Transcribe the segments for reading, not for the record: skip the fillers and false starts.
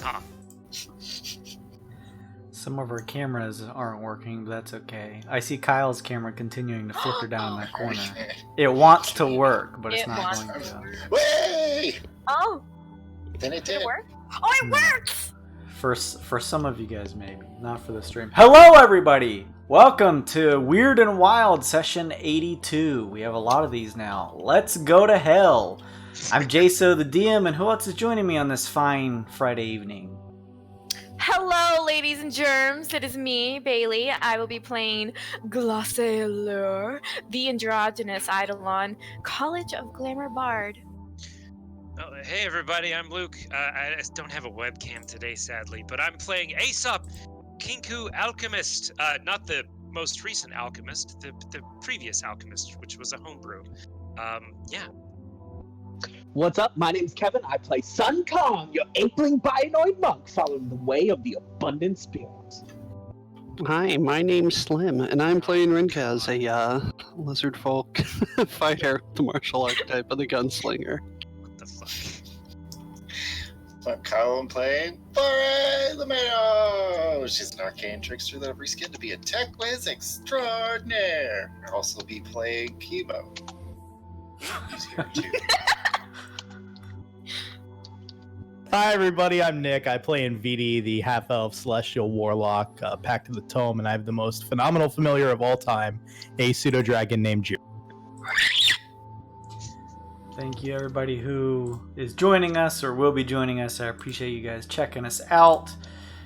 Huh. Some of our cameras aren't working, but that's okay. I see Kyle's camera continuing to flicker down in that corner. It wants to work, but it's not going to. Way! Oh, Then it did did. it work? Oh, it works! For some of you guys, maybe. Not for the stream. Hello, everybody! Welcome to Wyrd and Wyld session 82. We have a lot of these now. Let's go to hell. I'm Jaso, the DM, and who else is joining me on this fine Friday evening? Hello, ladies and germs. It is me, Bailey. I will be playing Glacé, the androgynous Eidolon, College of Glamour Bard. Oh, hey everybody, I'm Luke. I don't have a webcam today, sadly, but I'm playing Aesop, Kinku Alchemist. Not the most recent Alchemist, the previous Alchemist, which was a homebrew. Yeah. What's up? My name's Kevin. I play Sun Kong, your apeling bionoid monk, following the way of the abundant spirits. Hi, my name's Slim, and I'm playing Rinkaz, a lizard folk fighter, the martial archetype of the gunslinger. What the fuck? I'm Kyle. I'm playing Foray the Mayo. She's an arcane trickster that I've reskinned to be a tech whiz extraordinaire. I'll also be playing Chemo. He's here too. Hi everybody, I'm Nick. I play in VD, the half-elf celestial warlock, Pact of the Tome, and I have the most phenomenal familiar of all time, a pseudo-dragon named Ju. Thank you, everybody who is joining us or will be joining us. I appreciate you guys checking us out.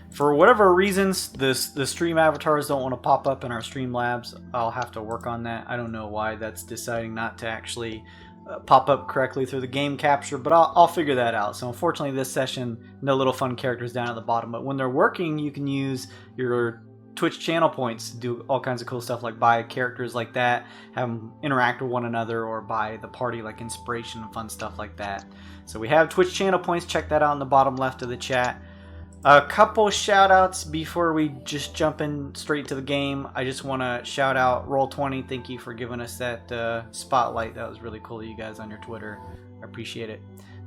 For whatever reasons, the stream avatars don't want to pop up in our Streamlabs. I'll have to work on that. I don't know why that's deciding not to actually pop up correctly through the game capture, but I'll figure that out. So unfortunately this session, no little fun characters down at the bottom, but when they're working, you can use your Twitch channel points to do all kinds of cool stuff, like buy characters like that, have them interact with one another, or buy the party like inspiration and fun stuff like that. So we have Twitch channel points. Check that out in the bottom left of the chat. A couple shout outs before we just jump in straight to the game. I just want to shout out Roll20. Thank you for giving us that spotlight. That was really cool of you guys on your Twitter. I appreciate it.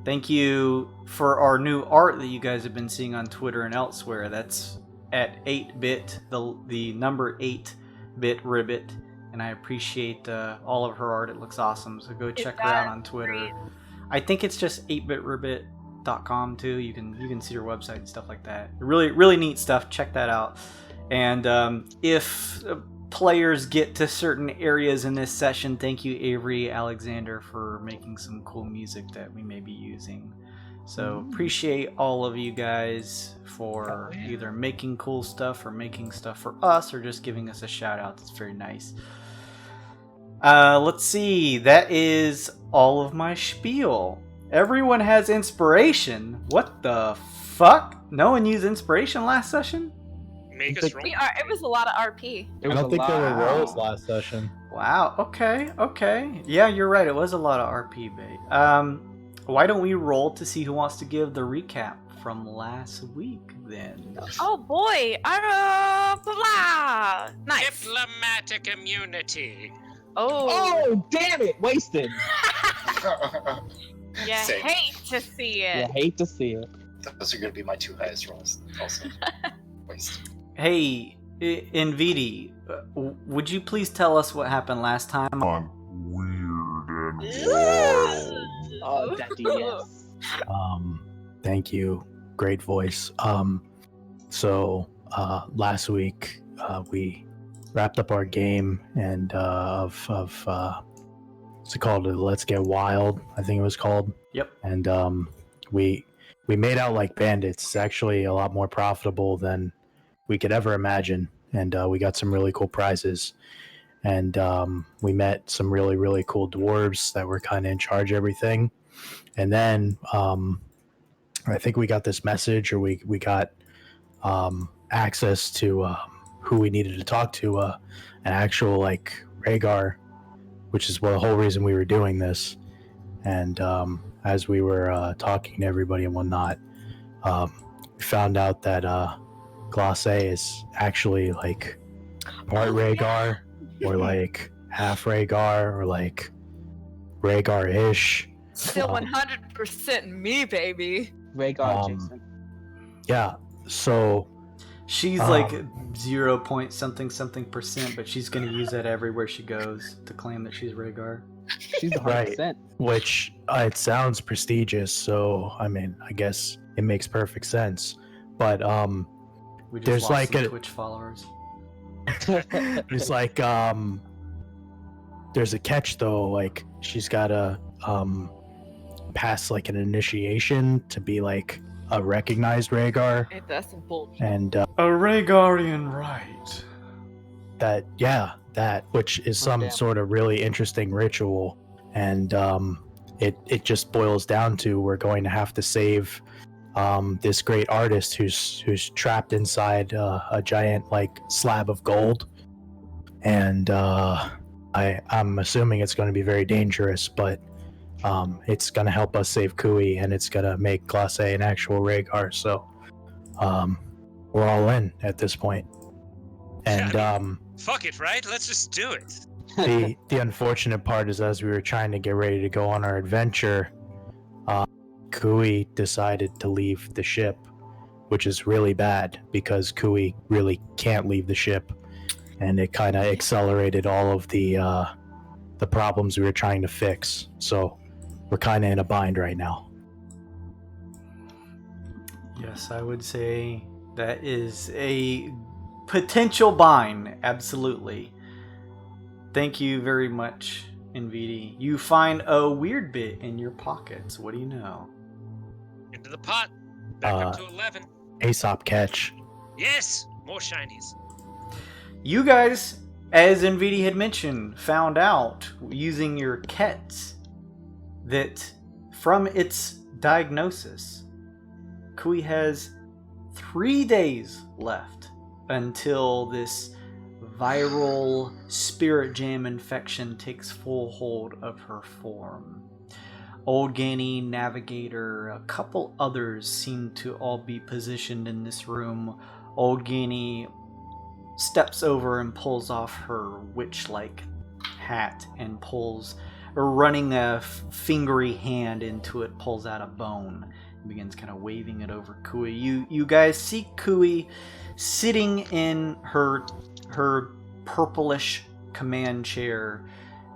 Thank you for our new art that you guys have been seeing on Twitter and elsewhere. That's at 8bit, the number 8bit ribbit. And I appreciate all of her art. It looks awesome. So go check her out on Twitter. Great. I think it's just 8bitribbit.com too. You can see her website and stuff like that. Really neat stuff. Check that out. And if players get to certain areas in this session, thank you Avery Alexander for making some cool music that we may be using. So appreciate all of you guys for either making cool stuff or making stuff for us or just giving us a shout out. That's very nice. Let's see. That is all of my spiel. Everyone has inspiration. What the fuck? No one used inspiration last session? Make us roll. It was a lot of RP. I don't think there were rolls last session. Wow. Okay. Yeah, you're right. It was a lot of RP bait. Why don't we roll to see who wants to give the recap from last week then? Oh boy. Blah. Nice. Diplomatic immunity. Oh, damn it! Wasted. You Same. hate to see it. You hate to see it. Those are going to be my two highest rolls. Also, waste. Hey, NVD, would you please tell us what happened last time? On Wyrd and Wyld. Oh, Daddy, yes. Thank you. Great voice. So last week we wrapped up our game and of what's it called? Let's Get Wild, I think it was called. Yep. And we made out like bandits. It's actually a lot more profitable than we could ever imagine, and we got some really cool prizes. And we met some really cool dwarves that were kind of in charge of everything. And then I think we got this message, or we got access to who we needed to talk to, an actual like Reigar, which is the whole reason we were doing this. And as we were talking to everybody and whatnot, we found out that Glacé is actually like part Reigar, or like half Reigar, or like Reigar-ish. Still 100% me, baby. Reigar Jason. Yeah. So She's like 0 point something %, but she's going to use that everywhere she goes to claim that she's Reigar. She's 100%. Right. Which it sounds prestigious, so I mean, I guess it makes perfect sense. But We just there's lost like some a Twitch followers. there's like there's a catch though. Like she's got to pass like an initiation to be like a recognized Reigar, That's some bullshit. and A Reigarian rite. that which is some damn. sort of really interesting ritual, and it just boils down to we're going to have to save this great artist who's trapped inside a giant like slab of gold, and I'm assuming it's going to be very dangerous, but it's going to help us save Cooi, and it's going to make Glacé an actual Reigar, so we're all in at this point. And Fuck it, right? Let's just do it. the unfortunate part is, as we were trying to get ready to go on our adventure, Cooi decided to leave the ship, which is really bad because Cooi really can't leave the ship, and it kind of accelerated all of the problems we were trying to fix. So we're kind of in a bind right now. Yes, I would say that is a potential bind, absolutely. Thank you very much, NVD. You find a weird bit in your pockets. What do you know? Into the pot. Back up to 11. Aesop catch. Yes! More shinies. You guys, as NVD had mentioned, found out using your kets that from its diagnosis, Cooi has 3 days left until this viral spirit jam infection takes full hold of her form. Old Ganny, Navigator, a couple others seem to all be positioned in this room. Old Ganny steps over and pulls off her witch-like hat and pulls, running a fingery hand into it, pulls out a bone and begins kind of waving it over Cooi. You guys see Cooi sitting in her purplish command chair,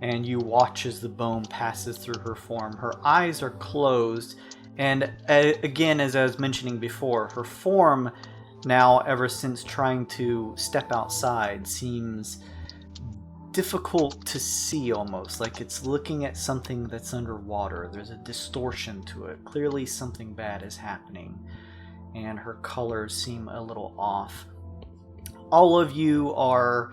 and you watch as the bone passes through her form. Her eyes are closed, and again, as I was mentioning before, her form now, ever since trying to step outside, seems difficult to see, almost like it's looking at something that's underwater. There's a distortion to it. Clearly something bad is happening, and her colors seem a little off. All of you are,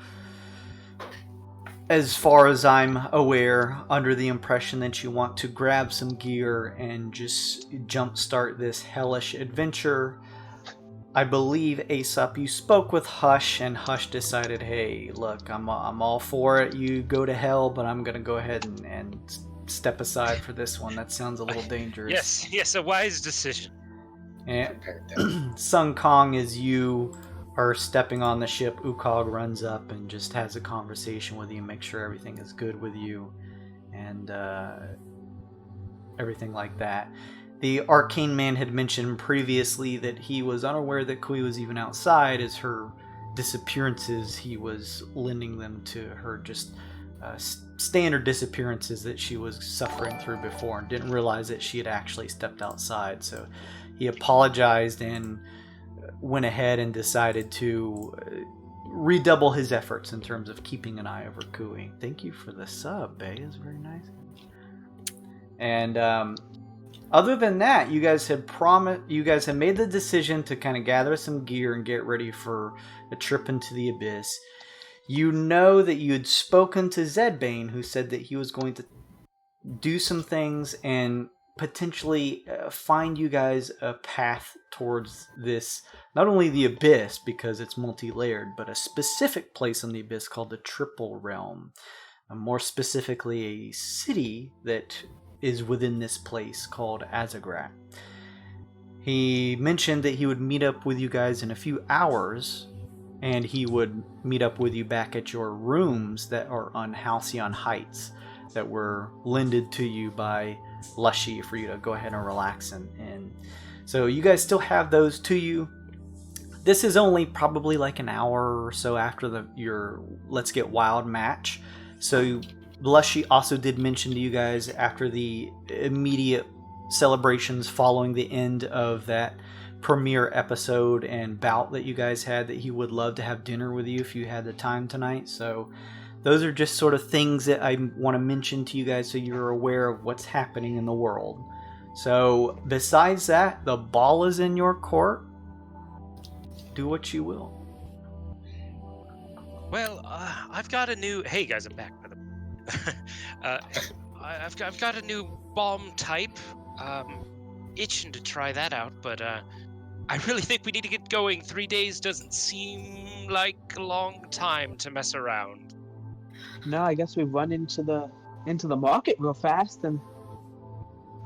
as far as I'm aware, under the impression that you want to grab some gear and just jumpstart this hellish adventure. I believe, Aesop, you spoke with Hush, and Hush decided, hey, look, I'm all for it. You go to hell, but I'm going to go ahead and step aside for this one. That sounds a little dangerous. Yes, a wise decision. And Sun Kong, as you are stepping on the ship, Ukog runs up and just has a conversation with you, make sure everything is good with you, and everything like that. The arcane man had mentioned previously that he was unaware that Cooi was even outside, as her disappearances, he was lending them to her just standard disappearances that she was suffering through before, and didn't realize that she had actually stepped outside. So he apologized and went ahead and decided to redouble his efforts in terms of keeping an eye over Cooi. Thank you for the sub, Bay. It's very nice. And other than that, you guys had made the decision to kind of gather some gear and get ready for a trip into the abyss. You know that you had spoken to Zedbane, who said that he was going to do some things and potentially find you guys a path towards this, not only the abyss, because it's multi-layered, but a specific place in the abyss called the Triple Realm. More specifically, a city that is within this place called Azagrat. He mentioned that he would meet up with you guys in a few hours, and he would meet up with you back at your rooms that are on Halcyon Heights that were lended to you by Lushy for you to go ahead and relax in. So you guys still have those to you. This is only probably like an hour or so after your Let's Get Wild match. So Blushy also did mention to you guys after the immediate celebrations following the end of that premiere episode and bout that you guys had that he would love to have dinner with you if you had the time tonight. So those are just sort of things that I want to mention to you guys so you're aware of what's happening in the world. So besides that, the ball is in your court. Do what you will. Well, I've got a new... Hey guys, I'm back. By the I've got a new bomb type. Itching to try that out, but I really think we need to get going. 3 days doesn't seem like a long time to mess around. No, I guess we run into the market real fast and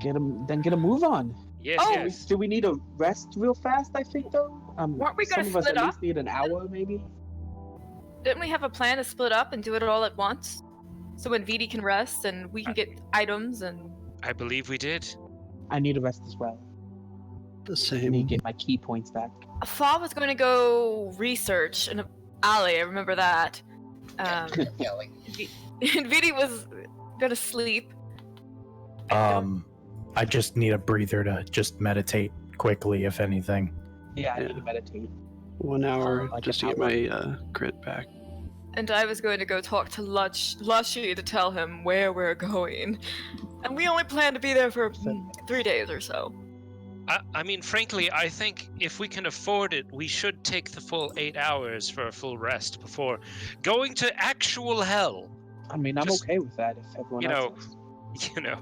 get a move on. Yes, Oh, yes. Do we need a rest real fast? I think though. Weren't we gonna some of us split at up? least need an hour, maybe. Didn't we have a plan to split up and do it all at once? So when Vidi can rest and we can get items and... I believe we did. I need a rest as well. The I same. need to get my key points back. Fa was going to go research in an alley, I remember that. Yelling. And Vidi was going to sleep. I just need a breather to just meditate quickly, if anything. Yeah, I need to meditate. 1 hour Like just to an get my grit back. And I was going to go talk to Lushy to tell him where we're going. And we only plan to be there for 3 days or so. I mean, frankly, I think if we can afford it, we should take the full 8 hours for a full rest before going to actual hell. I mean, I'm Just, okay with that if everyone you know, else is. You know,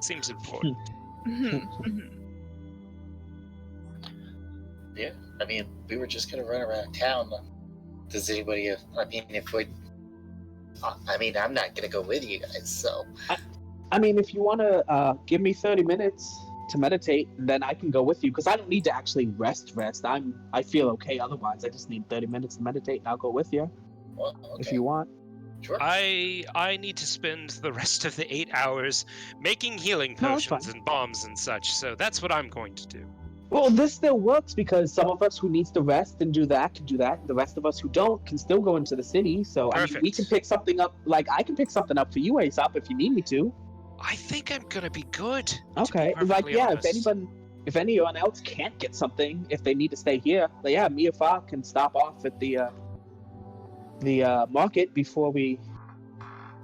seems important. Yeah, I mean, we were just gonna run around town. Does anybody? If we, I'm not gonna go with you guys. So, I mean, if you want to give me 30 minutes to meditate, then I can go with you because I don't need to actually rest. I feel okay otherwise. I just need 30 minutes to meditate, and I'll go with you well, okay. if you want. Sure. I need to spend the rest of the 8 hours making healing No, that's potions fine. and bombs and such. So that's what I'm going to do. Well, this still works because some of us who needs to rest and do that can do that. The rest of us who don't can still go into the city. So I mean, we can Perfect. pick something up. Like I can pick something up for you, Aesop, if you need me to. I think I'm gonna be good. to be Okay. Like perfectly yeah, honest. if anyone else can't get something, if they need to stay here, like, yeah, me or Fa can stop off at the market before we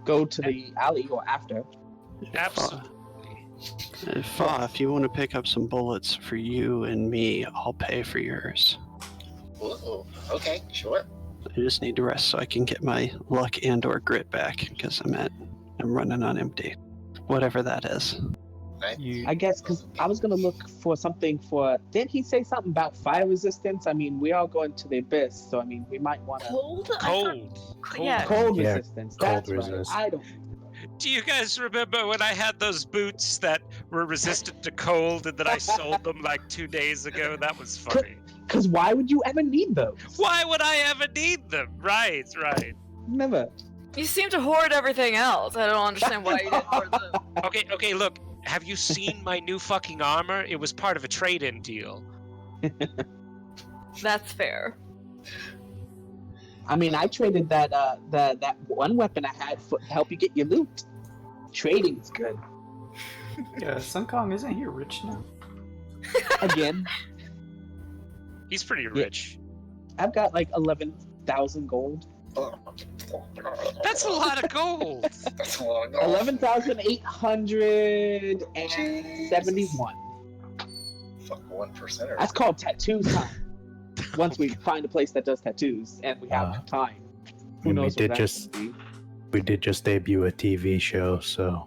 go to the alley or after. Absolutely. If you want to pick up some bullets for you and me, I'll pay for yours. Ooh, okay, sure. I just need to rest so I can get my luck and/or grit back because I'm running on empty, whatever that is. I guess because I was gonna look for something for. Didn't he say something about fire resistance? I mean, we all going to the abyss, so I mean, we might want to. Cold? Cold. Yeah. Cold Yeah, resistance. cold That's right. resist. I don't. Do you guys remember when I had those boots that were resistant to cold and that I sold them like 2 days ago? That was funny. Because why would you ever need those? Why would I ever need them? Right. Never. You seem to hoard everything else. I don't understand why you didn't hoard them. Okay, look. Have you seen my new fucking armor? It was part of a trade-in deal. That's fair. I mean, I traded that one weapon I had to help you get your loot. Trading is good. Yeah, Sun Kong isn't he rich now? Again, He's pretty rich. I've got like 11,000 gold. That's a lot of gold. That's a lot of gold. 11,871. Fuck 1%. That's called tattoo time. Once we find a place that does tattoos and we have time. Who And knows we what did that's gonna be. We did just debut a TV show, so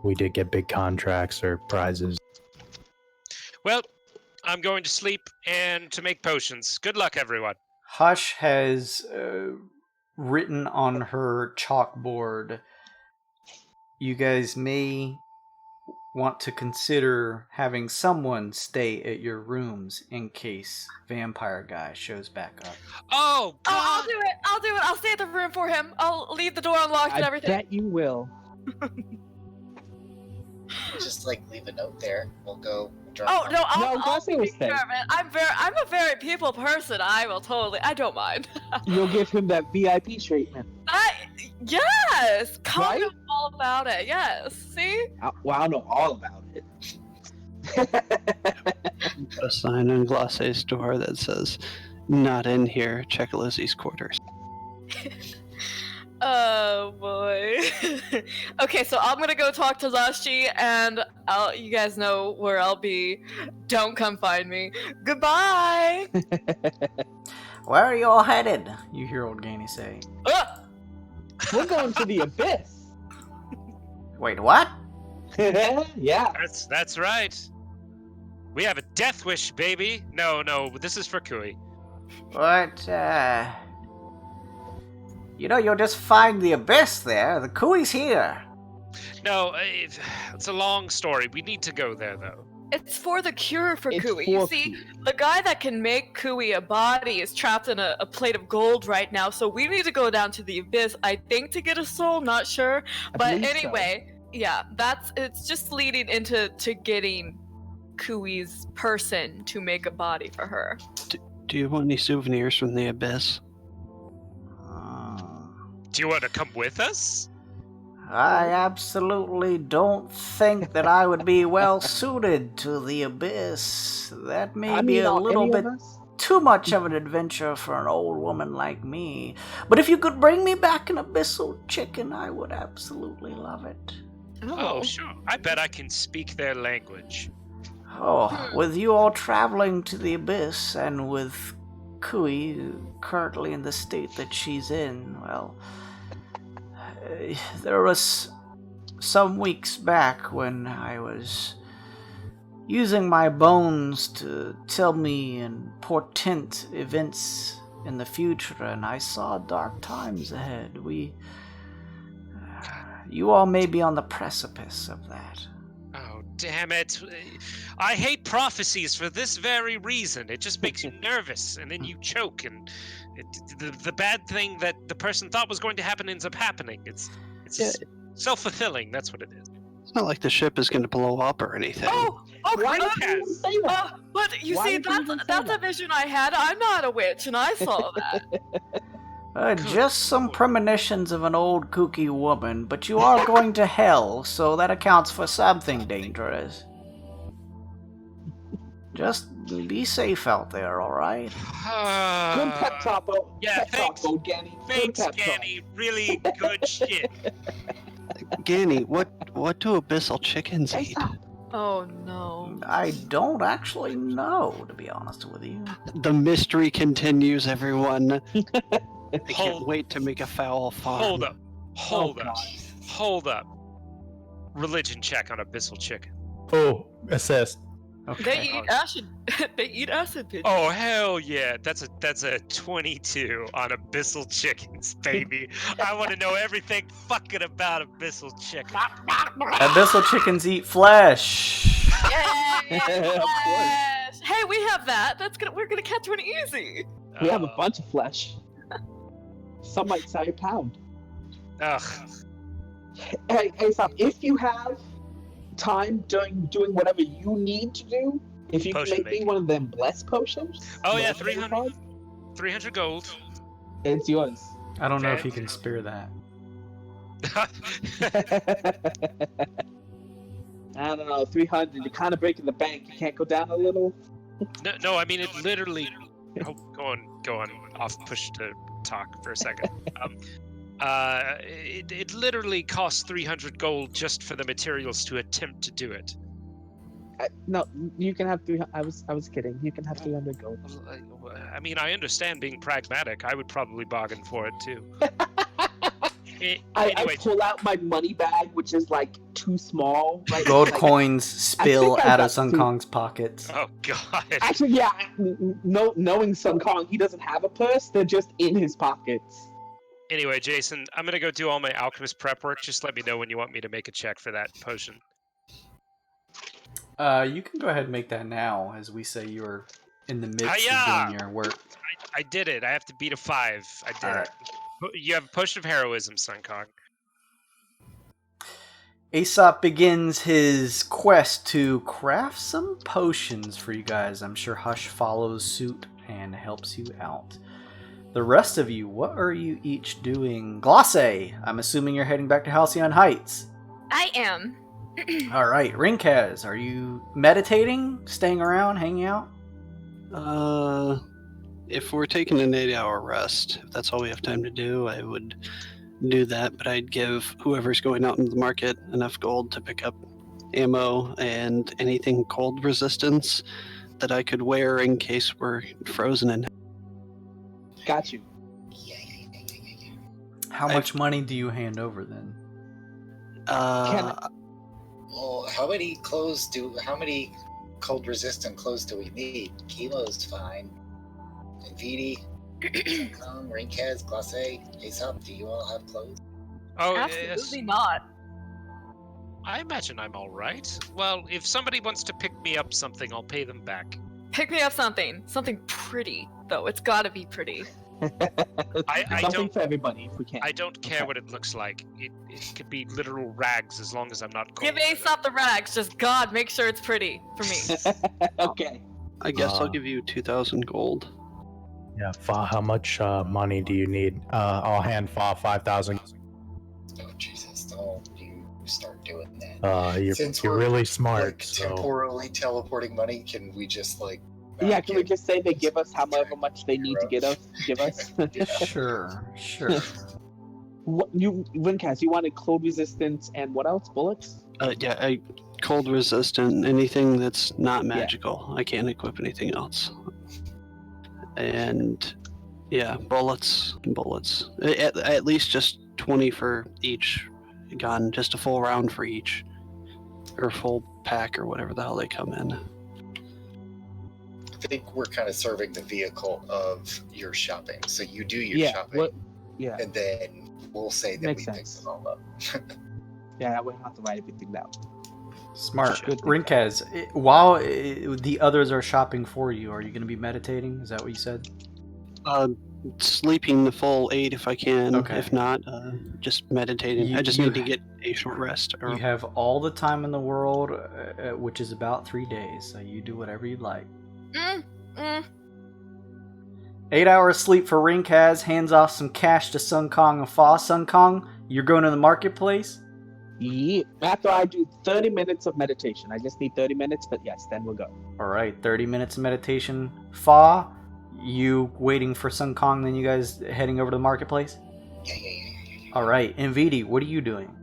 we did get big contracts or prizes. Well, I'm going to sleep and to make potions. Good luck, everyone. Hush has written on her chalkboard, you guys may want to consider having someone stay at your rooms in case vampire guy shows back up. Oh, God. Oh, I'll do it. I'll stay at the room for him. I'll leave the door unlocked and I everything. bet you will. just like leave a note there. We'll go drop. Oh no, I'll Glacé will take stay. care of it. I'm a very people person. I don't mind. You'll give him that VIP treatment. Yes, Right? know all about it. Yes, see. Well, I know all about it. A sign on Glacé's door that says, "Not in here. Check Lizzie's quarters." Oh boy. Okay, so I'm gonna go talk to Lashy, and you guys know where I'll be. Don't come find me. Goodbye. Where are you all headed? You hear old Ganny say. We're going to the abyss. Wait, what? Yeah. That's right. We have a death wish, baby. No, this is for Cooi. What, you'll just find the abyss there. The Coooie's here. No, it's a long story. We need to go there, though. It's for the cure for It's Cooi. for You see, the guy that can make Cooi a body is trapped in a plate of gold right now, so we need to go down to the abyss, I think, to get a soul, not sure. But believe so. anyway, yeah, it's just leading into getting Cooey's person to make a body for her. Do you want any souvenirs from the abyss? Do you want to come with us? I absolutely don't think that I would be well suited to the abyss. That may be a little bit too much of an adventure for an old woman like me. But if you could bring me back an abyssal chicken, I would absolutely love it. Oh, sure. I bet I can speak their language. Oh, with you all traveling to the abyss, and with Cooi currently in the state that she's in, well, there was some weeks back when I was using my bones to tell me and portend events in the future, and I saw dark times ahead. You all may be on the precipice of that. Oh, damn it. I hate prophecies for this very reason. It just makes you nervous, and then you choke, and the bad thing that the person thought was going to happen ends up happening. It's self-fulfilling, that's what it is. It's not like the ship is going to blow up or anything. Why did you say that? But you Why see, would you even say that's a that? vision I had. I'm not a witch, and I saw that. Just some premonitions of an old kooky woman, but you are going to hell, so that accounts for something dangerous. Just be safe out there, alright? Good pep talk, Yeah, pep thanks. talk, Ganny. Thanks, Good pep talk. Ganny. Really good shit. Ganny, what do abyssal chickens Hey, eat? stop. Oh no. I don't actually know, to be honest with you. The mystery continues, everyone. I can't Hold- wait to make a foul farm. Hold up. God. Hold up. Religion check on abyssal chicken. Oh, assessed. They eat acid. They eat acid pigeons. Oh hell yeah! That's a 22 on abyssal chickens, baby. I want to know everything fucking about abyssal chicken. Abyssal chickens eat flesh. Yay! Of course. Flesh. Hey, we have that. We're gonna catch one easy. We have a bunch of flesh. Some might say a pound. Ugh. Hey, stop. If you have time doing whatever you need to do, if you can Potion make me making. one of them blessed potions. Oh yeah, whatever they're 300 gold. called, It's yours. I don't know if you can spare that. I don't know, 300. You're kind of breaking the bank. You can't go down a little. No, I mean it literally. Oh, go on. Off push to talk for a second. It literally costs 300 gold just for the materials to attempt to do it. No, you can have 300. I was kidding. You can have 300 gold. I mean, I understand being pragmatic. I would probably bargain for it too. I Anyway, pull out my money bag, which is like too small. Right? Gold Like- coins spill I out of got Sun two. Kong's pockets. oh god. Actually, yeah. Knowing Sun Kong, he doesn't have a purse. They're just in his pockets. Anyway, Jason, I'm gonna go do all my alchemist prep work. Just let me know when you want me to make a check for that potion. You can go ahead and make that now, as we say you're in the midst Hi-ya! of doing your work. I did it. I have to beat a 5. I did Alright. it. You have a potion of heroism, Sun Kong. Aesop begins his quest to craft some potions for you guys. I'm sure Hush follows suit and helps you out. The rest of you, what are you each doing? Glacé, I'm assuming you're heading back to Halcyon Heights. I am. All right, Rinkaz, are you meditating, staying around, hanging out? If we're taking an 8-hour rest, if that's all we have time to do, I would do that, but I'd give whoever's going out into the market enough gold to pick up ammo and anything cold resistance that I could wear in case we're frozen in. Got you. How much money do you hand over then? Well, how many cold resistant clothes do we need? Kilo's fine. Vidi, Rinkaz, Glacé, Aesop, do you all have clothes? Oh, Absolutely yes. not. I imagine I'm all right. Well, if somebody wants to pick me up something, I'll pay them back. Pick me up something. Something pretty, though. It's gotta be pretty. I Something don't. for everybody, if we can. I don't care what it looks like. It could be literal rags as long as I'm not cold. Give Aesop the rags. Just God, make sure it's pretty for me. Okay. I guess I'll give you 2,000 gold. Yeah, Fa, how much money do you need? I'll hand Fa 5,000. Oh Jesus! Don't you start doing that. Since You're we're, really smart. Like, So. temporally teleporting money, can we just like? Yeah, can we just say they give us however much they need to give us? Sure. What, Rinkaz, you wanted cold resistance and what else? Bullets? Cold resistant, anything that's not magical. I can't equip anything else. And bullets. At least just 20 for each gun, just a full round for each, or full pack, or whatever the hell they come in. I think we're kind of serving the vehicle of your shopping. So you do your shopping, and then we'll say that Makes we sense. picked them all up. Yeah, we don't have to write everything down. Smart. Good. Rinkaz, while the others are shopping for you, are you going to be meditating? Is that what you said? Sleeping the full 8 if I can. Okay. If not, just meditating. I just need to get a short rest. You have all the time in the world, which is about 3 days, so you do whatever you'd like. 8 hours sleep for Rinkaz, hands off some cash to Sun Kong and Fa. Sun Kong, you're going to the marketplace? Yeah. After I do 30 minutes of meditation. I just need 30 minutes, but yes, then we'll go. Alright, 30 minutes of meditation. Fa, you waiting for Sun Kong, then you guys heading over to the marketplace? Yeah. Alright, Nvidi, what are you doing?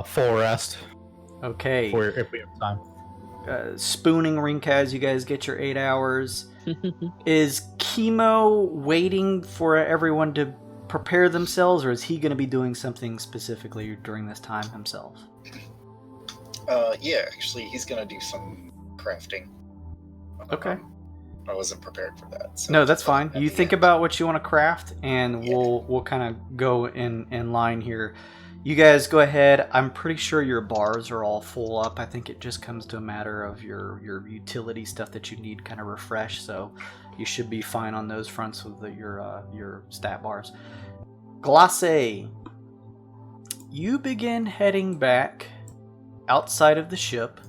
Full rest. Okay. If we have time. Spooning Rinkaz, you guys get your 8 hours. Is Chemo waiting for everyone to prepare themselves, or is he going to be doing something specifically during this time himself? Yeah, actually, he's gonna do some crafting. Okay. I wasn't prepared for that. So No, that's fine. You think about what you want to craft, and we'll kind of go in line here. You guys go ahead. I'm pretty sure your bars are all full up. I think it just comes to a matter of your utility stuff that you need kind of refresh. So you should be fine on those fronts with your stat bars. Glacé, you begin heading back outside of the ship,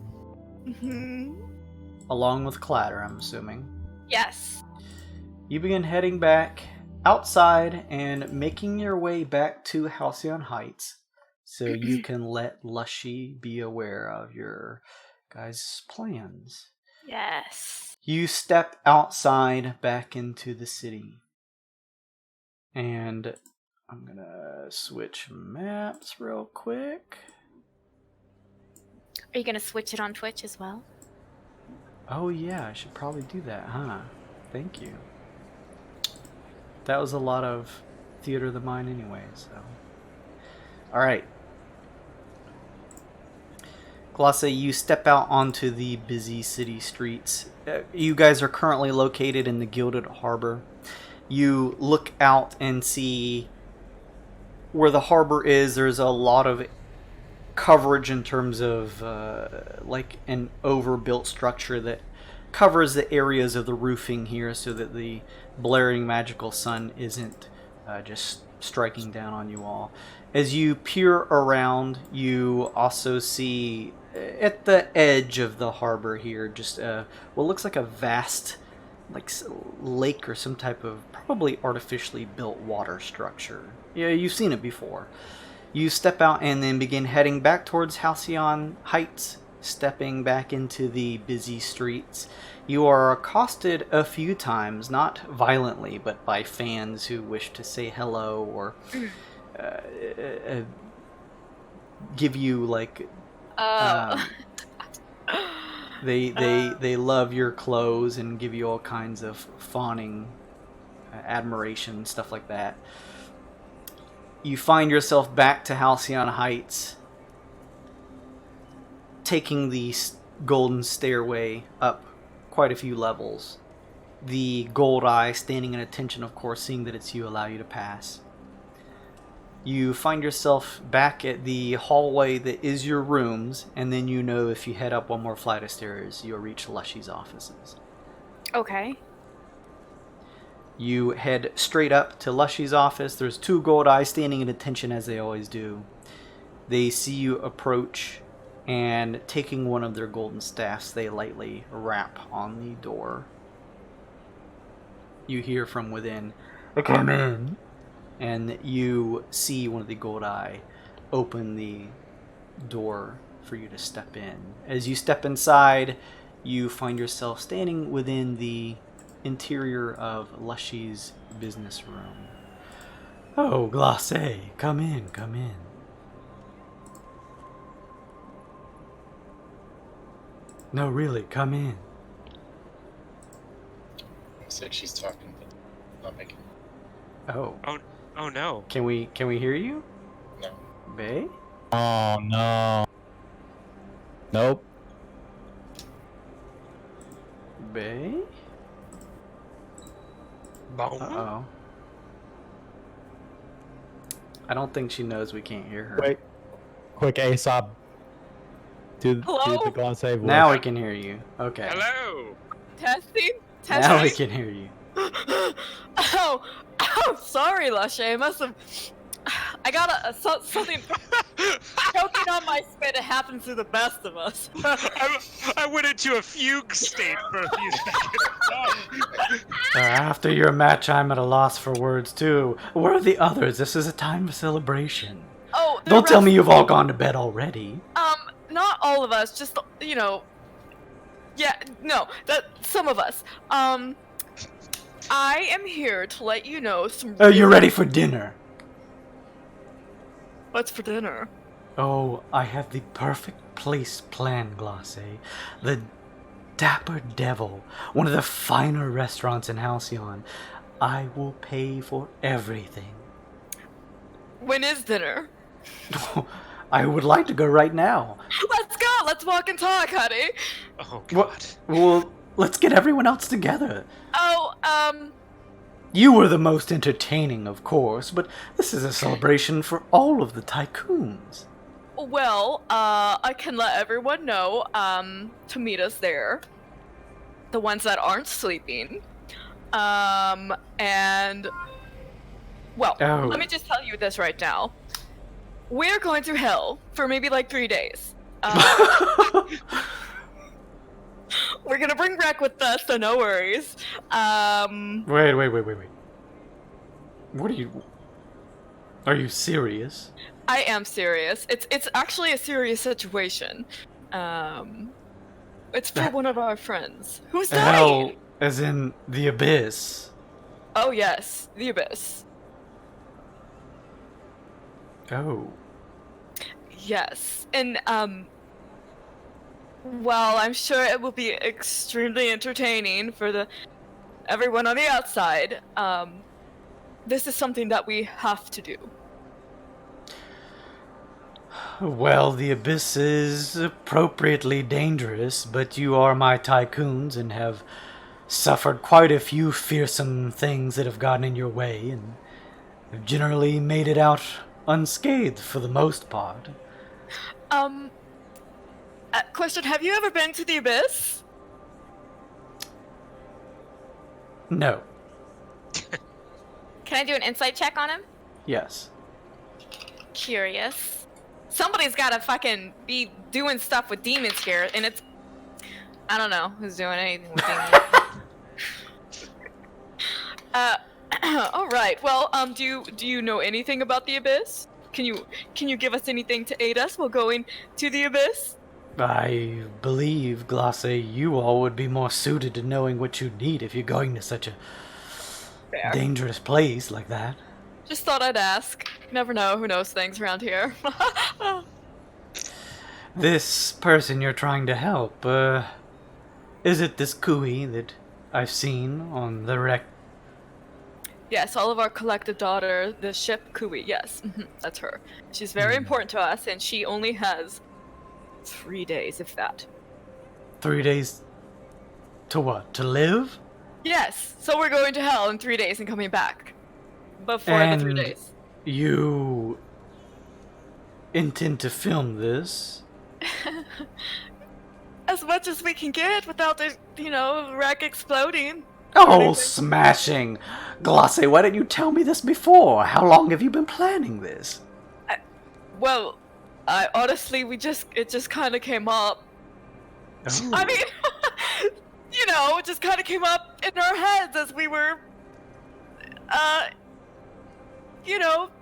along with Clatter, I'm assuming. Yes. You begin heading back outside and making your way back to Halcyon Heights, so you can let Lushy be aware of your guys' plans. Yes. You step outside back into the city. And I'm gonna switch maps real quick. Are you gonna switch it on Twitch as well? Oh yeah, I should probably do that, huh? Thank you. That was a lot of theater of the mind anyway, so. Alright. Glacé, you step out onto the busy city streets. You guys are currently located in the Gilded Harbor. You look out and see where the harbor is. There's a lot of coverage in terms of like an overbuilt structure that covers the areas of the roofing here so that the blaring magical sun isn't just striking down on you all. As you peer around, you also see at the edge of the harbor here just what looks like a vast lake or some type of probably artificially built water structure. Yeah, you've seen it before. You step out and then begin heading back towards Halcyon Heights, stepping back into the busy streets. You are accosted a few times, not violently, but by fans who wish to say hello or give you they love your clothes and give you all kinds of fawning admiration, stuff like that. You find yourself back to Halcyon Heights, taking the golden stairway up quite a few levels. The gold eye standing in attention, of course, seeing that it's you, allow you to pass. You find yourself back at the hallway that is your rooms, and then you know if you head up one more flight of stairs, you'll reach Lushy's offices. Okay. You head straight up to Lushy's office. There's two gold eyes standing in attention as they always do. They see you approach, and taking one of their golden staffs, they lightly rap on the door. You hear from within, "Come in." And you see one of the gold eye open the door for you to step in. As you step inside, you find yourself standing within the interior of Lushy's business room. "Oh, Glacé, come in, come in." "No, really, come in." Looks like she's talking, but not making. Oh. Oh no. Can we hear you? No. Bae? Oh no. Nope. Bae? Uh-oh. I don't think she knows we can't hear her. Quick Aesop. Do the Glacé voice. Now we can hear you. Okay. Hello. Testing? Now we can hear you. Oh, sorry, Lushy. I must have. I got something choking on my spit. It happens to the best of us. I went into a fugue state for a few seconds. After your match, I'm at a loss for words too. Where are the others? This is a time of celebration. Oh, don't tell me you've all gone to bed already. Not all of us. Just Yeah, no, some of us. I am here to let you know some. Oh, you're ready for dinner. What's for dinner? Oh, I have the perfect place planned, Glacé. The Dapper Devil, one of the finer restaurants in Halcyon. I will pay for everything. When is dinner? I would like to go right now. Let's go! Let's walk and talk, honey! Oh, God. Well, let's get everyone else together. Oh, You were the most entertaining, of course, but this is a celebration for all of the Tycoons. Well, I can let everyone know, to meet us there. The ones that aren't sleeping. And... Well, let me just tell you this right now. We're going to hell for maybe 3 days. We're gonna bring Rec with us, so no worries. Wait. What are you serious? I am serious. It's actually a serious situation. It's for one of our friends. Who's dying? Hell, as in the Abyss. Oh yes, the Abyss. Oh. Yes, and well, I'm sure it will be extremely entertaining for everyone on the outside. This is something that we have to do. Well, the Abyss is appropriately dangerous, but you are my Tycoons and have suffered quite a few fearsome things that have gotten in your way, and have generally made it out unscathed for the most part. Question, have you ever been to the Abyss? No. Can I do an insight check on him? Yes. Curious. Somebody's gotta fucking be doing stuff with demons here, and it's... I don't know who's doing anything with demons. Alright, well, do you know anything about the Abyss? Can you give us anything to aid us while going to the Abyss? I believe, Glacé, you all would be more suited to knowing what you need if you're going to such a dangerous place like that. Just thought I'd ask. Never know who knows things around here. This person you're trying to help, is it this Cooi that I've seen on the wreck? Yes, all of our collective daughter, the ship Cooi, yes, that's her. She's very important to us, and she only has 3 days, if that. 3 days to what? To live? Yes, so we're going to hell in 3 days and coming back. Before the 3 days. You intend to film this? As much as we can get without the, wreck exploding. Oh, smashing! Glacé, why didn't you tell me this before? How long have you been planning this? Well, honestly, it just kind of came up. Oh. I mean, it just kind of came up in our heads as we were,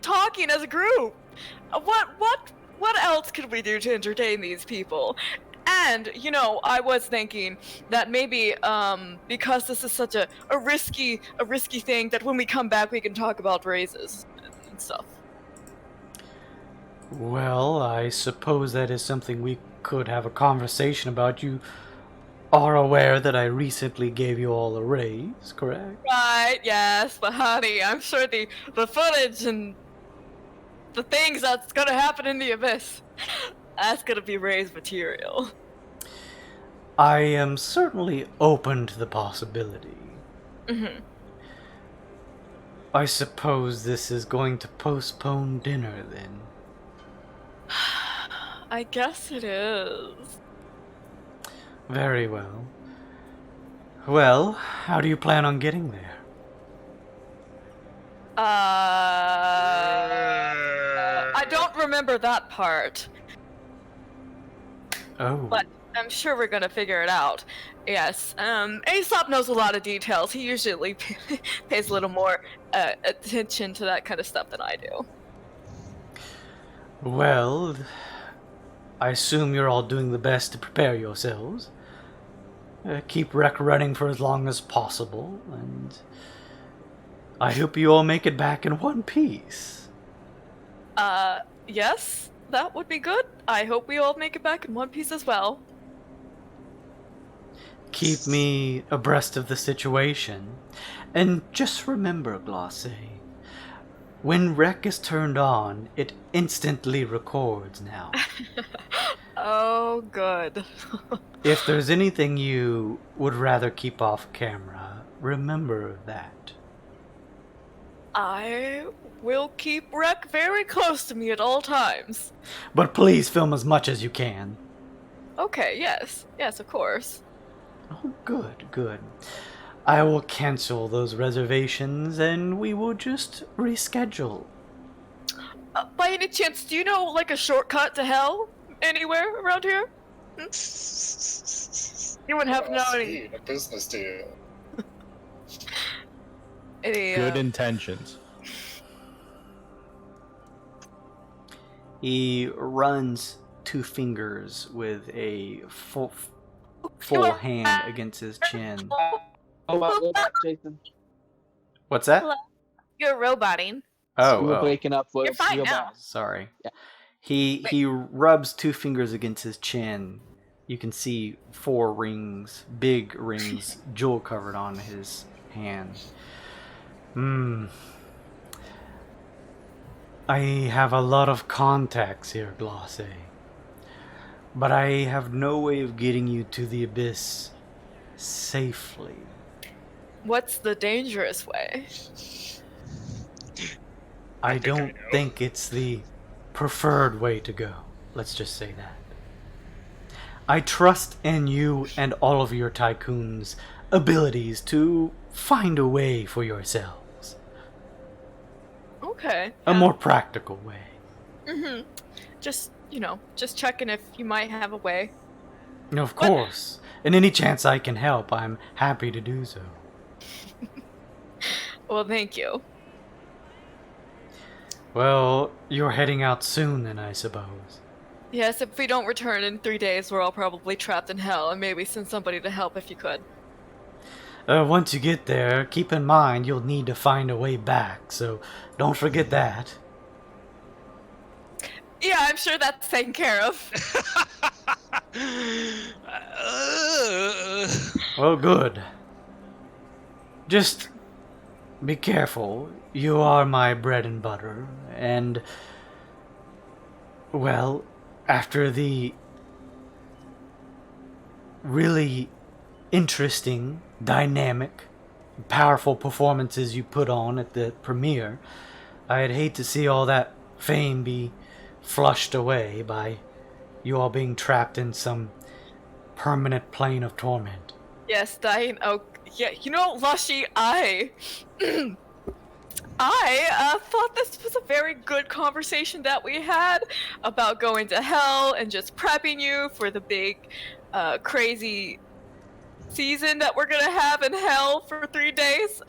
talking as a group. What else could we do to entertain these people? And, I was thinking that maybe, because this is such a risky thing, that when we come back we can talk about raises and stuff. Well, I suppose that is something we could have a conversation about. You are aware that I recently gave you all a raise, correct? Right, yes, but honey, I'm sure the footage and the things that's gonna happen in the Abyss, that's gonna be raised material. I am certainly open to the possibility. I suppose this is going to postpone dinner, then. I guess it is. Very well. Well, how do you plan on getting there? I don't remember that part. Oh. But I'm sure we're gonna figure it out. Yes, Aesop knows a lot of details. He usually pays a little more attention to that kind of stuff than I do. Well, I assume you're all doing the best to prepare yourselves. Keep rec running for as long as possible, and I hope you all make it back in one piece. Yes, that would be good. I hope we all make it back in one piece as well. Keep me abreast of the situation, and just remember, Glacé, when rec is turned on, it instantly records now. Oh, good. If there's anything you would rather keep off camera, remember that. I will keep rec very close to me at all times. But please film as much as you can. Okay, yes. Yes, of course. Oh, good, good. I will cancel those reservations and we will just reschedule. By any chance, do you know, like, a shortcut to hell anywhere around here? You wouldn't have to know any... A business deal. Any, Good intentions. He runs 2 fingers with a full hand against his chin. Oh, what, Jason? What's that? You're roboting. Oh, We're breaking up. You're fine real now. bad. Sorry. Yeah. He rubs 2 fingers against his chin. You can see 4 rings, big rings, jewel covered on his hand. I have a lot of contacts here, Glacé. But I have no way of getting you to the Abyss safely. What's the dangerous way? I don't think it's the preferred way to go. Let's just say that. I trust in you and all of your Tycoon's abilities to find a way for yourselves. Okay. A more practical way. Mm-hmm. Just checking if you might have a way. Of course. And any chance I can help, I'm happy to do so. Well, thank you. Well, you're heading out soon then, I suppose. Yes, if we don't return in 3 days, we're all probably trapped in hell, and maybe send somebody to help if you could. Once you get there, keep in mind you'll need to find a way back, so don't forget that. Yeah, I'm sure that's taken care of. Well, good. Just be careful. You are my bread and butter, and, well, after the really interesting, dynamic, powerful performances you put on at the premiere, I'd hate to see all that fame be flushed away by you all being trapped in some permanent plane of torment. Yes, dying. Oh, yeah. Lushy, I thought this was a very good conversation that we had about going to hell and just prepping you for the big, crazy season that we're gonna have in hell for 3 days.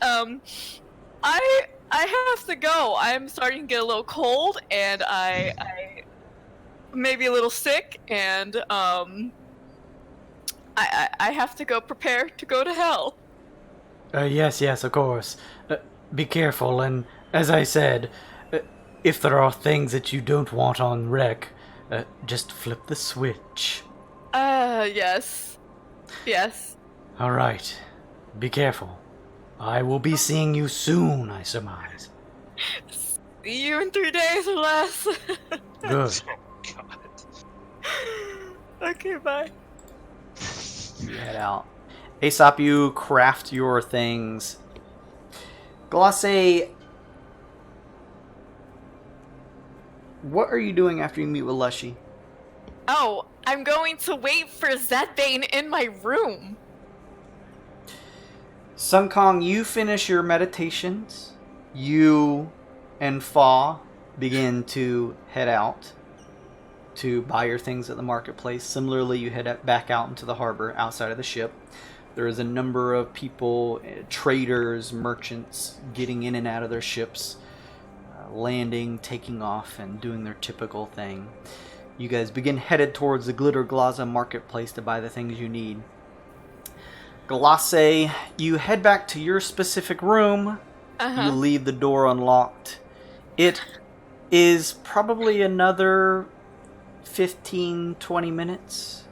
I have to go. I'm starting to get a little cold, and I may be a little sick, and I have to go prepare to go to hell. Yes, of course. Be careful, and as I said, if there are things that you don't want on rec, just flip the switch. Yes. Yes. Alright. Be careful. I will be seeing you soon, I surmise. See you in 3 days or less. Good. Oh, God. Okay, bye. You head out. Aesop, you craft your things. Glacé, what are you doing after you meet with Lushy? Oh, I'm going to wait for Zedbane in my room. Sun Kong, you finish your meditations. You and Fa begin to head out to buy your things at the marketplace. Similarly, you head back out into the harbor outside of the ship. There is a number of people, traders, merchants, getting in and out of their ships, landing, taking off, and doing their typical thing. You guys begin headed towards the Glitter Glaza marketplace to buy the things you need. Glacé, you head back to your specific room. You leave the door unlocked. It is probably another 15-20 minutes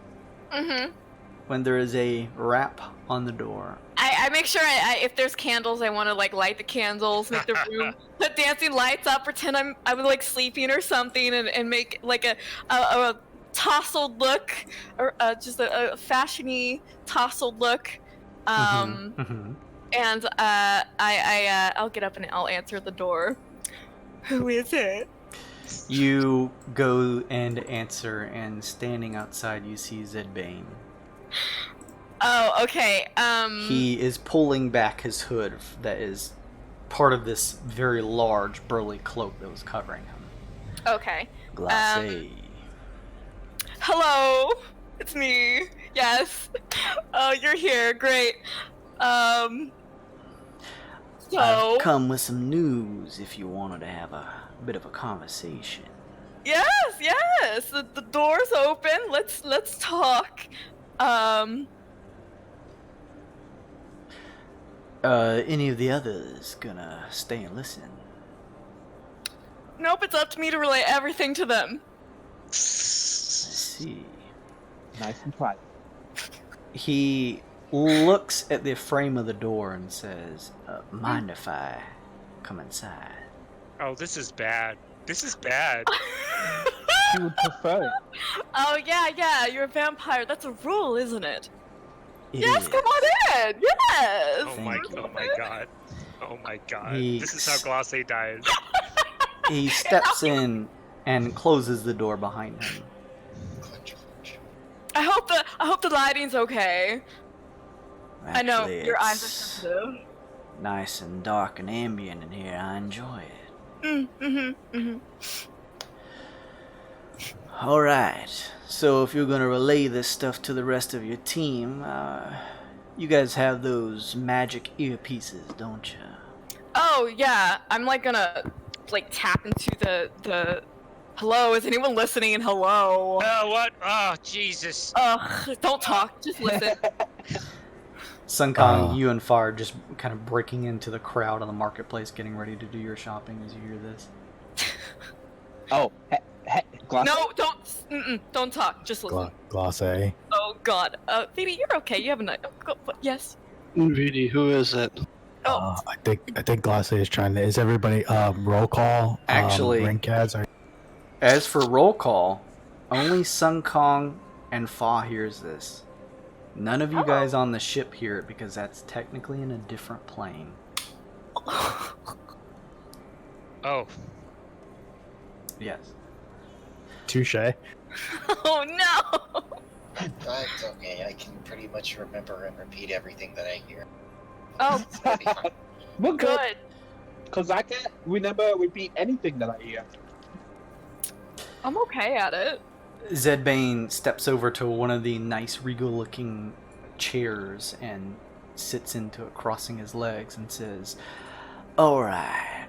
when there is a rap on the door. I make sure if there's candles, I want to light the candles, make the room, put dancing lights up, pretend I'm sleeping or something, and make a tousled look, or just a fashiony tousled look. And I'll get up and I'll answer the door. Who is it? You go and answer, and standing outside you see Zedbane. Oh, okay. He is pulling back his hood that is part of this very large, burly cloak that was covering him. Okay. Glacé. Hello, it's me. Yes. Oh, you're here. Great. So I've come with some news if you wanted to have a bit of a conversation. Yes. The door's open. Let's talk. Any of the others gonna stay and listen? Nope, it's up to me to relay everything to them. I see. Nice and private. He looks at the frame of the door and says, mind if I come inside? Oh, this is bad. This is bad. You would prefer it. Oh, yeah, you're a vampire. That's a rule, isn't it? Yes, come on in! Yes! Oh my god. Oh my god. He- This is how Glacé dies. He steps in and closes the door behind him. I hope the lighting's okay. I know Actually, your eyes are it's sensitive. nice and dark and ambient in here. I enjoy it. All right. So if you're gonna relay this stuff to the rest of your team, you guys have those magic earpieces, don't you? Oh yeah, I'm like gonna like tap into the. Hello, is anyone listening? Hello. What? Oh, Jesus. Ugh, don't talk, just listen. Sun Kong, you and Far just kind of breaking into the crowd on the marketplace, getting ready to do your shopping as you hear this. Oh, Glacé? No, don't talk, just listen. Glacé. Oh God, baby, you're okay. You have a night. Yes. Really, who is it? I think Glacé is trying to. Is everybody roll call? Actually, ring cads are. As for roll call, only Sun Kong and Fa hears this. None of you guys on the ship hear it because that's technically in a different plane. Oh. Yes. Touche. Oh no. That's okay. I can pretty much remember and repeat everything that I hear. Oh, That'll be fine. We're good. good. Because I can't repeat anything that I hear. I'm okay at it. Zedbane steps over to one of the nice regal-looking chairs and sits into it, crossing his legs, and says, "Alright,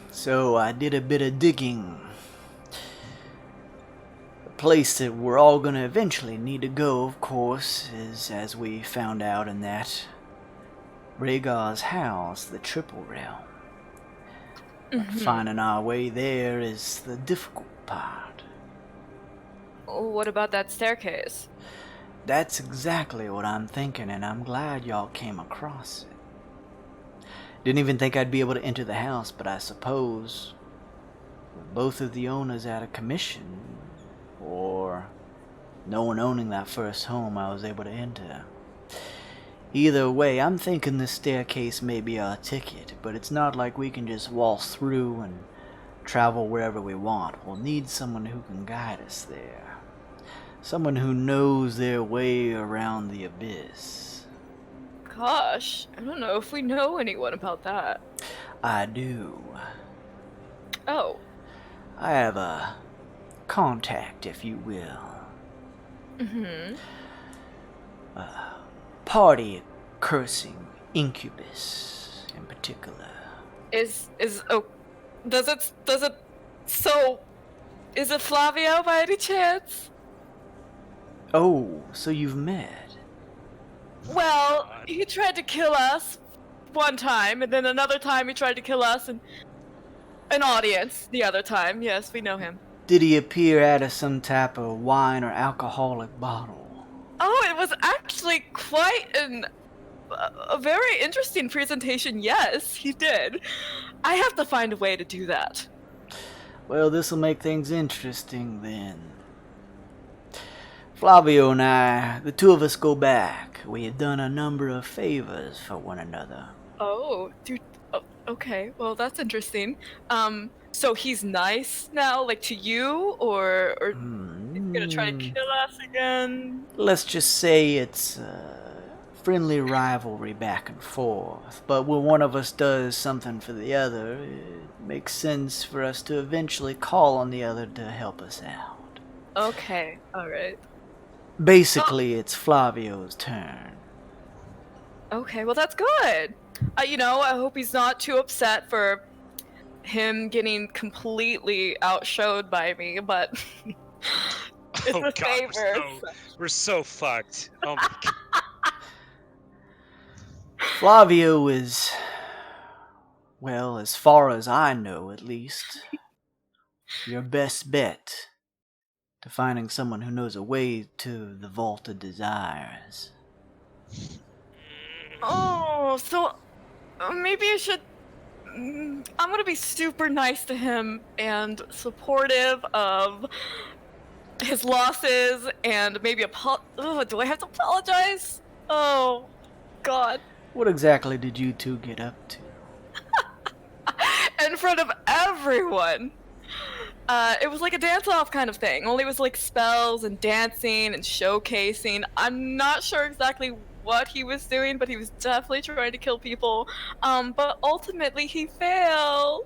so I did a bit of digging. The place that we're all going to eventually need to go, of course, is, as we found out in that, Reigar's house, the Triple Realm. Finding our way there is the difficult part. What about that staircase? That's exactly what I'm thinking, and I'm glad y'all came across it. Didn't even think I'd be able to enter the house, but I suppose with both of the owners out of commission, or no one owning that first home I was able to enter. Either way, I'm thinking this staircase may be our ticket, but it's not like we can just waltz through and travel wherever we want. We'll need someone who can guide us there. Someone who knows their way around the abyss. Gosh, I don't know if we know anyone about that. I do. Oh. I have a contact, if you will. A party cursing incubus in particular. Is it Flavio by any chance? Oh, so you've met. Well, he tried to kill us one time, and then another time he tried to kill us and an audience the other time. Yes, we know him. Did he appear out of some type of wine or alcoholic bottle? Oh, it was actually quite a very interesting presentation. Yes, he did. I have to find a way to do that. Well, this'll make things interesting then. Flavio and I, the two of us go back. We had done a number of favors for one another. Oh, dude. Oh, okay, well, that's interesting. So he's nice now, like to you, or he's gonna try to kill us again? Let's just say it's friendly rivalry back and forth. But when one of us does something for the other, it makes sense for us to eventually call on the other to help us out. Okay, alright. Basically, it's Flavio's turn. Okay, well that's good. I hope he's not too upset for him getting completely outshowed by me, but it's a favor. We're so fucked. Oh my god. Flavio is, well, as far as I know at least, your best bet to finding someone who knows a way to the Vault of Desires. Oh, so maybe I should. I'm gonna be super nice to him and supportive of his losses, and maybe do I have to apologize? Oh, God. What exactly did you two get up to? In front of everyone. It was like a dance-off kind of thing, only it was like spells and dancing and showcasing. I'm not sure exactly what he was doing, but he was definitely trying to kill people. But ultimately he failed.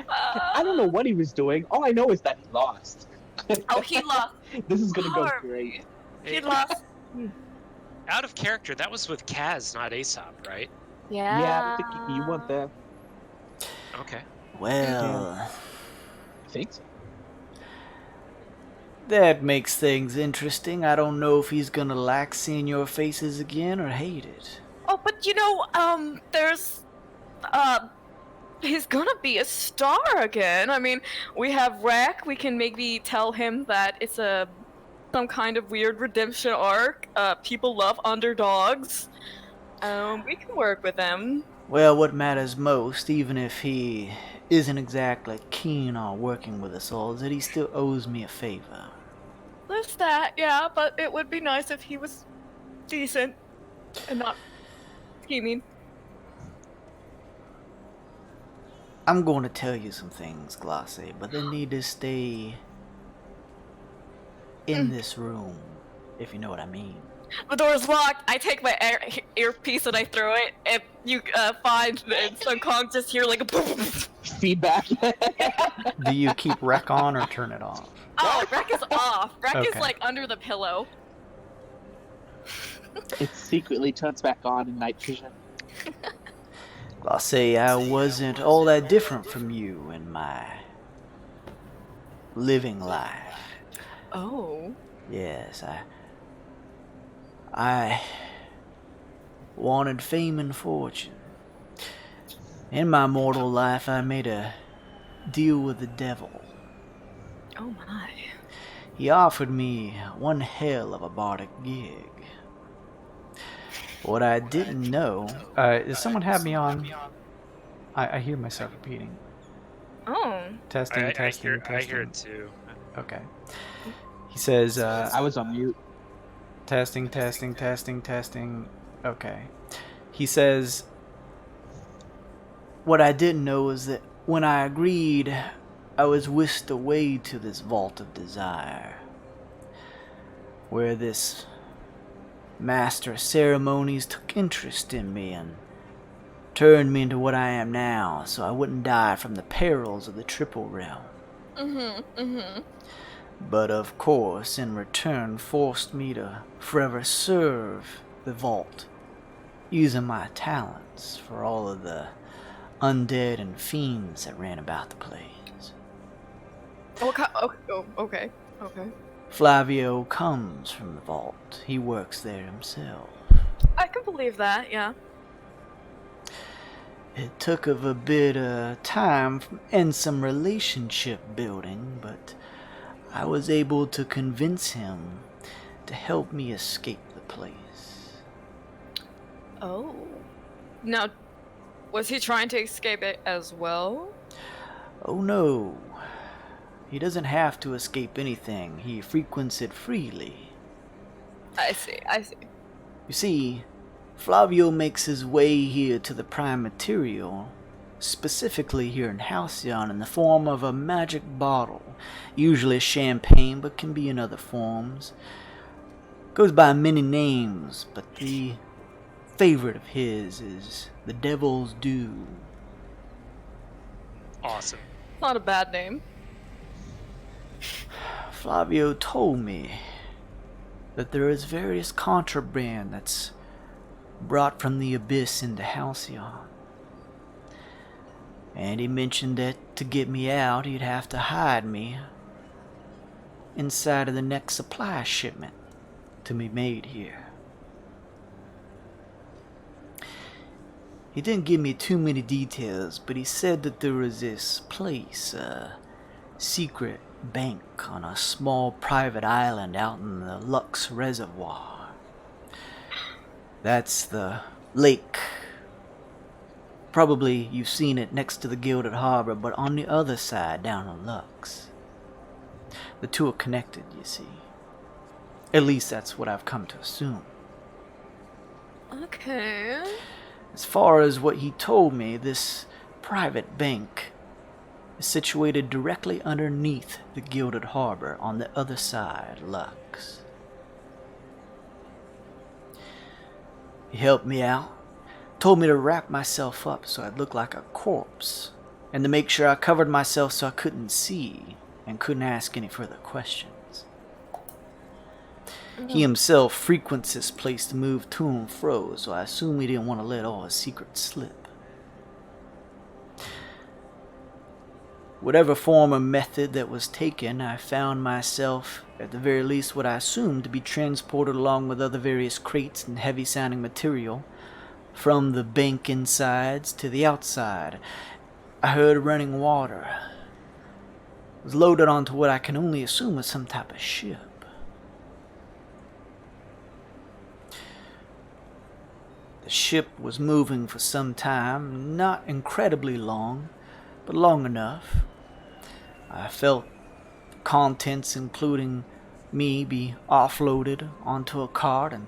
I don't know what he was doing. All I know is that he lost. Oh, he lost. This is gonna go hard. great. He lost. Out of character, that was with Kaz, not Aesop, right? Yeah, I think you want that. Okay. Well, I think so. that makes things interesting. I don't know if he's gonna like seeing your faces again or hate it. Oh, but there's he's gonna be a star again. I mean, we have Rack. We can maybe tell him that it's some kind of weird redemption arc. People love underdogs. We can work with him. Well, what matters most, even if he isn't exactly keen on working with us all, is that he still owes me a favor. There's that, yeah, but it would be nice if he was decent and not scheming. I'm going to tell you some things, Glacé, but they need to stay in this room, if you know what I mean. The door's locked. I take my earpiece and I throw it. If you find that it's unconscious, hear like a Feedback. Do you keep rec on or turn it off? Oh, Rec is off. Rec is Okay. like under the pillow. It secretly turns back on in night vision. Glacé, I wasn't all that different from you in my living life. Oh. Yes, I wanted fame and fortune. In my mortal life, I made a deal with the devil. Oh my. He offered me one hell of a bardic gig. What I didn't know... does someone have me on? I hear myself repeating. Oh. Testing. I hear it too. Okay. He says, I was on mute. testing. Okay. He says, what I didn't know is that when I agreed, I was whisked away to this vault of desire, where this master of ceremonies took interest in me and turned me into what I am now, so I wouldn't die from the perils of the triple realm. But of course, in return, forced me to forever serve the vault, using my talents for all of the undead and fiends that ran about the place. Okay. Flavio comes from the vault. He works there himself. I can believe that, yeah. It took of a bit of time and some relationship building, but I was able to convince him to help me escape the place. Oh. Now, was he trying to escape it as well? Oh no. He doesn't have to escape anything. He frequents it freely. I see. You see, Flavio makes his way here to the prime material, specifically here in Halcyon, in the form of a magic bottle, usually champagne, but can be in other forms. Goes by many names, but the favorite of his is the Devil's Dew. Awesome. Not a bad name. Flavio told me that there is various contraband that's brought from the abyss into Halcyon. And he mentioned that to get me out, he'd have to hide me inside of the next supply shipment to be made here. He didn't give me too many details, but he said that there was this place, a secret bank on a small private island out in the Lux Reservoir. That's the lake. Probably you've seen it next to the Gilded Harbor, but on the other side, down in Lux. The two are connected, you see. At least that's what I've come to assume. Okay. As far as what he told me, this private bank is situated directly underneath the Gilded Harbor on the other side, Lux. He helped me out, told me to wrap myself up so I'd look like a corpse, and to make sure I covered myself so I couldn't see and couldn't ask any further questions. He himself frequents this place to move to and fro, so I assume he didn't want to let all his secrets slip. Whatever form or method that was taken, I found myself, at the very least what I assumed to be transported along with other various crates and heavy-sounding material, from the bank insides to the outside. I heard running water. It was loaded onto what I can only assume was some type of ship. The ship was moving for some time, not incredibly long, but long enough. I felt the contents, including me, be offloaded onto a cart and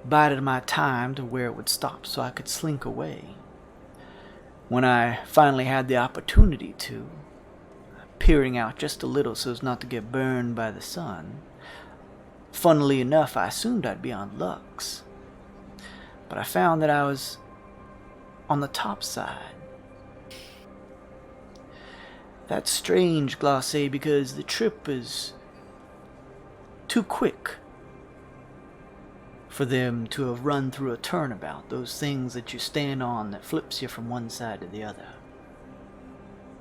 bided my time to where it would stop so I could slink away. When I finally had the opportunity to, peering out just a little so as not to get burned by the sun, funnily enough, I assumed I'd be on Lux. But I found that I was on the top side. That's strange, Glacé, because the trip is too quick for them to have run through a turnabout, those things that you stand on that flips you from one side to the other.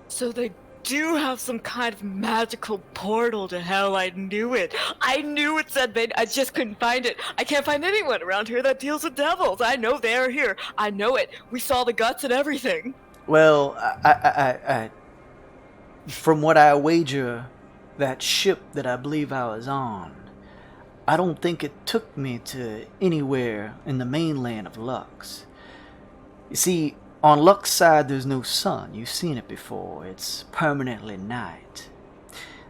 So they do have some kind of magical portal to hell. I knew it. I knew it said they. I just couldn't find it. I can't find anyone around here that deals with devils. I know they're here. I know it. We saw the guts and everything. Well, I from what I wager, that ship that I believe I was on, I don't think it took me to anywhere in the mainland of Lux. You see, on Lux's side there's no sun. You've seen it before. It's permanently night.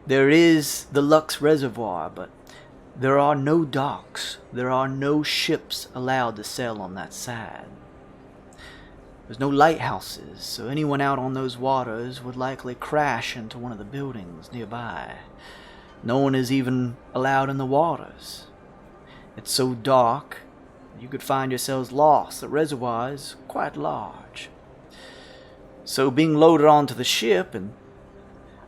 There is the Lux Reservoir, but there are no docks. There are no ships allowed to sail on that side. There's no lighthouses, so anyone out on those waters would likely crash into one of the buildings nearby. No one is even allowed in the waters. It's so dark, you could find yourselves lost. The reservoir is quite large. So being loaded onto the ship and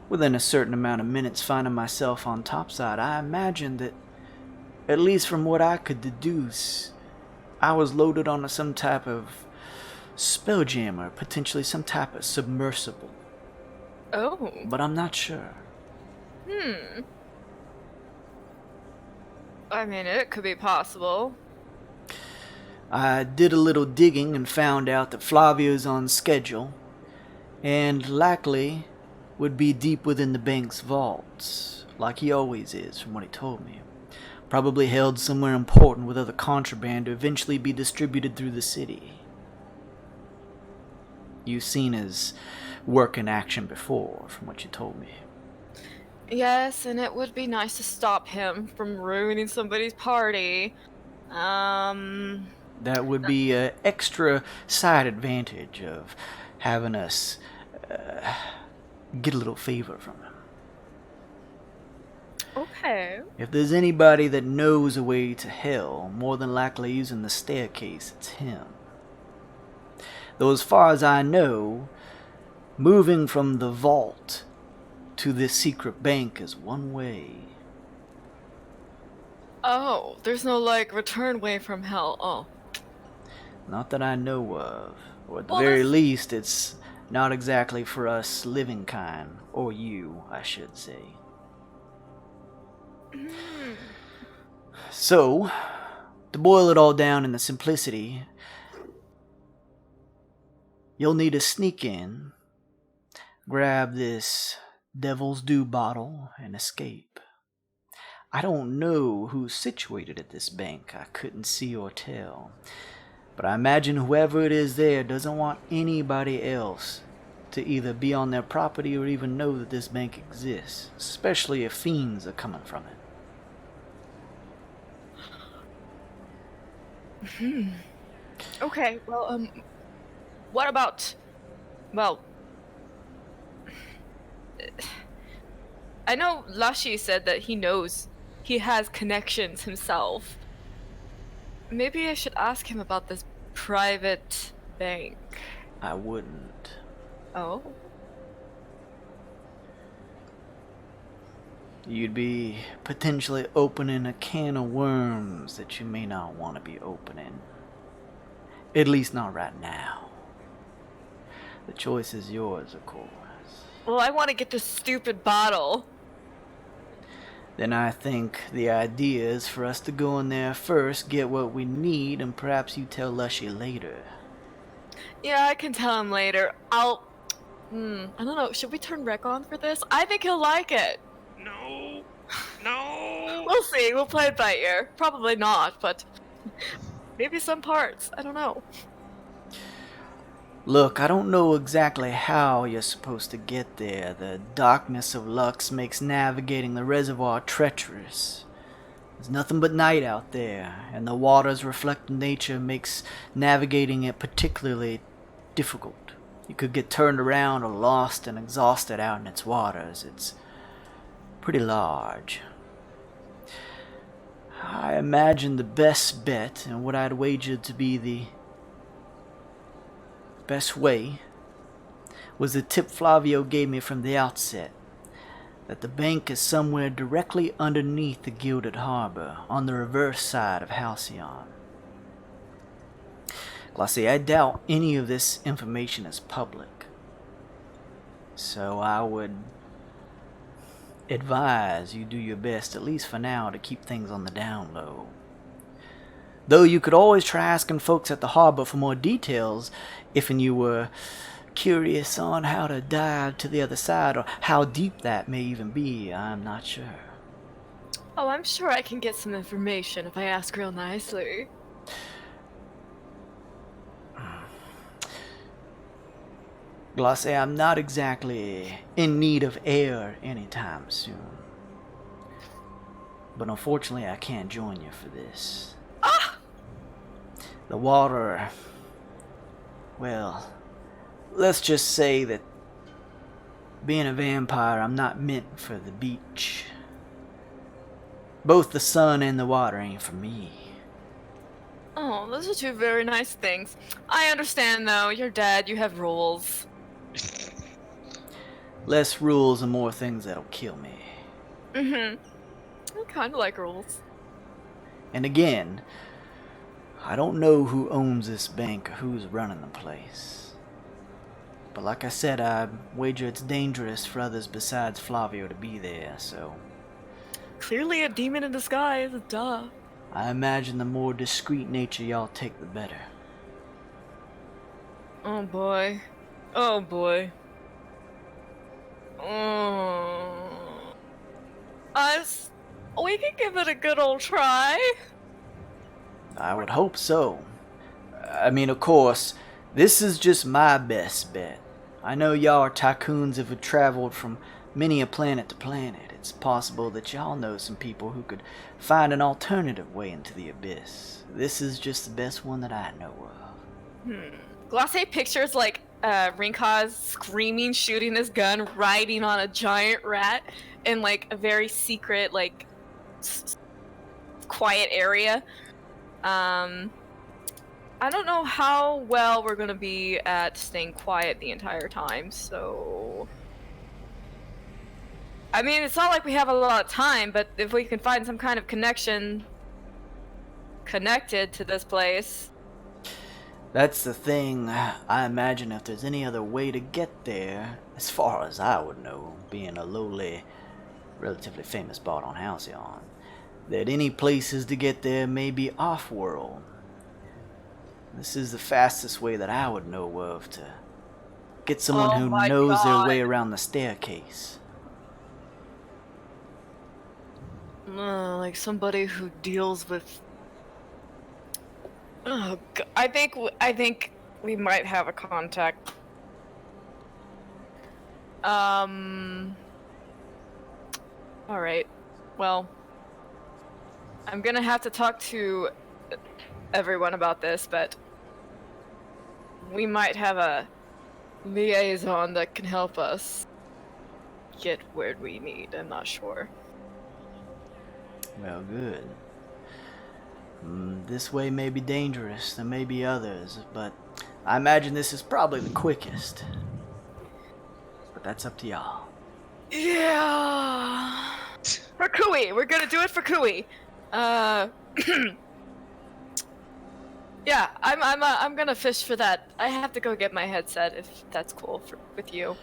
within a certain amount of minutes finding myself on topside, I imagined that, at least from what I could deduce, I was loaded onto some type of spelljammer, potentially some type of submersible. Oh. But I'm not sure. I mean, it could be possible. I did a little digging and found out that Flavio's on schedule, and likely would be deep within the bank's vaults, like he always is, from what he told me. Probably held somewhere important with other contraband to eventually be distributed through the city. You've seen his work in action before, from what you told me. Yes, and it would be nice to stop him from ruining somebody's party. That would be an extra side advantage of having us get a little favor from him. Okay. If there's anybody that knows a way to hell, more than likely using the staircase, it's him. Though as far as I know, moving from the vault to this secret bank is one way. Oh, there's no, like, return way from hell. Oh. Not that I know of. Or at the very least, it's not exactly for us living kind. Or you, I should say. So, to boil it all down in the simplicity, you'll need to sneak in, grab this Devil's Dew bottle, and escape. I don't know who's situated at this bank. I couldn't see or tell. But I imagine whoever it is there doesn't want anybody else to either be on their property or even know that this bank exists, especially if fiends are coming from it. Okay, well, what about, well, I know Lashi said that he knows he has connections himself. maybe I should ask him about this private bank. I wouldn't. Oh? You'd be potentially opening a can of worms that you may not want to be opening. At least not right now. The choice is yours, of course. Well, I want to get this stupid bottle. Then I think the idea is for us to go in there first, get what we need, and perhaps you tell Lushy later. Yeah, I can tell him later. I don't know. Should we turn Rec on for this? I think he'll like it. No. No. We'll see. We'll play it by ear. Probably not, but maybe some parts. I don't know. Look, I don't know exactly how you're supposed to get there. The darkness of Lux makes navigating the reservoir treacherous. There's nothing but night out there, and the water's reflective nature makes navigating it particularly difficult. You could get turned around or lost and exhausted out in its waters. It's pretty large. I imagine the best bet, and what I'd wager to be the best way, was the tip Flavio gave me from the outset, that the bank is somewhere directly underneath the Gilded Harbor, on the reverse side of Halcyon. Glacé, I doubt any of this information is public, so I would advise you do your best, at least for now, to keep things on the down low. Though you could always try asking folks at the harbor for more details if you were curious on how to dive to the other side, or how deep that may even be. I'm not sure. Oh, I'm sure I can get some information if I ask real nicely. Glacé, I'm not exactly in need of air anytime soon. But unfortunately, I can't join you for this. Ah! The water... well, let's just say that being a vampire, I'm not meant for the beach. Both the sun and the water ain't for me. Oh, those are two very nice things. I understand, though. You're dead. You have rules. Less rules and more things that'll kill me. I kind of like rules. And again, I don't know who owns this bank or who's running the place. But like I said, I wager it's dangerous for others besides Flavio to be there, so... Clearly a demon in disguise, duh. I imagine the more discreet nature y'all take, the better. Oh boy. Oh boy. We can give it a good old try. I would hope so. I mean, of course, this is just my best bet. I know y'all are tycoons that have traveled from many a planet to planet. It's possible that y'all know some people who could find an alternative way into the abyss. This is just the best one that I know of. Glacé pictures like Rinkaz screaming, shooting his gun, riding on a giant rat in like a very secret, like quiet area. I don't know how well we're gonna be at staying quiet the entire time, so... I mean, it's not like we have a lot of time, but if we can find some kind of connection connected to this place... That's the thing. I imagine if there's any other way to get there, as far as I would know, being a lowly, relatively famous bot on Halcyon, that any places to get there may be off-world. This is the fastest way that I would know of to get someone who knows their way around the staircase. Like somebody who deals with... Oh, I think we might have a contact. All right. Well, I'm gonna have to talk to everyone about this, but we might have a liaison that can help us get where we need. I'm not sure. Well, good. This way may be dangerous, there may be others, but I imagine this is probably the quickest. But that's up to y'all. Yeah. For Cooi, we're gonna do it for Cooi. Yeah, I'm gonna fish for that. I have to go get my headset if that's cool with you.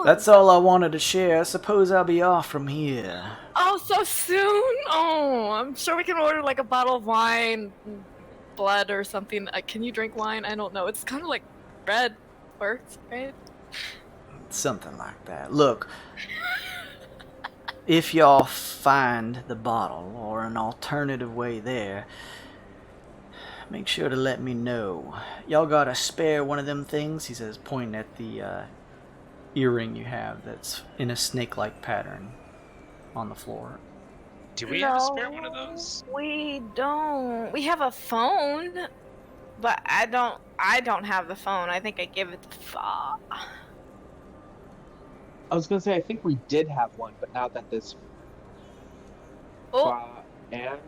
That's all I wanted to share. I suppose I'll be off from here. Oh, so soon? Oh, I'm sure we can order like a bottle of wine, blood or something. Can you drink wine? I don't know. It's kind of like red works, right? Something like that. Look, if y'all find the bottle or an alternative way there, make sure to let me know. Y'all got a spare one of them things? He says, pointing at the earring you have that's in a snake-like pattern on the floor. Do we have a spare one of those? We don't. We have a phone, but I don't have the phone. I think I gave it to Fa. I was gonna say I think we did have one, but now that this Oh, and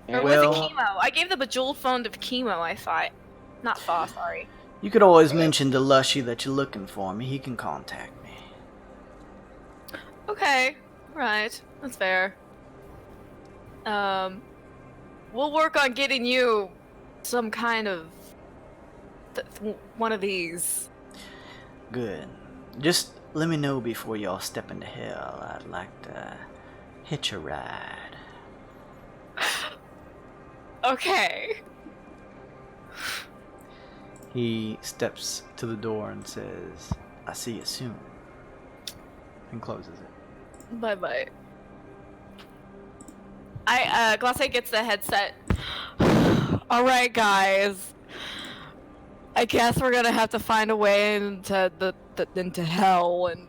or was it Chemo? I gave the bejeweled phone to Chemo, I thought. Not Fa, sorry. You could always mention to Lushy that you're looking for me. He can contact me. Okay, right. That's fair. We'll work on getting you some kind of one of these. Good. Just let me know before y'all step into hell. I'd like to hitch a ride. Okay. He steps to the door and says, "I see you soon," and closes it. Bye-bye. Glacé gets the headset. Alright, guys. I guess we're gonna have to find a way into hell and...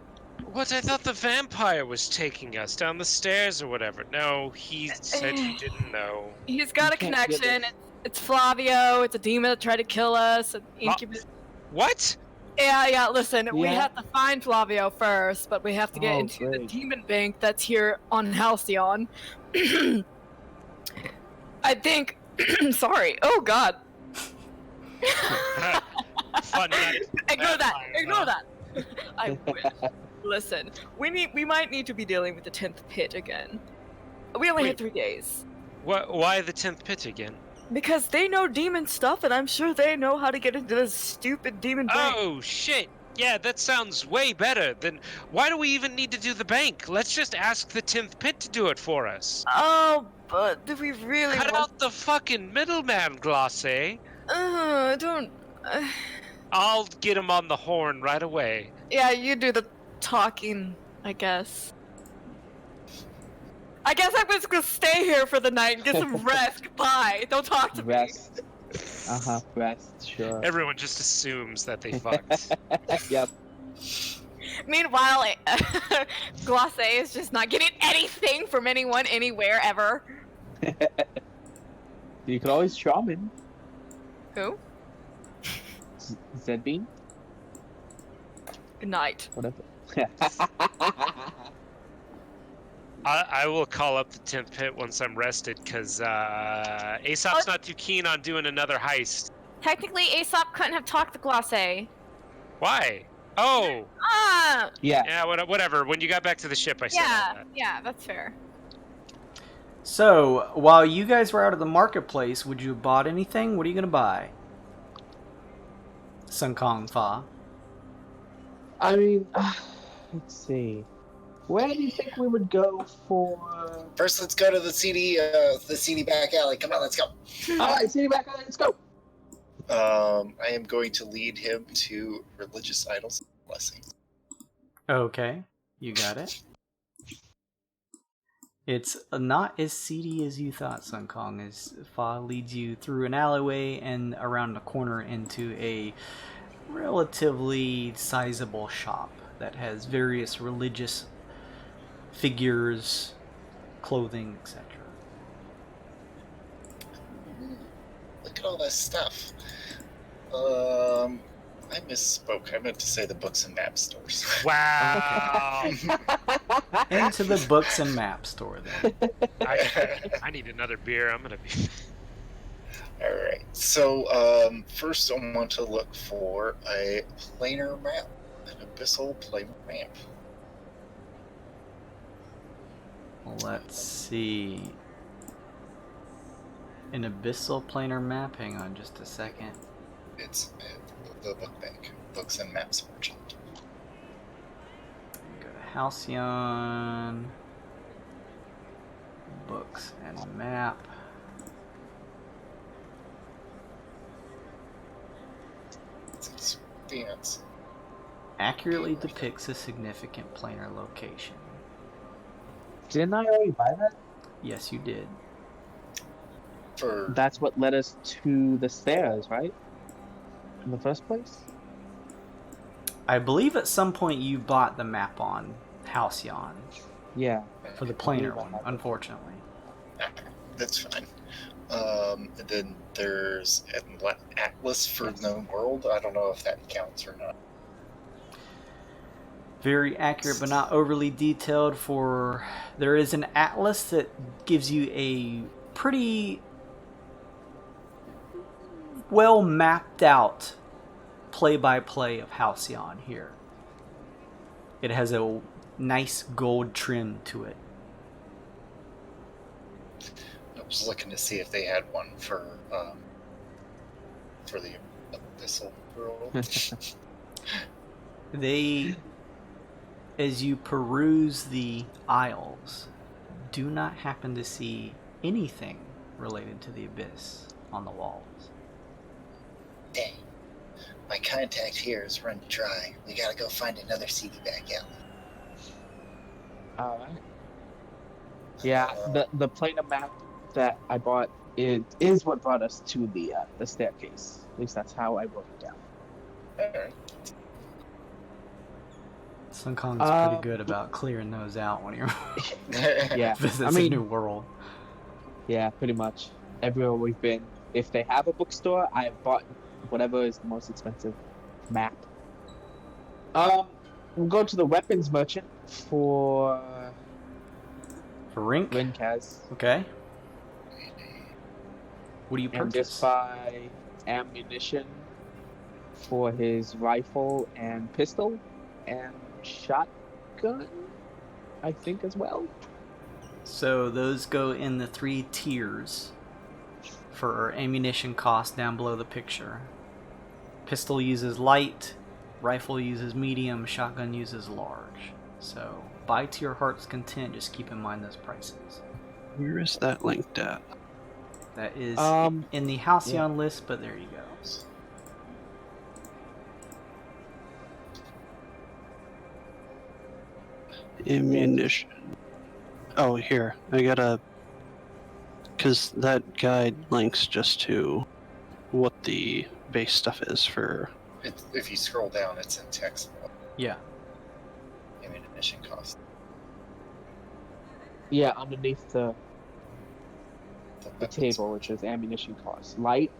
What? I thought the vampire was taking us down the stairs or whatever. No, he said he didn't know. He's got a connection. It's Flavio. It's a demon that tried to kill us. An incubus. What? Yeah, listen, we have to find Flavio first, but we have to get into the great. demon bank that's here on Halcyon. I think... Sorry. Oh, God. Fun night. Ignore that. I wish. Listen, we might need to be dealing with the 10th pit again. We only had 3 days. Why the 10th pit again? Because they know demon stuff, and I'm sure they know how to get into this stupid demon bank. Oh, shit. Yeah, that sounds way better. Then why do we even need to do the bank? Let's just ask the 10th pit to do it for us. Oh, but do we really Cut out the fucking middleman, Glacé. Don't... I'll get him on the horn right away. Yeah, you do the talking, I guess. I guess I'm just gonna stay here for the night and get some rest. Bye. Don't talk to me. Rest. Rest, sure. Everyone just assumes that they fucked. Yep. Meanwhile, Glacé is just not getting anything from anyone, anywhere, ever. You could always shaman. Who? Zedbean? Good night. Whatever. I will call up the 10th pit once I'm rested, because Aesop's not too keen on doing another heist. Technically, Aesop couldn't have talked to Glacé. Why? Oh! Yeah. Yeah, whatever. When you got back to the ship, I said all that. Yeah, that's fair. So, while you guys were out of the marketplace, would you have bought anything? What are you going to buy? Sun Kong Fa. I mean, let's see. Where do you think we would go for... First, let's go to the CD back alley. Come on, let's go. Alright, CD back alley, let's go. I am going to lead him to religious idols and blessings. Okay, you got it. It's not as seedy as you thought, Sun Kong, as Fa leads you through an alleyway and around a corner into a relatively sizable shop that has various religious figures, clothing, etc. Look at all this stuff. I misspoke. I meant to say the books and map stores. Wow! Into the books and map store then. I need another beer. I'm gonna be. All right. So first, I want to look for a planar map, an abyssal planar map. Let's see. An abyssal planar map. Hang on just a second. It's the book bank, books and maps merchant. Go to Halcyon. Books and map. It's expanse. Accurately depicts a significant planar location. Didn't I already buy that? Yes, you did. For That's what led us to the stairs, right? In the first place? I believe at some point you bought the map on Halcyon Yeah. for the planar one, unfortunately. that's fine. And then there's an atlas for known world. I don't know if that counts or not. Very accurate but not overly detailed. For there is an atlas that gives you a pretty well mapped out play-by-play of Halcyon here. It has a nice gold trim to it. I was looking to see if they had one for the abyssal world. They, as you peruse the aisles, do not happen to see anything related to the abyss on the walls. Dang. My contact here is run dry. We gotta go find another CD back out. Alright. Yeah, the planar map that I bought is what brought us to the staircase. At least that's how I wrote it down. Alright. Sun Kong's pretty good about clearing those out when he Yeah, visits I mean, a new world. Yeah, pretty much. Everywhere we've been, if they have a bookstore, I have bought whatever is the most expensive map. We'll go to the weapons merchant for Rink? Rinkaz. Okay. What do you And purchase? just buy ammunition for his rifle and pistol and shotgun, I think, as well. So those go in the 3 tiers for ammunition cost down below the picture. Pistol uses light, rifle uses medium, shotgun uses large. So buy to your heart's content, just keep in mind those prices. Where is that linked at? That is Um, in the Halcyon list, but there you go. Ammunition. Oh, here. I gotta... Because that guide links just to what the base stuff is for... If you scroll down, it's in text. Yeah. Ammunition cost. Yeah, underneath the table, which is ammunition cost. Light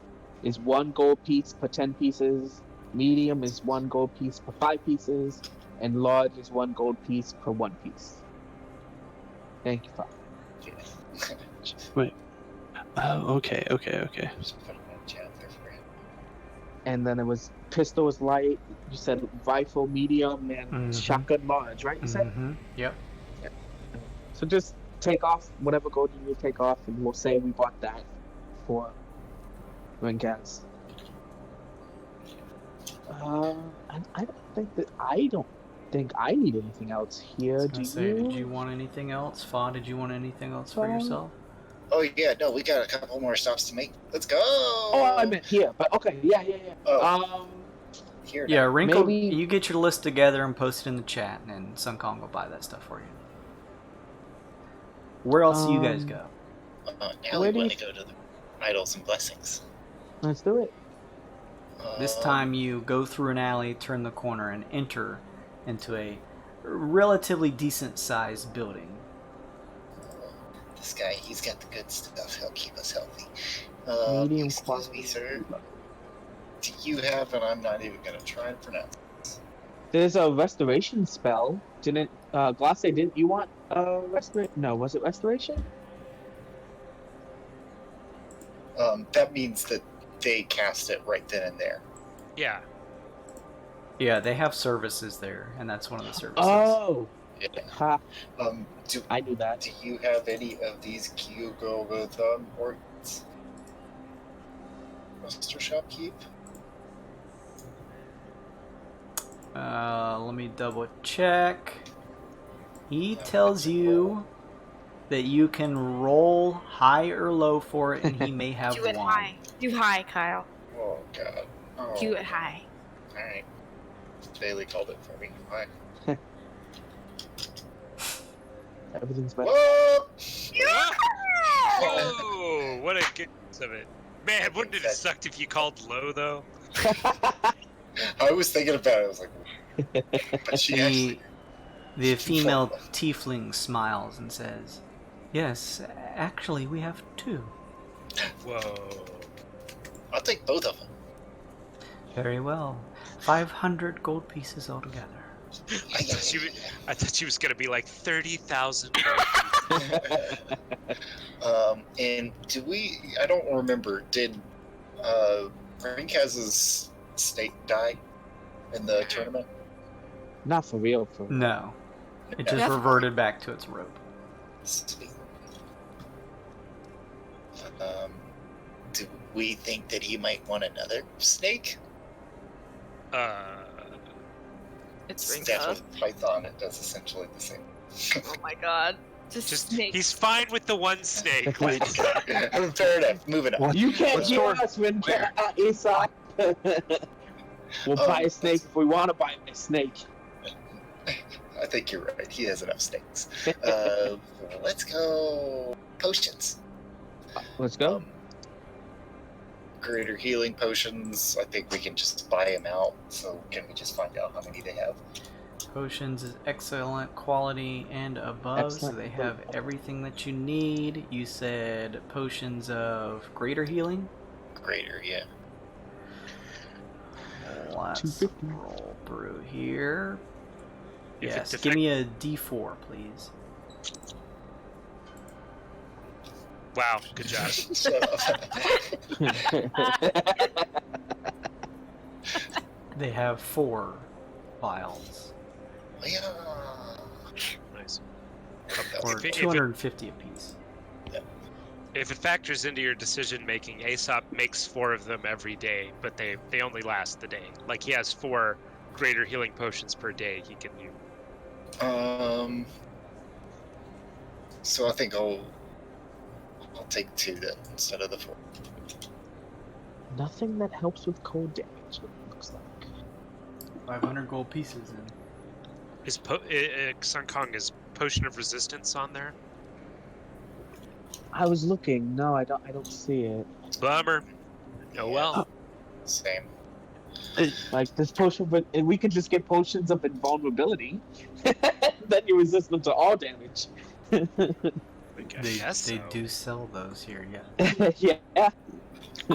is 1 gold piece per 10 pieces. Medium is 1 gold piece per 5 pieces. And large is 1 gold piece per 1 piece. Thank you, Father. Wait. Oh, okay. Just put it in chat there for you. And then it was pistol is light. You said rifle medium and shotgun large, right? You said. Yep. So just take off whatever gold you need to take off, and we'll say we bought that for Rinkaz. I don't think I need anything else here. Do you? Did you want anything else? Fa, did you want anything else for yourself? Oh yeah, no, we got a couple more stops to make. Let's go. Oh, I meant here, but okay, yeah. Oh. Here. Yeah, now. Wrinkle, Maybe- you get your list together and post it in the chat, and Sun Kong will buy that stuff for you. Where else do you guys go? Now Where we do want you- to go to the idols and blessings. Let's do it. This time you go through an alley, turn the corner, and enter into a relatively decent-sized building. This guy, he's got the good stuff. He'll keep us healthy. Medium Excuse me, sir. Do you have, and I'm not even going to try and pronounce this, There's a restoration spell. Didn't Glacé? Didn't you want restoration? No, was it restoration? That means that they cast it right then and there. Yeah. Yeah, they have services there, and that's one of the services. Oh, Yeah. ha! I knew that. Do you have any of these Kyugo with organs? Master Shopkeep? Let me double check. He tells you that you can roll high or low for it, and he may have Do it one. high. Do high, Kyle. Oh, God. Oh. Do it high. Alright. Bailey called it for me. Fine. Everything's better. Whoa! Whoa! What a good of it. Man, wouldn't it have sucked if you called low, though? I was thinking about it. I was like, but she actually. The female tiefling smiles and says, "Yes, actually, we have two." Whoa. I'll take both of them. Very well. 500 gold pieces altogether. I thought she was gonna be like 30,000. And do we? I don't remember. Did Rinkaz's snake die in the tournament? Not for real. No. It just reverted back to its rope. Sweet. Do we think that he might want another snake? It's Since Rinka. with Python, it does essentially the same. Oh my god. Just snakes. He's fine with the one snake. Fair enough. Moving on. You can't hear us when Aesop. We'll buy a snake if we want to buy a snake. I think you're right. He has enough snakes. Let's go potions. Let's go. Greater healing potions. I think we can just buy them out. So can we just find out how many they have? Potions is excellent quality and above, Excellent. so they have everything that you need. You said potions of greater healing? Greater, yeah. Let's 250. roll through here. If it Yes, defect- give me a d4, please. Wow, good job. They have 4 vials, Yeah. Nice. or If it- 250 apiece. If it factors into your decision making, Aesop makes 4 of them every day, but they only last the day. Like he has 4 greater healing potions per day he can use. So I think I'll take 2 then instead of the 4. Nothing that helps with cold damage. What it looks like. 500 gold pieces in. Is Sun Kong, is Potion of Resistance on there? I was looking. No, I don't see it. Bummer. Oh well. Same. Like this potion, but we could just get potions of invulnerability. Then you're resistant to all damage. They do sell those here, yeah. Yeah.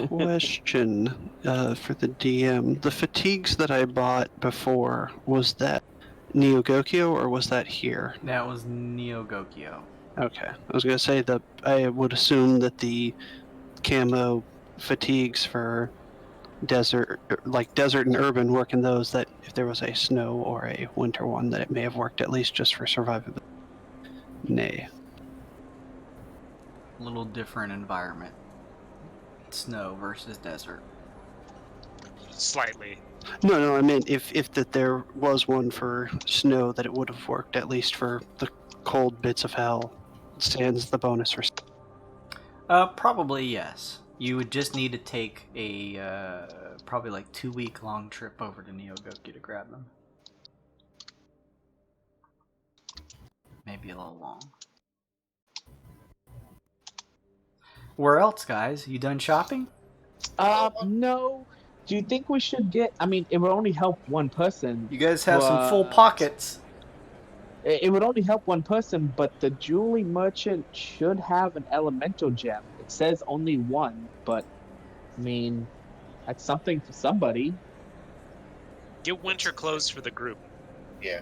Question for the DM: the fatigues that I bought before, was that Neo Gokyo or was that here? That was Neo Gokyo. Okay, I was gonna say that I would assume that the camo fatigues for desert, like desert and urban, work in those. That if there was a snow or a winter one, that it may have worked at least just for survivability. Nay. A little different environment. Snow versus desert. Slightly. No, I meant if that there was one for snow, that it would have worked at least for the cold bits of hell. Stands the bonus for. Probably yes. You would just need to take a probably like 2-week long trip over to Neo Gokyo to grab them. Maybe a little long. Where else, guys? You done shopping? No. Do you think we should get? I mean, it would only help one person. You guys have some full pockets. It would only help one person, but the jewelry merchant should have an elemental gem. It says only one, but I mean, that's something for somebody. Get winter clothes for the group. Yeah.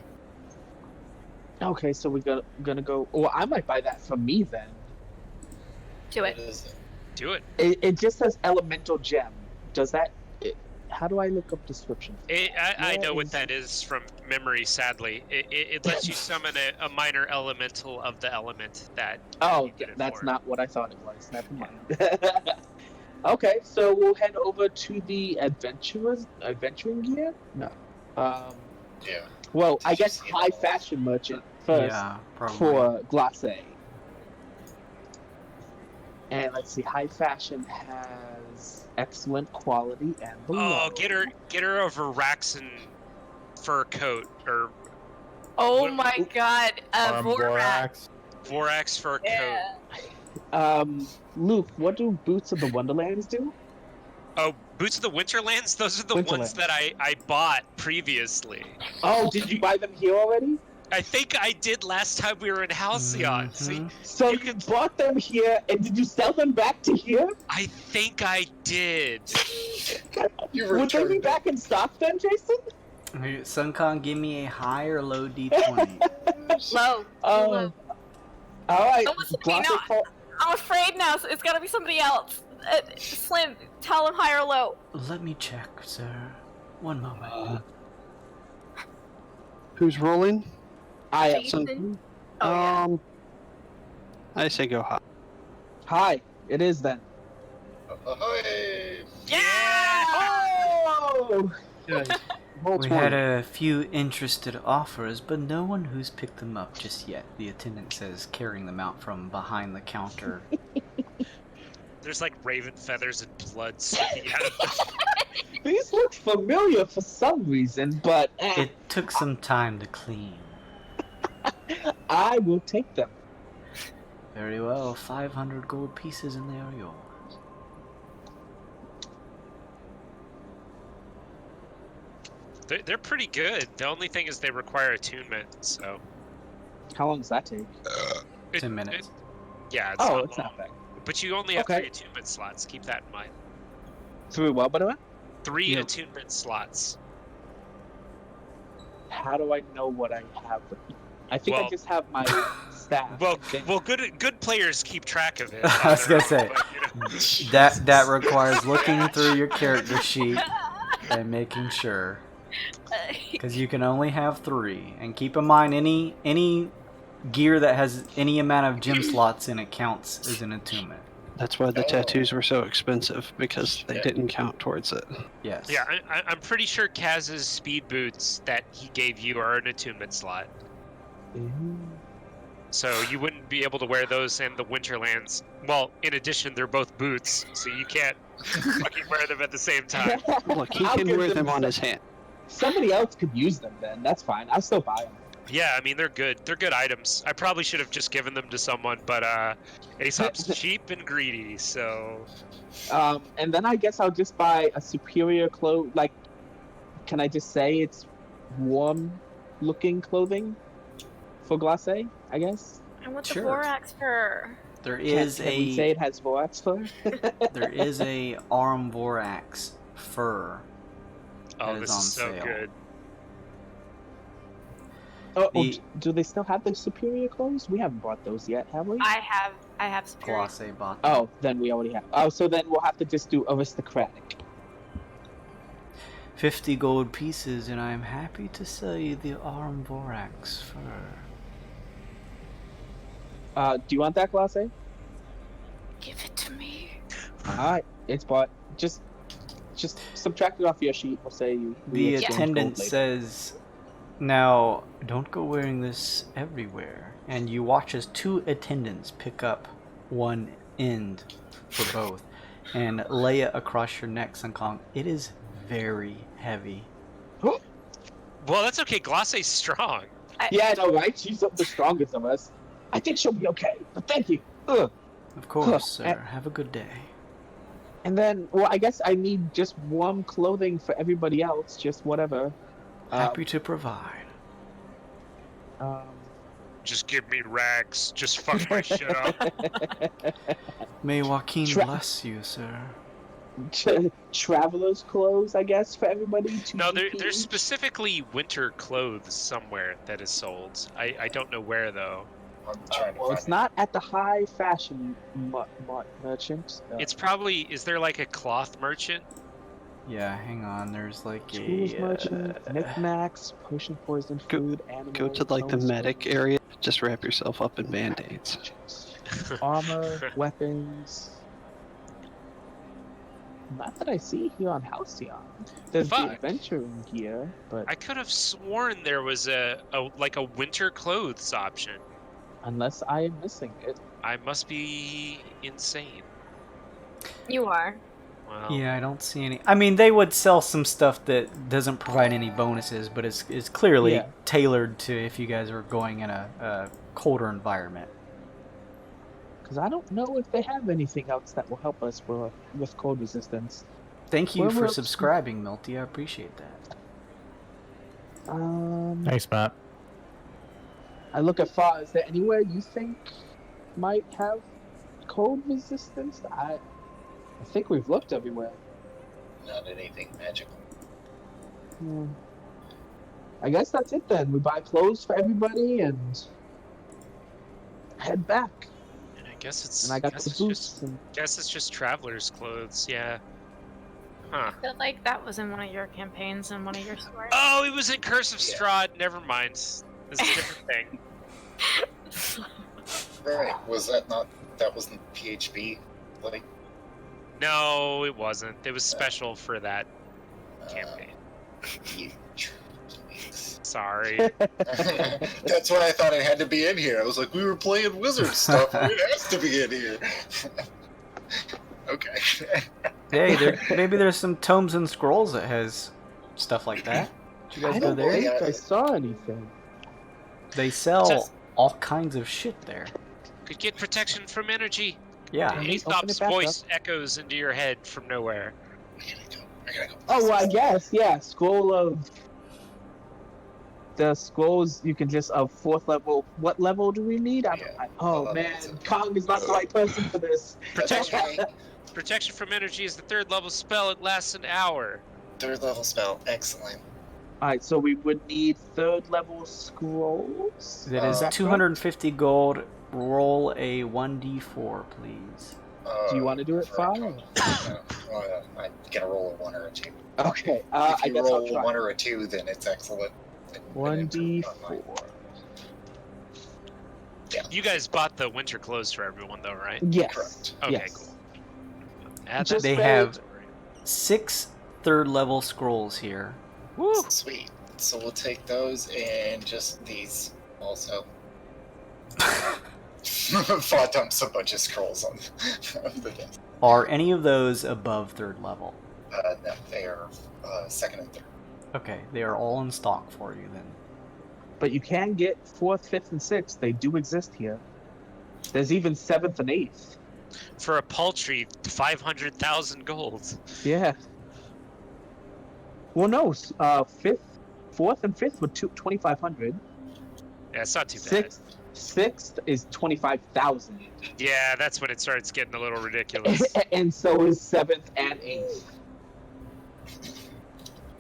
Okay, so we're gonna go. Well, I might buy that for me then. Do What it. is it? Do it. It just says elemental gem. Does that? How do I look up description? I know what is- that is from memory, sadly. It lets you summon a minor elemental of the element that. Oh, you get it that's for. not what I thought it was. Never mind. Okay, so we'll head over to the adventuring gear. No. Yeah. Well, Did I you guess see high that? fashion merchant first Yeah, probably. for Glacé. And let's see, high fashion has excellent quality and below. Oh, get her a Varaxan fur coat or Oh What- my god, Vorak. Vorax fur coat. Yeah. Luke, what do Boots of the Wonderlands do? Oh, Boots of the Winterlands? Those are the ones Winterlands. that I bought previously. Oh, did you buy them here already? I think I did last time we were in Halcyon. Mhm. So you bought them here, and did you sell them back to here? I think I did. You Would they be returned back in stock then, Jason? Hey, Suncon, give me a high or low D20. Low. Low. All right. Don't listen to me, Glacé no. call- I'm afraid now, so it's gotta be somebody else. Slim, tell him high or low. Let me check, sir. One moment. Who's rolling? I am. Jason? Oh, yeah. I say go high. Hi, it is then. Ahoy! Oh! Roll We 20. had a few interested offers, but no one who's picked them up just yet. The attendant says, carrying them out from behind the counter. There's like raven feathers and blood sticking out of them. These look familiar for some reason, but It took some time to clean. I will take them. Very well, 500 gold pieces and they are yours. They're pretty good. The only thing is they require attunement, so. How long does that take? 10 minutes. Yeah, it's Oh, not it's long. not bad. But you only have Okay. 3 attunement slots. Keep that in mind. Through what, by the way? 3 Yeah. attunement slots. How do I know what I have? I think I Well- just have my staff. Well, I think. well, good players keep track of it. I was gonna say. But, you know. That requires looking through your character sheet and making sure. Because you can only have 3. And keep in mind, any gear that has any amount of gem slots in it counts as an attunement. That's why the Oh. tattoos were so expensive, because they Yeah. didn't count towards it. Yes. Yeah, I'm pretty sure Kaz's speed boots that he gave you are an attunement slot. So you wouldn't be able to wear those in the Winterlands. Well, in addition, they're both boots, so you can't fucking wear them at the same time. Look, he I'll can give wear them them on some- his hand. Somebody else could use them then. That's fine. I'll still buy them. Yeah, I mean, they're good. They're good items. I probably should have just given them to someone, but Aesop's cheap and greedy, so... And then I guess I'll just buy a superior like, can I just say it's warm-looking clothing for Glacé, I guess? I want Sure. the Vorax fur. There Can is we say it has Vorax fur? there is a arm vorax fur. Oh, That is this on is so sale. good. The- Do they still have the superior clothes? We haven't bought those yet, have we? I have superior. Glacé bought them. Oh, then we already have. Oh, so then we'll have to just do aristocratic. 50 gold pieces, and I'm happy to sell you the arm vorax fur. Do you want that, Glacé? Give it to me. Alright, it's bought. Just subtract it off your sheet. We'll say you. we The exchange attendant gold later. says, now, don't go wearing this everywhere. And you watch as 2 attendants pick up one end for both and lay it across your neck, Sunkong. It is very heavy. Well, that's okay. Glacé's strong. Yeah, I know, right? She's the strongest of us. I think she'll be okay, but thank you. Ugh. Of course, sir. Have a good day. And then, well, I guess I need just warm clothing for everybody else, just whatever. Happy to provide. Just give me rags. Just fuck my shit up. May Joaquin Tra- bless you, sir. traveler's clothes, I guess, for everybody. No, 2 there's specifically winter clothes somewhere that is sold. I don't know where though. I'm trying to Well, find it's not at the high fashion merchant. It's probably, is there like a cloth merchant? Yeah, hang on. There's like tools a merchant, knickknacks, potion, poison, food, animal. Go to like the clothes, medic area. Just wrap yourself up in band-aids. armor, weapons. Not that I see here on Halcyon. There's the Fuck. adventuring gear, but I could have sworn there was a winter clothes option. unless I am missing it. I must be insane. You are. Well, Yeah, I don't see any. I mean, they would sell some stuff that doesn't provide any bonuses, but it's clearly Yeah. tailored to if you guys are going in a colder environment. Because I don't know if they have anything else that will help us with cold resistance. Thank you Where for will- subscribing, Milty. I appreciate that. Thanks, Matt. I look at far. Is there anywhere you think might have cold resistance? I think we've looked everywhere. not anything magical. I guess that's it then. We buy clothes for everybody and head back. and I guess it's. And I got guess the it's boots. And Guess it's just traveler's clothes. Yeah. Huh. I feel like that was in one of your campaigns in one of your stories. Oh, it was in Curse of Yeah. Strahd. Never mind. It's a different thing. Right? Was that not? That wasn't PHB. Like, No, it wasn't. It was special for that campaign. you Sorry. That's why I thought it had to be in here. I was like, we were playing wizard stuff. It has to be in here. Okay. Hey, maybe there's some tomes and scrolls that has stuff like that. Did you I guys go don't there? think I saw anything. They sell Just- all kinds of shit there. Could get protection from energy. Yeah. Open Aesop's it back voice echoes into your head from nowhere. I gotta go. Oh, well, I guess, yeah. Scroll of... The scrolls you can just... 4th level... What level do we need? Oh, What level man. is it? Kong is not the right person for this. Protection. Protection from energy is the 3rd level spell. It lasts an hour. 3rd level spell. Excellent. Alright, so we would need 3rd level scrolls? That is Is that 250 gold. Roll a 1d4, please. Do you want to do it, for a Fire? I get a roll of 1 or a 2. Okay, If I you guess I'll roll try. 1 or a 2, then it's excellent. And it's 1d4. You guys bought the winter clothes for everyone, though, right? Yes. Correct. Okay, yes. cool. Add Just that They to have the 6 3rd level scrolls here. Woo! Sweet. So we'll take those and just these also. Fought dumps a bunch of scrolls on the desk. Are any of those above 3rd level? No, they are 2nd and 3rd. Okay, they are all in stock for you then. But you can get 4th, 5th, and 6th. They do exist here. There's even 7th and 8th. For a paltry 500,000 gold. Yeah. Well, no. 5th, 4th, and 5th were 2,500. Yeah, it's not too bad. 6th is 25,000. Yeah, that's when it starts getting a little ridiculous. And so is 7th and 8th.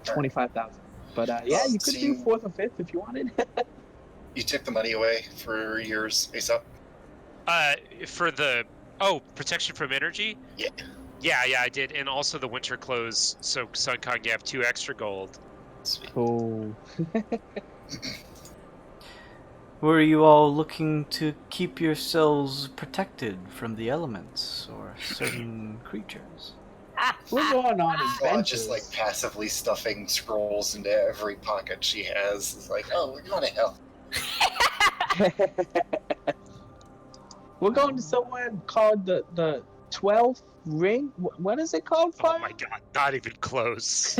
25,000. But yeah, you could So do you- 4th and 5th if you wanted. You took the money away for yours, Aesop? For the protection from energy. Yeah. Yeah, I did, and also the winter clothes. So Sun Kong, you have 2 extra gold. Sweet. Cool. Were you all looking to keep yourselves protected from the elements or certain creatures? We're going on Claw adventures. just like passively stuffing scrolls into every pocket she has. It's like, oh, we're going to hell. We're going to somewhere called the 12th Ring. What is it called? Oh my god, not even close.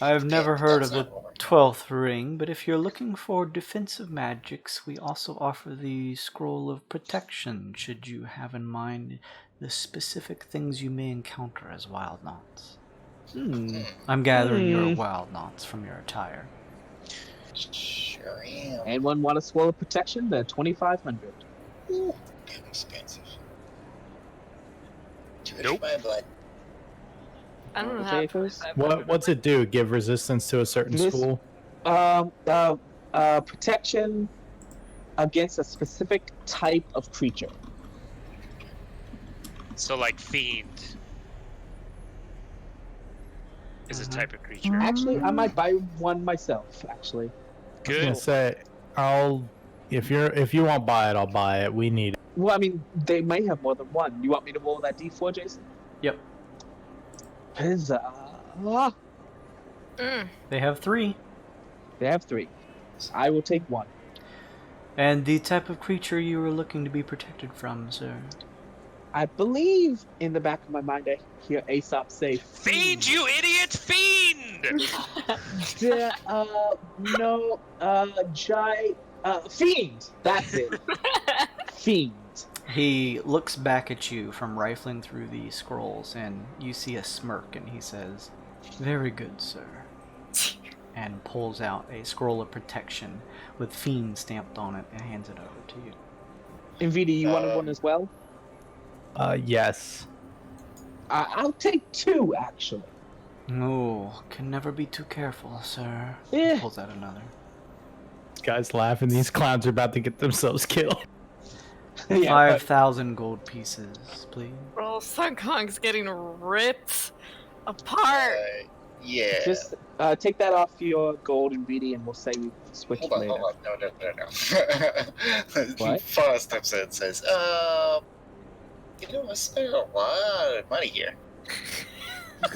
I've never Yeah, heard that's of the not what we're- 12th ring, but if you're looking for defensive magics, we also offer the Scroll of Protection, should you have in mind the specific things you may encounter as wild knots. I'm gathering you're wild knots from your attire. Sure am. Anyone want a Scroll of Protection? They're 2,500. Ooh, damn expensive. Nope. My blood. I don't know Okay, how to Chris? play that. What's it do? Give resistance to a certain This- school? Protection against a specific type of creature. So like fiend is a type of creature. Actually, I might buy one myself. Actually, I was gonna Good. say, if you won't buy it, I'll buy it. We need it. well, I mean, they may have more than one. You want me to roll that D4, Jason? Yep. Huzzah. They have 3. They have 3. I will take 1. And the type of creature you were looking to be protected from, sir? I believe in the back of my mind I hear Aesop say Fiend, you idiot! Fiend! Fiend! That's it. Fiend. He looks back at you from rifling through the scrolls, and you see a smirk, and he says, "Very good, sir," and pulls out a scroll of protection with Fiend stamped on it and hands it over to you. Nvidia, you wanted one as well? Yes. I'll take 2, actually. Oh, can never be too careful, sir. Yeah. He pulls out another. This guy's laughing. These clowns are about to get themselves killed. Yeah, 5,000 gold pieces, please. Bro, Sun Kong's getting ripped apart. Yeah. just take that off your gold Nvidia and we'll say we switch Hold on, later. hold on. No. What? Fa steps in and says, you know, I spent a lot of money here.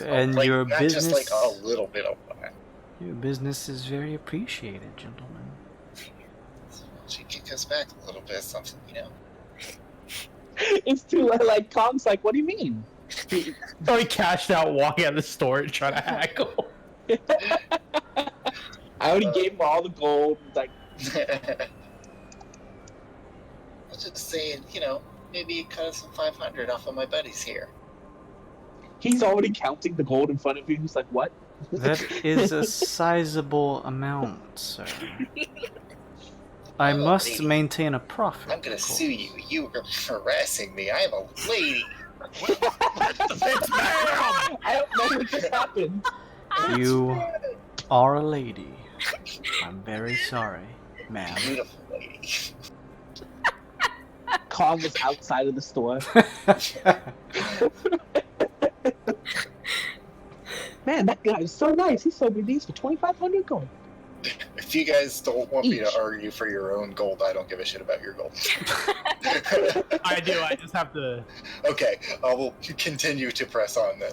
And like, your not business, just like a little bit of money. your business is very appreciated, gentlemen. She kick us back a little bit, something, you know. It's too like Kong's like, what do you mean? So he cashed out, walking out of the store, and trying to hackle. I already gave him all the gold. Like, I was just saying, you know, maybe cut us some 500 off of my buddies here. he's already counting the gold in front of you. He's like, what? That is a sizable amount, sir. I must maintain a profit. I'm gonna of course. sue you. You are harassing me. I am a lady. I don't know what just happened. You are a lady. I'm very sorry, ma'am. Beautiful lady. Kong was outside of the store. Man, that guy is so nice. He sold me these for 2,500 gold. If you guys don't want me Each. to argue for your own gold, I don't give a shit about your gold. I do. I just have to Okay, I will continue to press on then.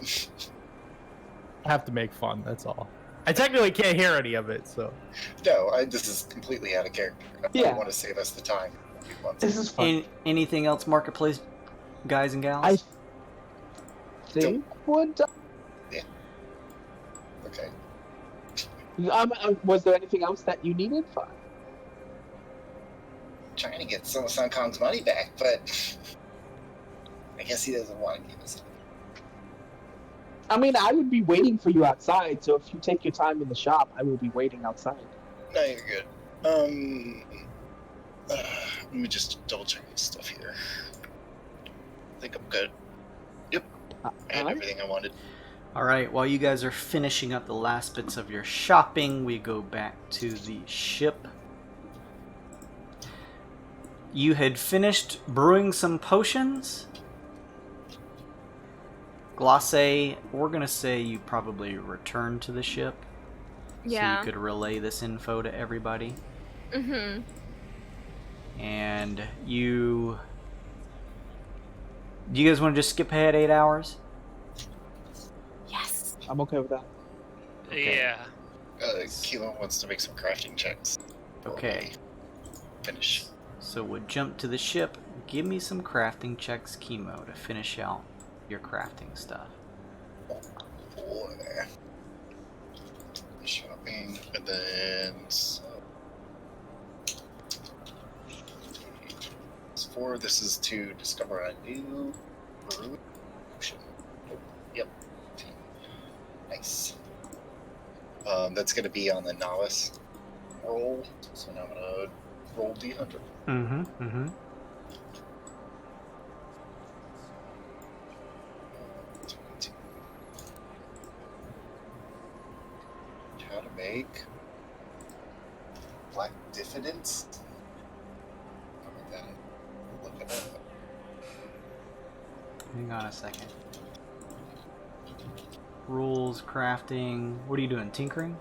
make fun. That's all. I technically can't hear any of it, so. No, this is completely out of character. I Yeah. want to save us the time. This is fun. Anything else, marketplace guys and gals? I think would. Okay. Was there anything else that you needed? Fine. Trying to get some of Sun Kong's money back, but I guess he doesn't want to give us it. I mean, I would be waiting for you outside, so if you take your time in the shop, I will be waiting outside. No, you're good. Let me just double check this stuff here. I think I'm good. Yep. I had Alright. everything I wanted. Alright, while you guys are finishing up the last bits of your shopping, we go back to the ship. You had finished brewing some potions. Glacé, we're going to say you probably returned to the ship. Yeah. So you could relay this info to everybody. Mm-hmm. And you... Do you guys want to just skip ahead 8 hours? Yes. I'm okay with that. Okay. Yeah. Keelan wants to make some crafting checks. before Okay. we Finish. So we'll jump to the ship. Give me some crafting checks, Chemo, to finish out your crafting stuff. Boy. Shopping, and then... It's 4. This is to discover a new brew potion. Yep. Nice. That's going to be on the novice roll. So now I'm going to roll D100. Mm-hmm. how to make black diffidence. Look it up. Hang on a second. Rules, crafting. What are you doing? Tinkering?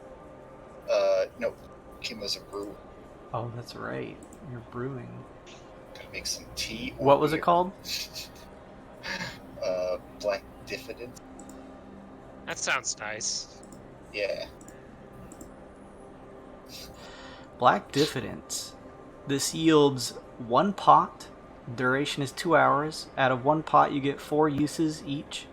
No. Came as a brew. Oh, that's right. You're brewing. Gotta make some tea. What was it called? Black diffidence. That sounds nice. Yeah. Black diffidence. This yields 1 pot. Duration is 2 hours. Out of 1 pot, you get 4 uses each.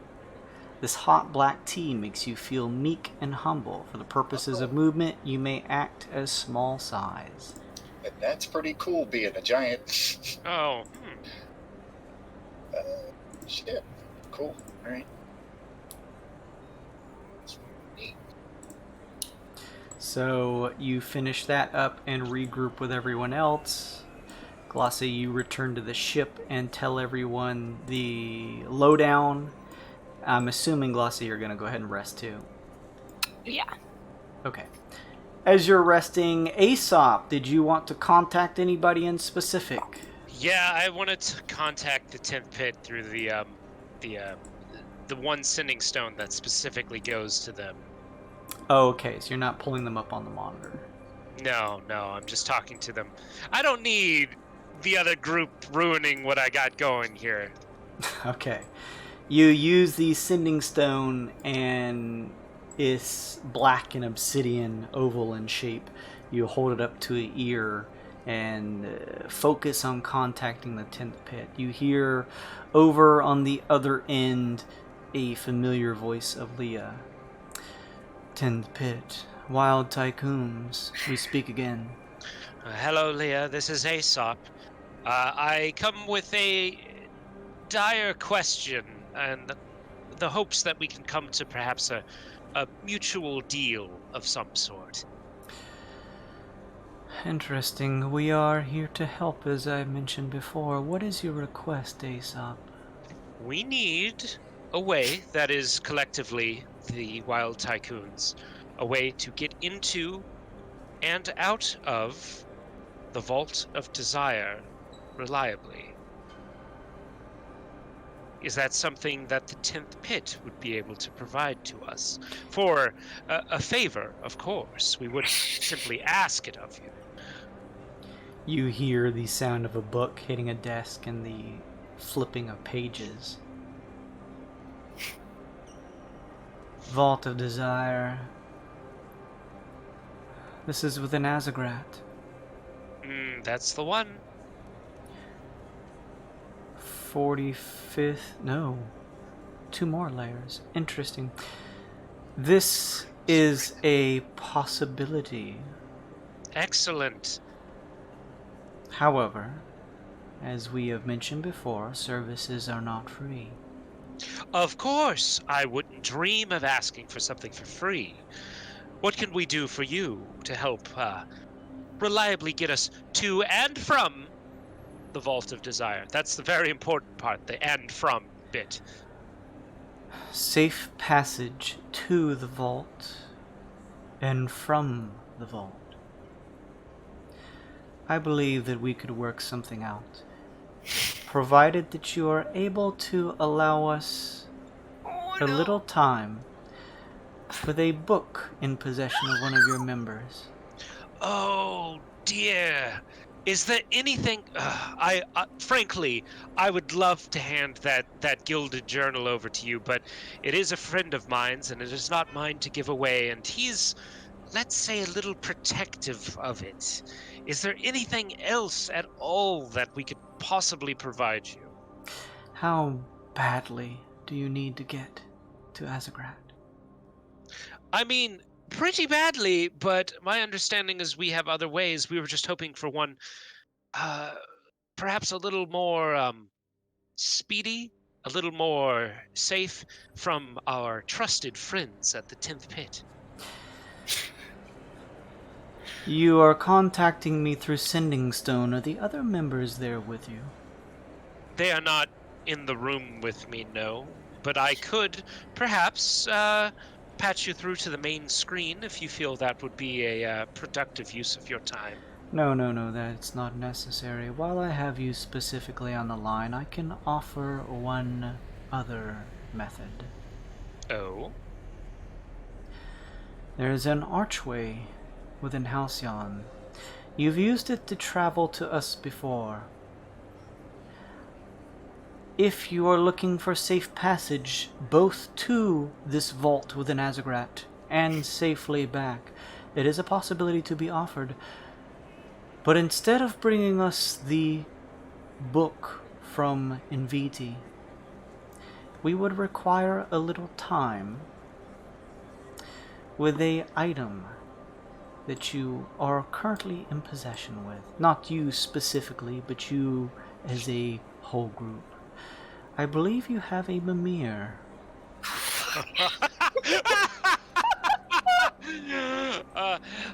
This hot black tea makes you feel meek and humble. For the purposes of movement, you may act as small size. And that's pretty cool, being a giant. Oh, Shit. Cool. Alright. Neat. So you finish that up and regroup with everyone else. Glacé, you return to the ship and tell everyone the lowdown. I'm assuming, Glacé, you're going to go ahead and rest too. Yeah. Okay. As you're resting, Aesop, did you want to contact anybody in specific? yeah. I wanted to contact the 10th pit through the one sending stone that specifically goes to them. Okay, so you're not pulling them up on the monitor. No, I'm just talking to them. I don't need the other group ruining what I got going here. Okay. You use the sending stone, and it's black and obsidian, oval in shape. You hold it up to an ear and focus on contacting the 10th pit. You hear over on the other end a familiar voice of Leah. 10th pit, Wyld Tycoons, we speak again. Hello, Leah. This is Aesop. I come with a dire question and the hopes that we can come to perhaps a mutual deal of some sort. Interesting. We are here to help, as I mentioned before. What is your request, Aesop? We need a way that is collectively the Wyld Tycoons, a way to get into and out of the Vault of Desire reliably. Is that something that the 10th pit would be able to provide to us? For a favor, of course. We wouldn't simply ask it of you. You hear the sound of a book hitting a desk and the flipping of pages. Vault of Desire. This is within Azagrat. That's the one. 45th? No. 2 more layers. Interesting. This is a possibility. Excellent. However, as we have mentioned before, services are not free. Of course, I wouldn't dream of asking for something for free. What can we do for you to help reliably get us to and from the Vault of Desire? That's the very important part, the and from bit. Safe passage to the vault and from the vault. I believe that we could work something out, provided that you are able to allow us a little time with a book in possession of one of your members. Oh dear. Is there anything... frankly, I would love to hand that gilded journal over to you, but it is a friend of mine's, and it is not mine to give away, and he's, let's say, a little protective of it. Is there anything else at all that we could possibly provide you? How badly do you need to get to Azagrat? I mean, pretty badly, but my understanding is we have other ways. We were just hoping for one, perhaps a little more speedy, a little more safe from our trusted friends at the 10th pit. You are contacting me through Sending Stone. Are the other members there with you? They are not in the room with me, no. But I could perhaps patch you through to the main screen if you feel that would be a productive use of your time. No, that's not necessary. While I have you specifically on the line, I can offer one other method. Oh? There is an archway within Halcyon. You've used it to travel to us before. If you are looking for safe passage both to this vault within Azagrat and safely back, it is a possibility to be offered. But instead of bringing us the book from Inviti, we would require a little time with a item that you are currently in possession with. Not you specifically, but you as a whole group. I believe you have a mimir.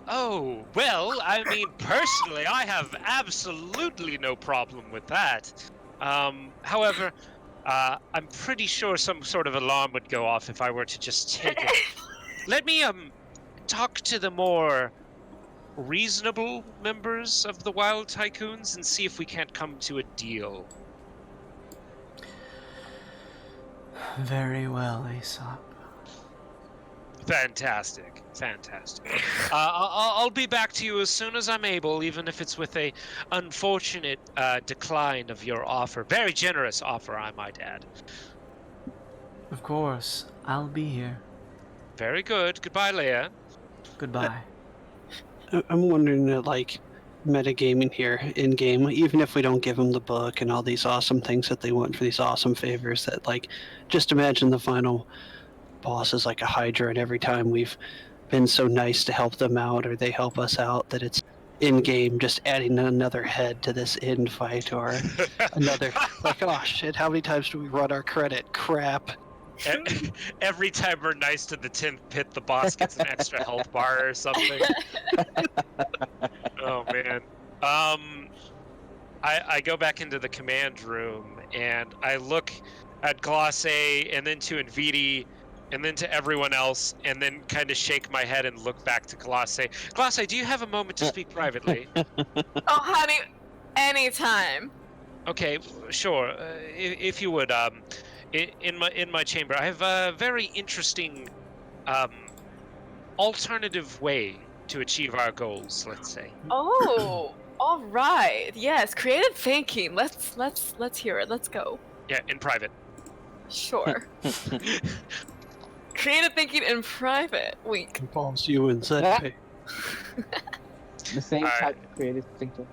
Oh, well, I mean, personally, I have absolutely no problem with that. However, I'm pretty sure some sort of alarm would go off if I were to just take it. Let me, talk to the more reasonable members of the Wyld Tycoons and see if we can't come to a deal. Very well, Aesop. Fantastic. I'll be back to you as soon as I'm able, even if it's with a unfortunate decline of your offer. Very generous offer, I might add. Of course, I'll be here. Very good. Goodbye, Leia. Goodbye. I'm wondering, metagaming here in-game, even if we don't give them the book and all these awesome things that they want for these awesome favors, that, just imagine the final boss is like a Hydra, and every time we've been so nice to help them out, or they help us out, that it's in-game just adding another head to this end fight, or another, oh shit, how many times do we run our credit? Crap. Every time we're nice to the 10th pit, the boss gets an extra health bar or something. Oh man. I go back into the command room and I look at Glacé and then to Inviti and then to everyone else and then kind of shake my head and look back to Glacé. Glacé, do you have a moment to speak privately? Oh, honey, anytime. Okay, sure. If you would, in my chamber, I have a very interesting alternative way to achieve our goals, let's say. Oh, all right. Yes, creative thinking. Let's hear it. Let's go. Yeah, in private. Sure. Creative thinking in private. Wink. Involves you in that. The same All right. type of creative thinking.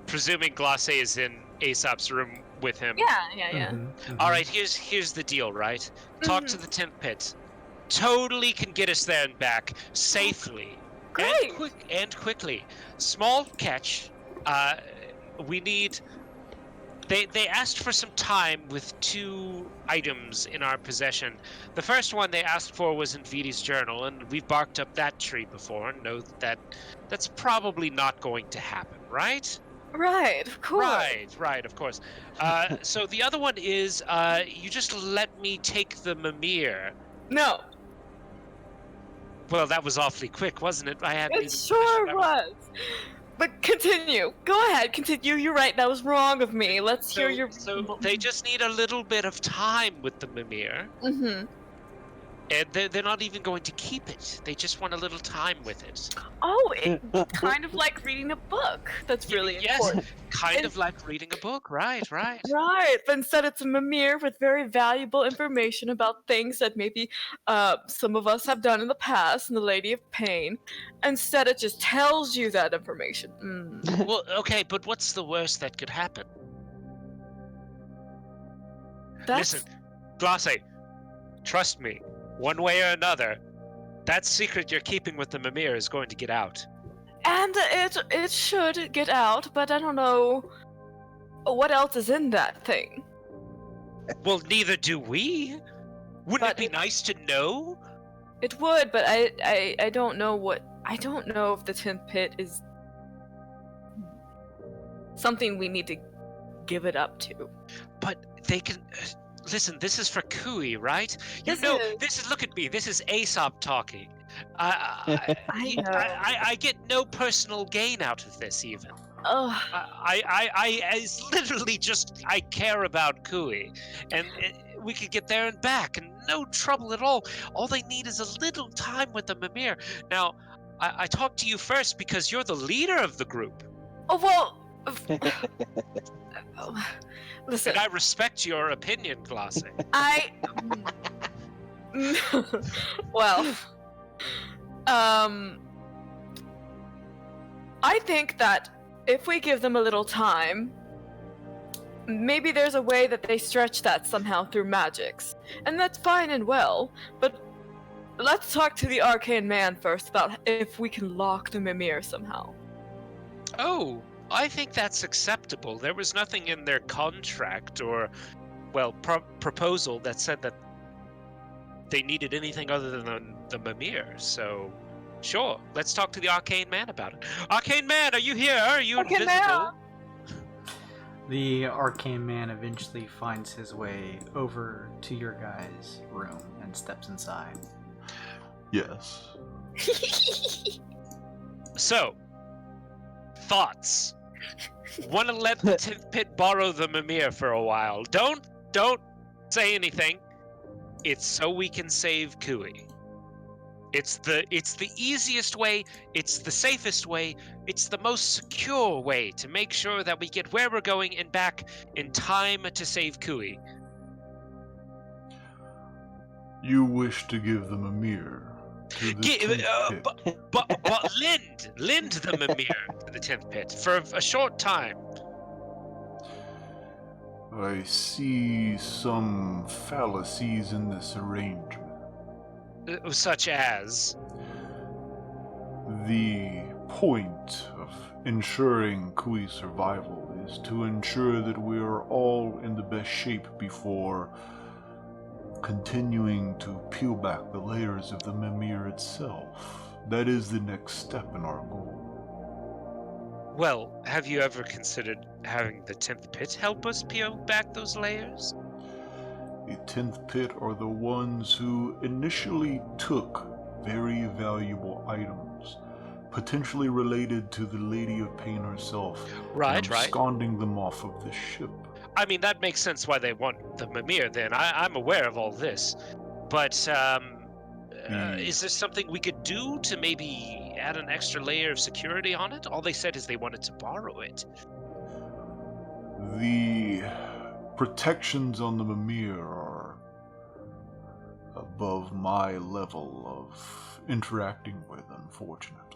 Presuming Glacé is in Aesop's room with him. Yeah. Mm-hmm. All right, here's the deal, right? Talk to the 10th pit. Totally can get us there and back safely. Great. And quickly. Small catch. We need. They asked for some time with 2 items in our possession. The first one they asked for was in Inviti's journal, and we've barked up that tree before and know that that's probably not going to happen, right? Right, of course. Right, of course. So the other one is, you just let me take the mimir. No. Well, that was awfully quick, wasn't it? I hadn't It even sure finished. was. But continue. Go ahead, continue. You're right, that was wrong of me. Let's hear your... So they just need a little bit of time with the mimir. Mm-hmm. And they're not even going to keep it. They just want a little time with it. Oh, it's kind of like reading a book. That's really important. Kind of like reading a book, right. Right, but instead it's a mimir with very valuable information about things that maybe some of us have done in the past in the Lady of Pain. Instead it just tells you that information. Well, okay, but what's the worst that could happen? Listen, Glacé, trust me. One way or another, that secret you're keeping with the mimir is going to get out. And it should get out, but I don't know what else is in that thing. Well, neither do we. Wouldn't it be nice to know? It would, but I don't know what... I don't know if the 10th pit is something we need to give it up to. But they can... listen, this is for Cooi, right? This is. This is, look at me, this is Aesop talking. I know. I get no personal gain out of this, even. Ugh. It's literally just, I care about Cooi. And we could get there and back, and no trouble at all. All they need is a little time with the Mimir. Now, I talked to you first because you're the leader of the group. Oh, well. Listen. And I respect your opinion, Glacé. Well. I think that if we give them a little time, maybe there's a way that they stretch that somehow through magics. And that's fine and well, but let's talk to the arcane man first about if we can lock the Mimir somehow. Oh, I think that's acceptable. There was nothing in their contract or, well, proposal that said that they needed anything other than the Mimir, so sure, let's talk to the arcane man about it. Arcane man, are you here? Are you Arcane invisible? man! The arcane man eventually finds his way over to your guys' room and steps inside. Yes. So, thoughts. Want to let the 10th pit borrow the Mimir for a while. Don't say anything. It's so we can save Cooi. It's the easiest way, it's the safest way, it's the most secure way to make sure that we get where we're going and back in time to save Cooi. You wish to give them a mirror to the 10th pit. But lend the Mimir to the 10th pit for a short time. I see some fallacies in this arrangement. Such as? The point of ensuring Coi's survival is to ensure that we are all in the best shape before continuing to peel back the layers of the Mimir itself. That is the next step in our goal. Well, have you ever considered having the 10th pit help us peel back those layers? The 10th pit are the ones who initially took very valuable items, potentially related to the Lady of Pain herself, Right. absconding them off of the ship. I mean, that makes sense why they want the Mimir then. I'm aware of all this. But, is there something we could do to maybe add an extra layer of security on it? All they said is they wanted to borrow it. The protections on the Mimir are above my level of interacting with, unfortunately.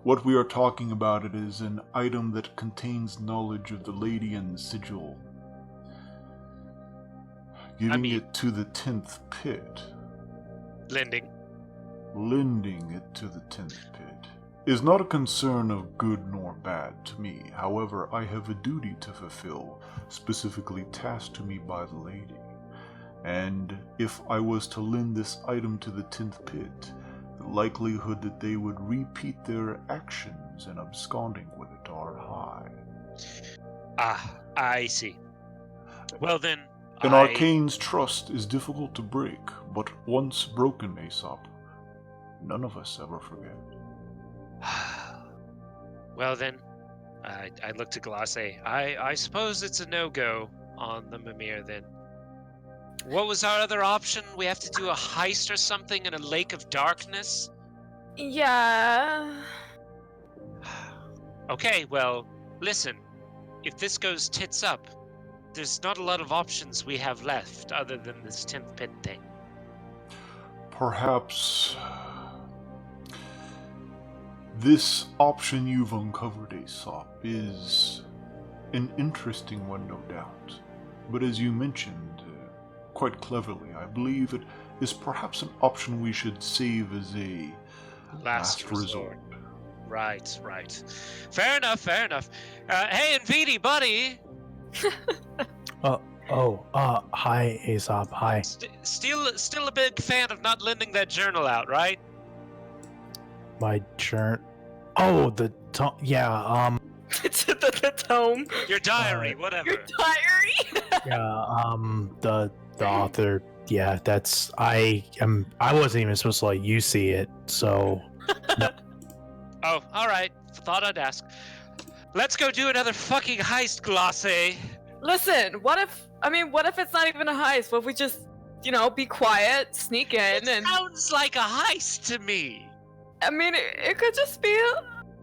What we are talking about it is an item that contains knowledge of the Ladian sigil. Giving it to the 10th pit. Lending it to the 10th pit is not a concern of good nor bad to me. However, I have a duty to fulfill, specifically tasked to me by the lady. And if I was to lend this item to the 10th pit, the likelihood that they would repeat their actions in absconding with it are high. Ah, I see. Well then, An arcane's trust is difficult to break, but once broken, Aesop, none of us ever forget. Well then, I look to Glacé. I suppose it's a no-go on the Mimir then. What was our other option? We have to do a heist or something in a lake of darkness? Yeah. Okay, well, listen. If this goes tits up, there's not a lot of options we have left other than this 10th pit thing. Perhaps this option you've uncovered, Aesop, is an interesting one, no doubt. But as you mentioned, quite cleverly, I believe it is perhaps an option we should save as a last resort. Right. Fair enough. Hey, Nvidi, buddy! Hi, Aesop, hi. Still a big fan of not lending that journal out, right? My journal. Oh, yeah, the tome. Your diary, whatever. Your diary. Yeah, the author. Yeah, that's I wasn't even supposed to let you see it, so Oh, all right. Thought I'd ask. Let's go do another fucking heist, Glacé. Listen, what if it's not even a heist? What if we just, be quiet, sneak in, It sounds like a heist to me. I mean, it could just be.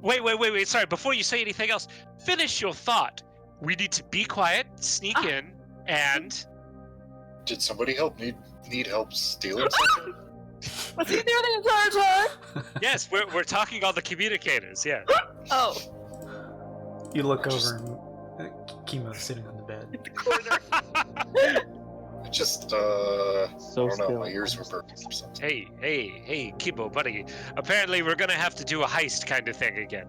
Wait. Sorry, before you say anything else, finish your thought. We need to be quiet, sneak in, and... Did somebody need help stealing something? Was he there the entire time? Yes, we're talking on the communicators, yeah. Oh. You look over and Chemo's sitting on the bed. In the corner. Just, I don't know, still. my ears were burning or something. Hey, Kibo, buddy. Apparently we're gonna have to do a heist kind of thing again.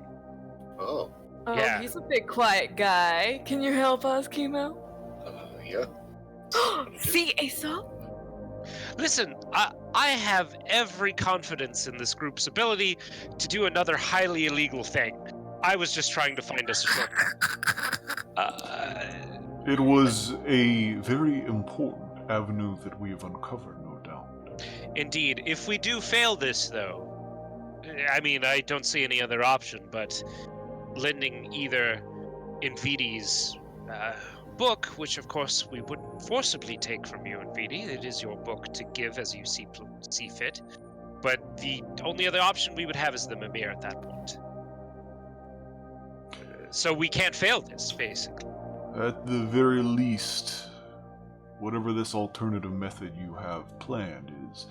Oh, Oh, Yeah. he's a big quiet guy. Can you help us, Chemo? yeah. See, Aesop? Listen, I have every confidence in this group's ability to do another highly illegal thing. I was just trying to find us a shortcut. It was a very important avenue that we have uncovered, no doubt. Indeed. If we do fail this, though, I mean, I don't see any other option, but lending either Invidi's book, which of course we wouldn't forcibly take from you, Invidi. It is your book to give as you see fit. But the only other option we would have is the Mimir at that point. So we can't fail this, basically. At the very least, whatever this alternative method you have planned is,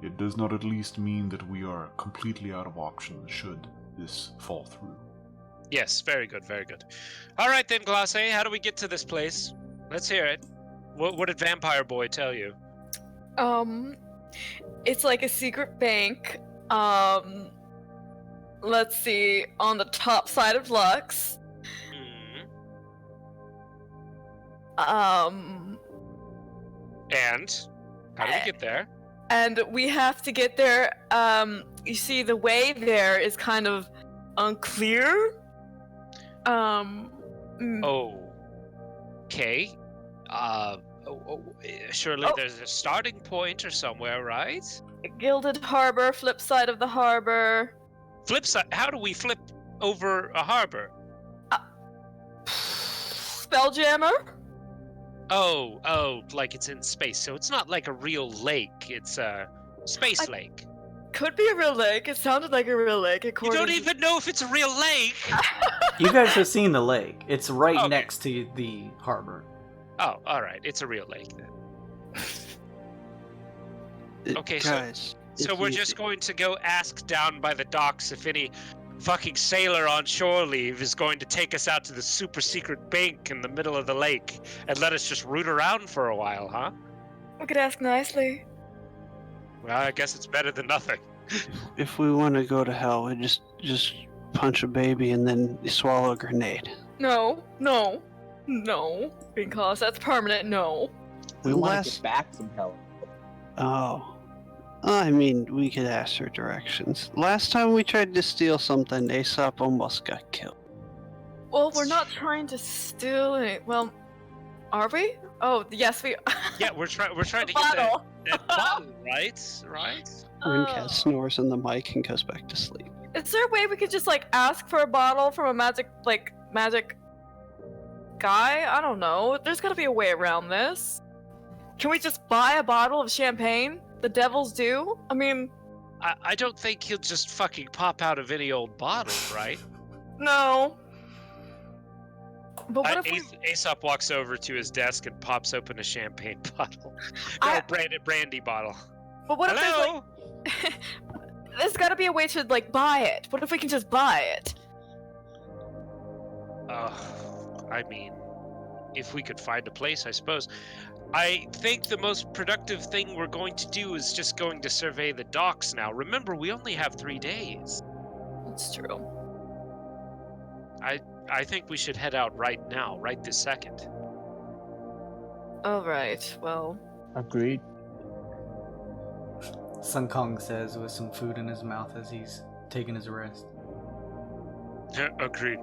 it does not at least mean that we are completely out of options should this fall through. Yes, very good, very good. All right then, Glacé, how do we get to this place? Let's hear it. What did Vampire Boy tell you? It's like a secret bank. Let's see, on the top side of Lux. And how do we get there? And we have to get there. You see, the way there is kind of unclear. Okay. Surely there's a starting point or somewhere, right? Gilded harbor, flip side of the harbor. Flip side? How do we flip over a harbor? Spelljammer? Oh, like it's in space. So it's not like a real lake. It's a space lake. Could be a real lake. It sounded like a real lake. You don't even know if it's a real lake. You guys have seen the lake. It's right next to the harbor. Oh, all right. It's a real lake then. Okay, guys, so we're just going to go ask down by the docks if any fucking sailor on shore leave is going to take us out to the super secret bank in the middle of the lake and let us just root around for a while, huh? We could ask nicely. Well, I guess it's better than nothing. If we want to go to hell, we just punch a baby and then swallow a grenade. No, because that's permanent. No. We want to get back some help. Oh. I mean, we could ask for directions. Last time we tried to steal something, Aesop almost got killed. Well, we're not trying to steal it. Well, are we? Oh, yes, we. Yeah, we're trying to bottle. get that bottle, right? Rincat snores in the mic and goes back to sleep. Is there a way we could just ask for a bottle from a magic guy? I don't know. There's gotta be a way around this. Can we just buy a bottle of champagne? The devils do? I mean... I don't think he'll just fucking pop out of any old bottle, right? No. But what if Aesop walks over to his desk and pops open a champagne bottle. Brandy bottle. But what Hello? if there's gotta be a way to, buy it. What if we can just buy it? I mean, if we could find a place, I suppose. I think the most productive thing we're going to do is just going to survey the docks now. Remember, we only have 3 days. That's true. I think we should head out right now, right this second. Alright, well... Agreed. Sun Kong says with some food in his mouth as he's taking his rest. Agreed.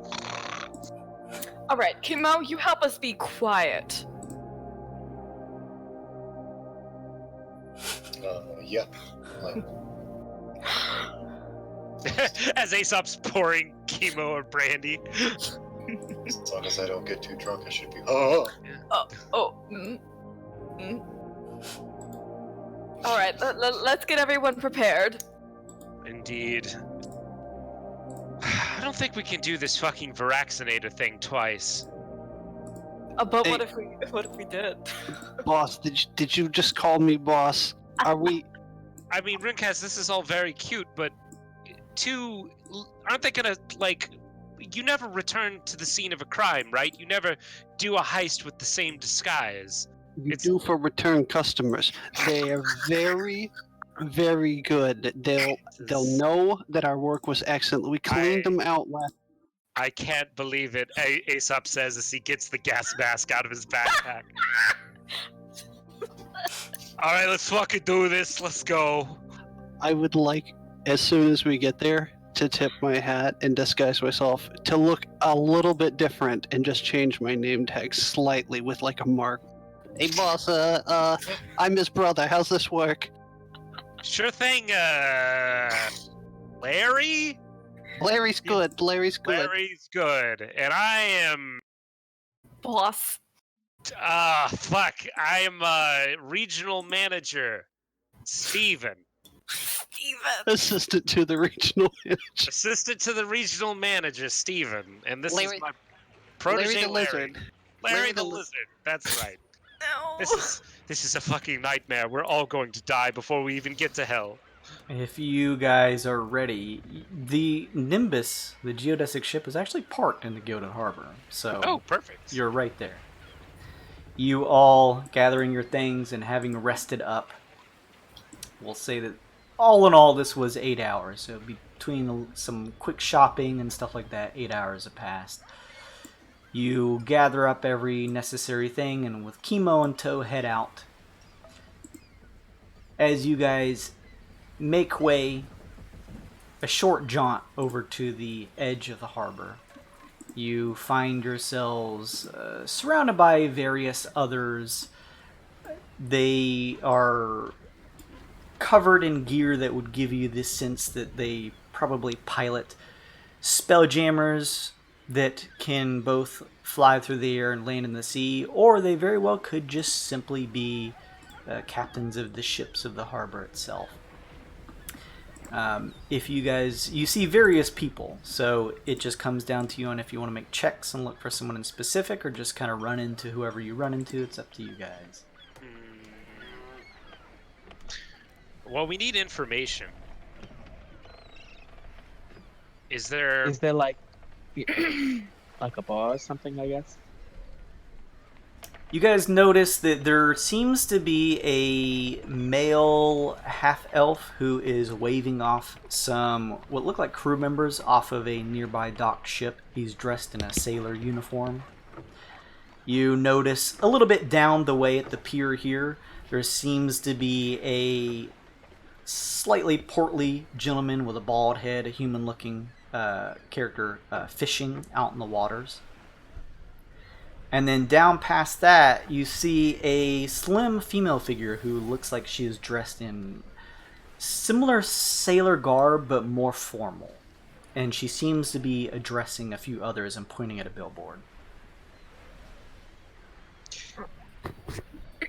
All right, Kimo, you help us be quiet. Yeah. As Aesop's pouring chemo or brandy. As long as I don't get too drunk, I should be. All right, let's get everyone prepared. Indeed. I don't think we can do this fucking Varaxinator thing twice. But Hey. what if we did? Boss, did you just call me boss? Are we? I mean, Rincast, this is all very cute, but aren't they gonna, like, you never return to the scene of a crime, right? You never do a heist with the same disguise. You do for return customers. They are very, very good. They'll know that our work was excellent. We cleaned them out last. I can't believe it, Aesop says as he gets the gas mask out of his backpack. Alright, let's fucking do this. Let's go. I would like, as soon as we get there, to tip my hat and disguise myself to look a little bit different and just change my name tag slightly with like a mark. Hey boss, I'm his brother. How's this work? Sure thing, Larry? Larry's good. Larry's good. Larry's good. And I am... Boss. Fuck. I am, regional manager. Steven. Assistant to the regional manager. Assistant to the regional manager, Steven. And this Larry- is my protege, Larry the Lizard. Larry the Lizard. That's right. No. This is a fucking nightmare. We're all going to die before we even get to hell. If you guys are ready, the Nimbus, the geodesic ship, is actually parked in the Gilded Harbor. So Oh, perfect. you're right there. You all gathering your things and having rested up. We'll say that all in all, this was 8 hours. So between some quick shopping and stuff like that, 8 hours have passed. You gather up every necessary thing and with Chemo in tow, head out. As you guys make way, a short jaunt over to the edge of the harbor, you find yourselves surrounded by various others. They are covered in gear that would give you this sense that they probably pilot spelljammers that can both fly through the air and land in the sea, or they very well could just simply be captains of the ships of the harbor itself. If you see various people, so it just comes down to you on if you want to make checks and look for someone in specific, or just kind of run into whoever you run into. It's up to you guys. Well, we need information. Is there like like a bar or something, I guess? You guys notice that there seems to be a male half-elf who is waving off some what look like crew members off of a nearby docked ship. He's dressed in a sailor uniform. You notice a little bit down the way at the pier here, there seems to be a slightly portly gentleman with a bald head, a human-looking character fishing out in the waters. And then down past that, you see a slim female figure who looks like she is dressed in similar sailor garb, but more formal. And she seems to be addressing a few others and pointing at a billboard.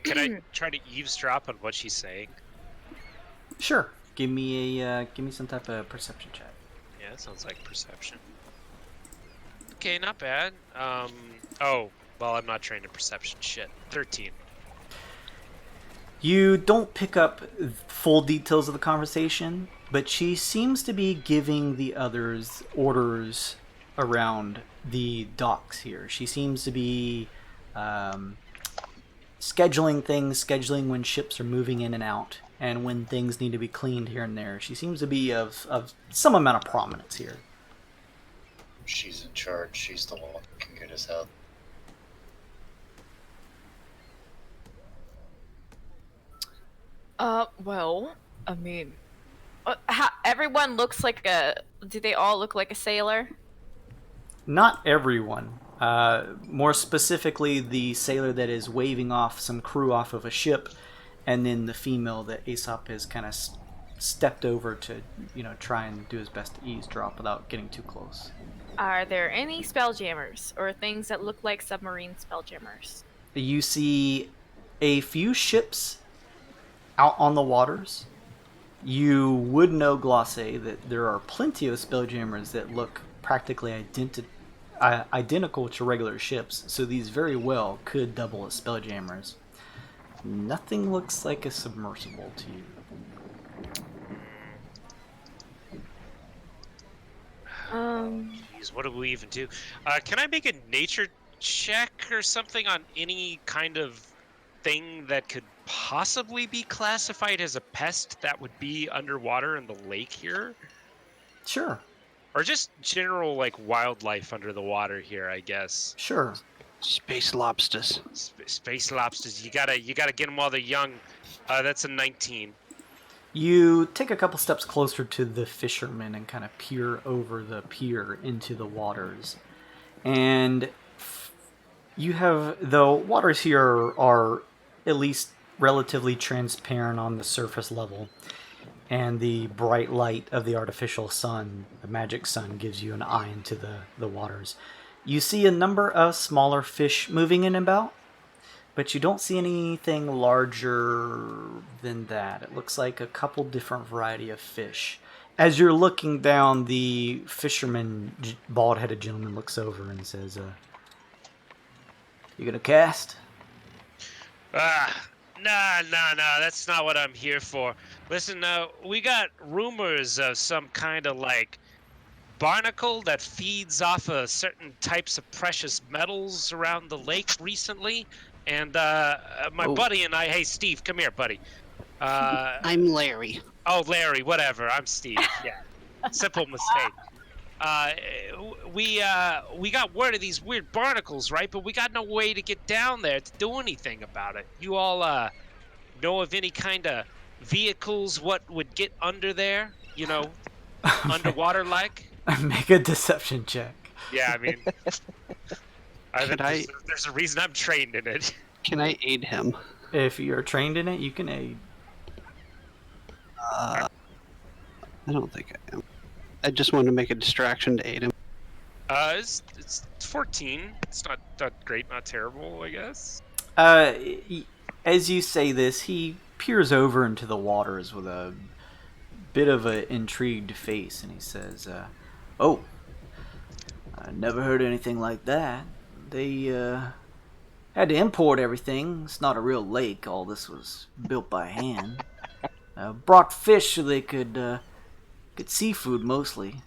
Can I try to eavesdrop on what she's saying? Sure. Give me some type of perception check. Yeah, that sounds like perception. Okay, not bad. Oh, well, I'm not trained in perception. Shit. 13. You don't pick up full details of the conversation, but she seems to be giving the others orders around the docks here. She seems to be scheduling things, scheduling when ships are moving in and out, and when things need to be cleaned here and there. She seems to be of some amount of prominence here. She's in charge. She's the one who can get us out. Well, I mean, everyone looks like do they all look like a sailor? Not everyone. More specifically, the sailor that is waving off some crew off of a ship, and then the female that Aesop has kind of stepped over to, try and do his best to eavesdrop without getting too close. Are there any spelljammers or things that look like submarine spelljammers? You see a few ships out on the waters. You would know, Glacé, that there are plenty of spelljammers that look practically identical to regular ships, so these very well could double as spelljammers. Nothing looks like a submersible to you. Jeez, what do we even do? Can I make a nature check or something on any kind of thing that could possibly be classified as a pest that would be underwater in the lake here? Sure. Or just general, like, wildlife under the water here, I guess. Sure. Space lobsters. Space lobsters. You gotta get them while they're young. That's a 19. You take a couple steps closer to the fishermen and kind of peer over the pier into the waters. And the waters here are at least relatively transparent on the surface level. And the bright light of the artificial sun, the magic sun, gives you an eye into the waters. You see a number of smaller fish moving in and about, but you don't see anything larger than that. It looks like a couple different variety of fish. As you're looking down, the fisherman, bald-headed gentleman, looks over and says, "You gonna cast?" Nah, that's not what I'm here for. Listen, we got rumors of some kind of, like, barnacle that feeds off of certain types of precious metals around the lake recently. And my buddy and I... Hey, Steve, come here, buddy. I'm Larry. Oh, Larry, whatever. I'm Steve. Yeah. Simple mistake. We got word of these weird barnacles, right? But we got no way to get down there to do anything about it. You all know of any kind of vehicles what would get under there? Underwater like? Make a deception check. Yeah, I mean... There's a reason I'm trained in it. Can I aid him? If you're trained in it, you can aid. I don't think I am. I just wanted to make a distraction to aid him. It's 14. It's not great, not terrible, I guess. As you say this, he peers over into the waters with a bit of an intrigued face, and he says, "Oh, I never heard anything like that. They had to import everything. It's not a real lake. All this was built by hand. Brought fish so they could get seafood mostly.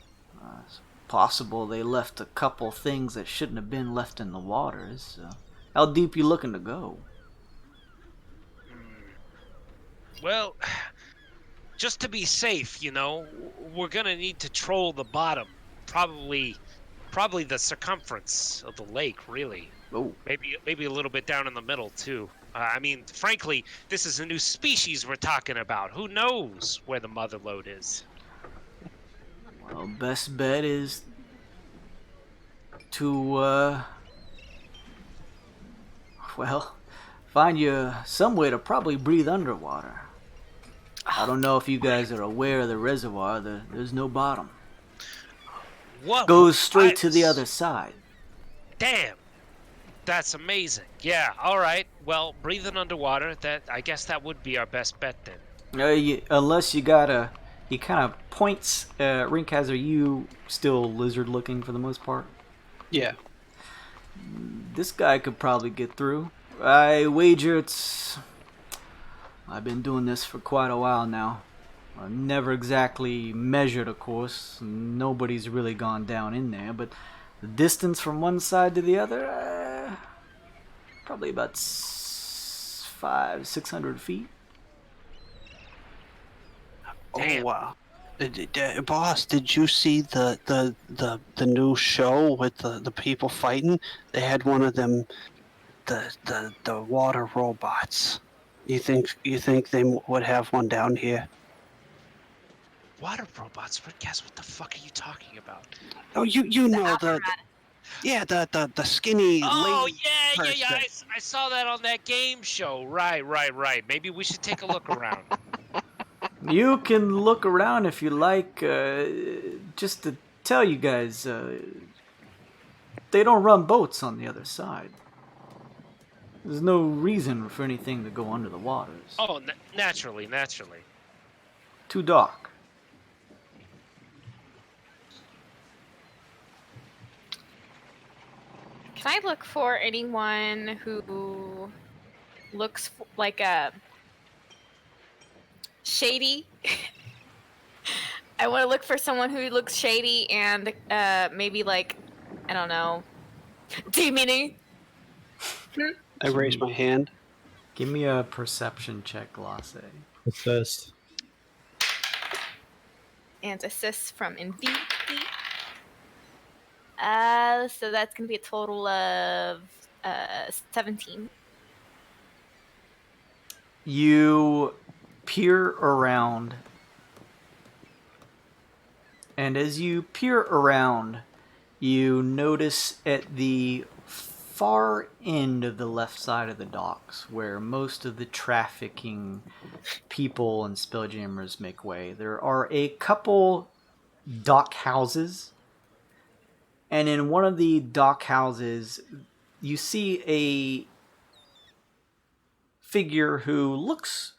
It's possible they left a couple things that shouldn't have been left in the waters. How deep you looking to go?" Well, just to be safe, we're gonna need to troll the bottom. Probably the circumference of the lake, really. Oh. Maybe a little bit down in the middle, too. I mean, frankly, this is a new species we're talking about. Who knows where the mother lode is? Well, best bet is to, find you somewhere to probably breathe underwater. I don't know if you guys are aware of the reservoir. There's no bottom. What? Goes straight to the other side. Damn. That's amazing. Yeah, all right. Well, breathing underwater, I guess that would be our best bet then. Unless you gotta... He kind of points... Rinkaz, are you still lizard looking for the most part? Yeah. This guy could probably get through. I wager it's... I've been doing this for quite a while now. I've never exactly measured, of course. Nobody's really gone down in there, but the distance from one side to the other, probably about 500-600 feet. Damn. Oh wow! Boss, did you see the new show with the people fighting? They had one of them, the water robots. You think they would have one down here? Water robots? Guess what the fuck are you talking about? Oh, you know the Yeah, the skinny Oh, lady yeah. person. I saw that on that game show. Right. Maybe we should take a look around. You can look around if you like. Just to tell you guys, they don't run boats on the other side. There's no reason for anything to go under the waters. Oh, naturally. Too dark. Can I look for anyone who looks like a shady? I want to look for someone who looks shady and maybe like, I don't know, demony. I raise my hand. Give me a perception check, Glacé. Assist. And assist from NV. So that's gonna be a total of 17. You peer around, and as you peer around, you notice at the far end of the left side of the docks, where most of the trafficking people and spelljammers make way, there are a couple dock houses. And in one of the dock houses, you see a figure who looks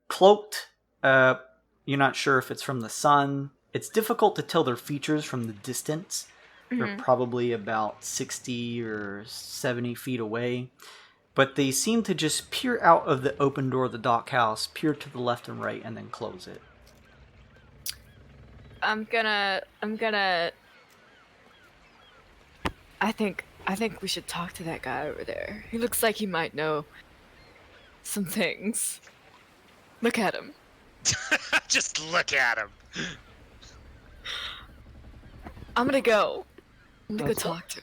cloaked. You're not sure if it's from the sun. It's difficult to tell their features from the distance. They're probably about 60 or 70 feet away. But they seem to just peer out of the open door of the dock house, peer to the left and right, and then close it. I'm gonna. I think we should talk to that guy over there. He looks like he might know some things. Look at him. Just look at him. I'm gonna go talk to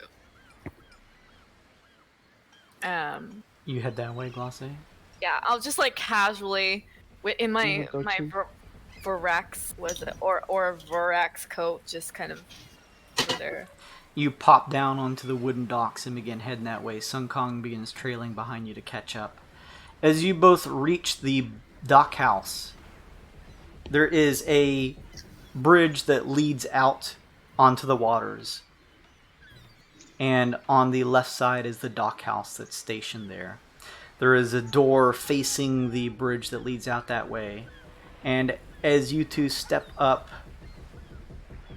him. You head that way, Glacé? Yeah, I'll just like casually, in my Vorax, was it or Vorax coat, just kind of over there. You pop down onto the wooden docks and begin heading that way. Sun Kong begins trailing behind you to catch up. As you both reach the dock house, there is a bridge that leads out onto the waters. And on the left side is the dock house that's stationed there. There is a door facing the bridge that leads out that way. And as you two step up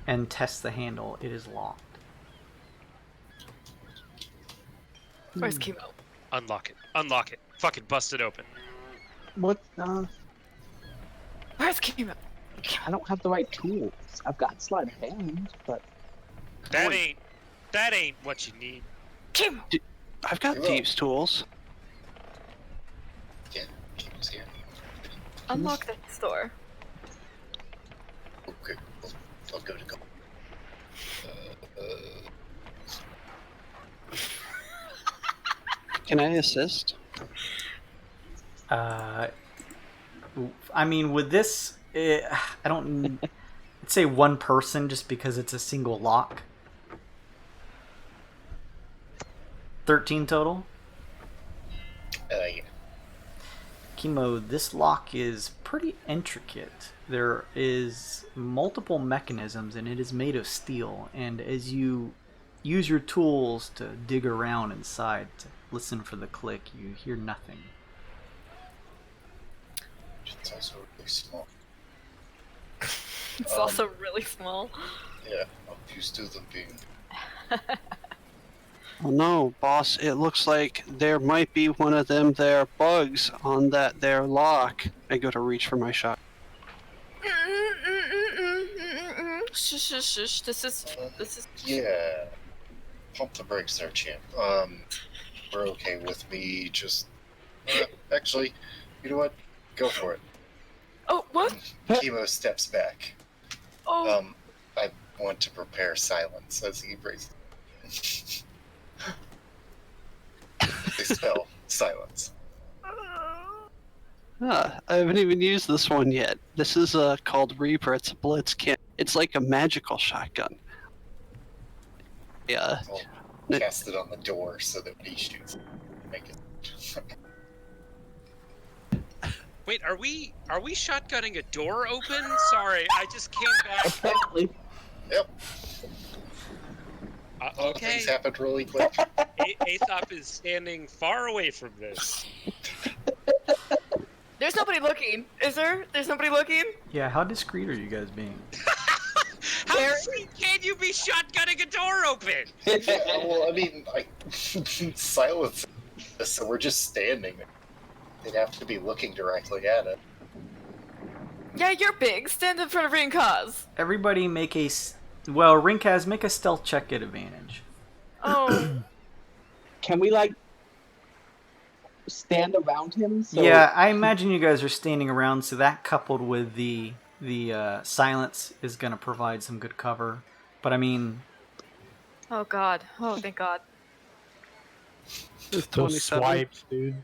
and test the handle, it is locked. Where's Chemo? Unlock it. Fucking bust it open. What? Where's Chemo? I don't have the right tools. I've got sleight of hand, but That ain't what you need. Chemo! I've got thieves' tools. Yeah, Chemo's here. Unlock the store. Okay, I'll go to go. Can I assist? I mean, with this, I don't... I'd say one person just because it's a single lock. 13 total? Yeah. Chemo, this lock is pretty intricate. There is multiple mechanisms and it is made of steel. And as you use your tools to dig around inside to listen for the click, you hear nothing. It's also really small. It's also really small. Yeah, I'm used to them being... Oh no, boss, it looks like there might be one of them there bugs on that there lock. I go to reach for my shot. Shush. This is. Yeah. Pump the brakes there, champ. We're okay with me just... actually, you know what? Go for it. Oh, what? Chemo steps back. Oh. I want to prepare silence as he braces. They spell silence. I haven't even used this one yet. This is called Reaper. It's a blitz kit. It's like a magical shotgun. Yeah. I'll cast it on the door so that when he shoots, make it. Wait, are we shotgunning a door open? Sorry, I just came back. Apparently. Yep. Okay. Things happened really quick. Aesop is standing far away from this. There's nobody looking. Is there? There's nobody looking? Yeah, how discreet are you guys being? How discreet can you be shotgunning a door open? Well, I mean, silence. So we're just standing there. They'd have to be looking directly at it. Yeah, you're big. Stand in front of Rinkaz. Everybody make a... Well, Rinkaz, make a stealth check at advantage. Oh. Can we, like, stand around him? So... Yeah, I imagine you guys are standing around, so that coupled with the silence is going to provide some good cover. But I mean... Oh, God. Oh, thank God. It's Those 27. swipes, dude.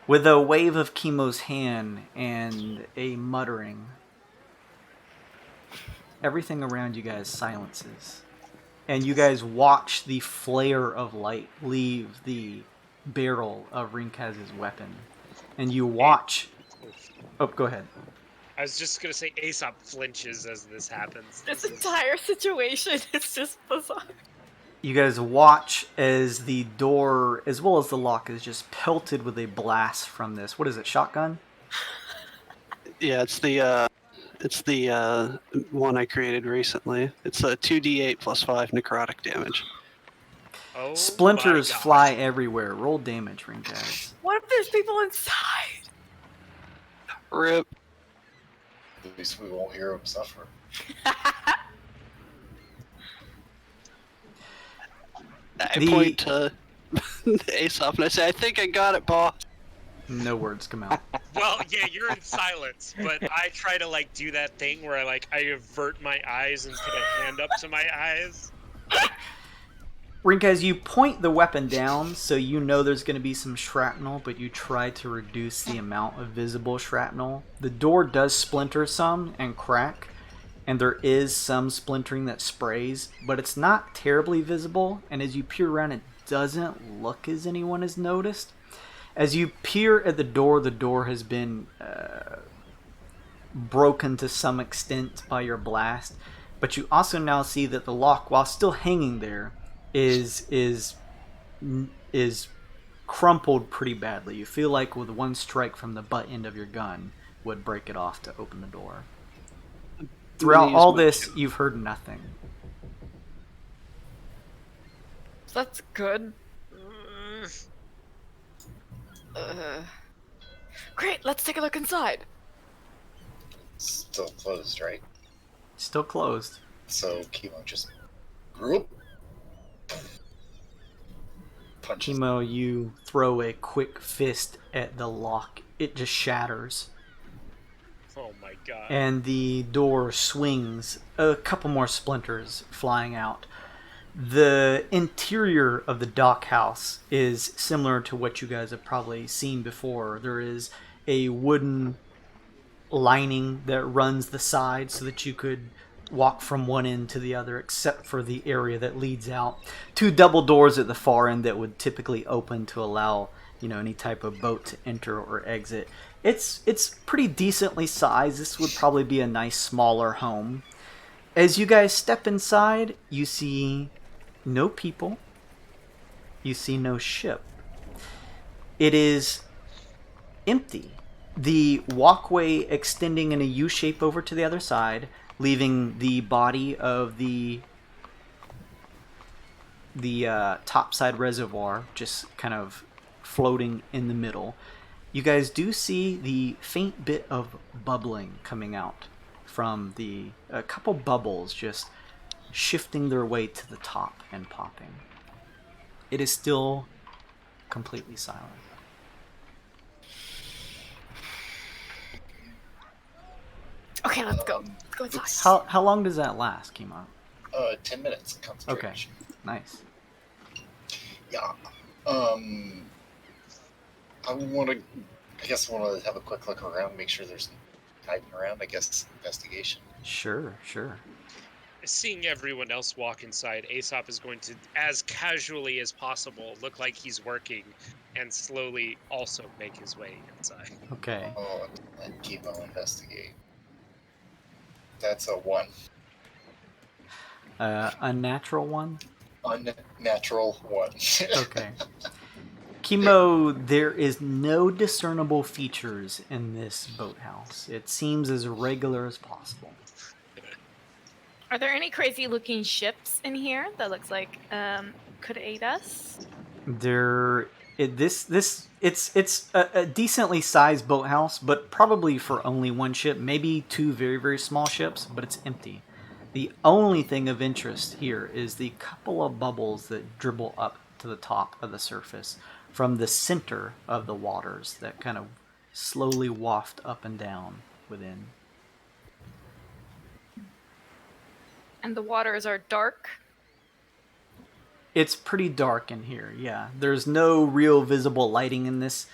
With a wave of Chemo's hand and a muttering, everything around you guys silences. And you guys watch the flare of light leave the barrel of Rinkaz's weapon. And you watch... Oh, go ahead. I was just gonna say Aesop flinches as this happens. This entire situation is just bizarre. You guys watch as the door, as well as the lock, is just pelted with a blast from this. What is it, shotgun? Yeah, it's the one I created recently. It's a 2d8 plus 5 necrotic damage. Oh, Splinters my gosh. fly everywhere. Roll damage, Rinkaz. What if there's people inside? Rip. At least we won't hear him suffer. I point to Aesop and I say, I think I got it, boss. No words come out. Well, yeah, you're in silence, but I try to like do that thing where I avert my eyes and put a hand up to my eyes. Rinkaz, you point the weapon down, so you know there's going to be some shrapnel, but you try to reduce the amount of visible shrapnel. The door does splinter some and crack, and there is some splintering that sprays, but it's not terribly visible, and as you peer around, it doesn't look as anyone has noticed. As you peer at the door has been broken to some extent by your blast, but you also now see that the lock, while still hanging there, is crumpled pretty badly. You feel like with one strike from the butt end of your gun would break it off to open the door. Throughout all this, you've heard nothing. That's good. Great, let's take a look inside. Still closed, right? Still closed. So Chemo just group. Punches. Chemo, you throw a quick fist at the lock. It just shatters. Oh my god. And the door swings, a couple more splinters flying out. The interior of the dockhouse is similar to what you guys have probably seen before. There is a wooden lining that runs the side so that you could walk from one end to the other, except for the area that leads out. Two double doors at the far end that would typically open to allow, any type of boat to enter or exit. It's pretty decently sized. This would probably be a nice smaller home. As you guys step inside, you see no people. You see no ship. It is empty. The walkway extending in a U shape over to the other side, leaving the body of the topside reservoir just kind of floating in the middle. You guys do see the faint bit of bubbling coming out from a couple bubbles just shifting their way to the top and popping. It is still completely silent. Okay, let's go. Let's go inside. How long does that last, Kimo? 10 minutes. Concentration. Okay, nice. Yeah. I guess I want to have a quick look around, make sure there's hiding around. I guess investigation. Sure. seeing everyone else walk inside, Aesop is going to, as casually as possible, look like he's working, and slowly also make his way inside. Okay. Oh, and chemo investigate. That's a 1. Unnatural one? Unnatural 1. Okay. Chemo, there is no discernible features in this boathouse. It seems as regular as possible. Are there any crazy looking ships in here that looks like could aid us? It's a decently sized boathouse, but probably for only one ship, maybe 2 very, very small ships, but it's empty. The only thing of interest here is the couple of bubbles that dribble up to the top of the surface from the center of the waters that kind of slowly waft up and down within. And the waters are dark. It's pretty dark in here, yeah. There's no real visible lighting in this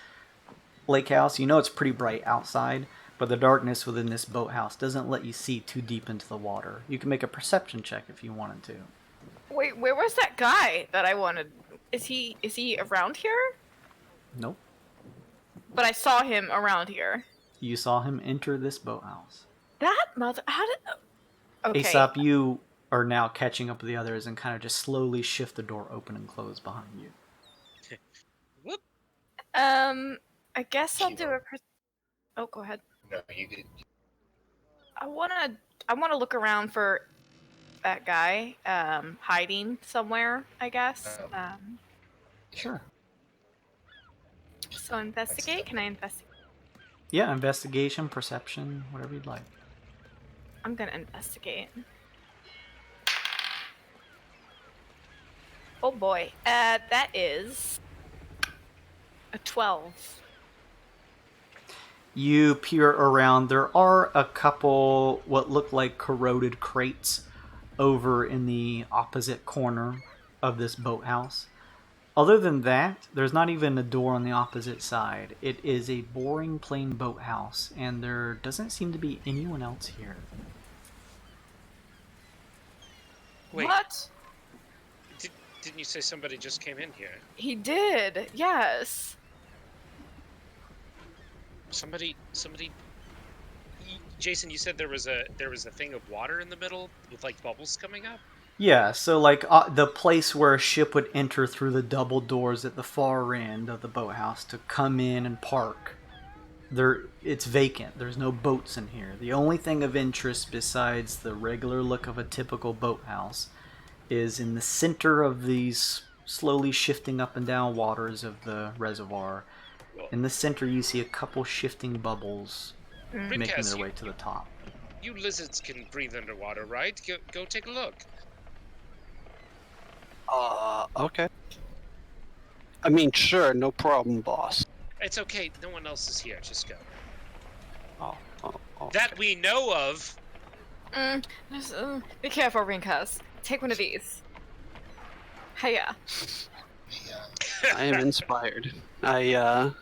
lake house. You know it's pretty bright outside, but the darkness within this boathouse doesn't let you see too deep into the water. You can make a perception check if you wanted to. Wait, where was that guy that I wanted? Is he around here? Nope. But I saw him around here. You saw him enter this boathouse. That mother... How did... Okay. Aesop, you are now catching up with the others and kind of just slowly shift the door open and close behind you. Whoop. I guess I'll do a... Oh, go ahead. No, you could. I wanna look around for that guy, hiding somewhere, I guess. Sure. So investigate? Can I investigate? Yeah, investigation, perception, whatever you'd like. I'm gonna investigate. Oh boy. That is a 12. You peer around. There are a couple what look like corroded crates over in the opposite corner of this boathouse. Other than that, there's not even a door on the opposite side. It is a boring, plain boathouse, and there doesn't seem to be anyone else here. Wait, What? didn't you say somebody just came in here? He did. Yes. Somebody. Jason, you said there was a thing of water in the middle with like bubbles coming up? Yeah, so like the place where a ship would enter through the double doors at the far end of the boathouse to come in and park. It's vacant. There's no boats in here. The only thing of interest besides the regular look of a typical boathouse is in the center of these slowly shifting up and down waters of the reservoir. In the center you see a couple shifting bubbles making their way to the top. You lizards can breathe underwater, right? Go take a look. Okay. I mean, sure, no problem, boss. It's okay. No one else is here. Just go. Oh. That we know of. Be careful, Ringcast. Take one of these. Hiya. Yeah. I am inspired. I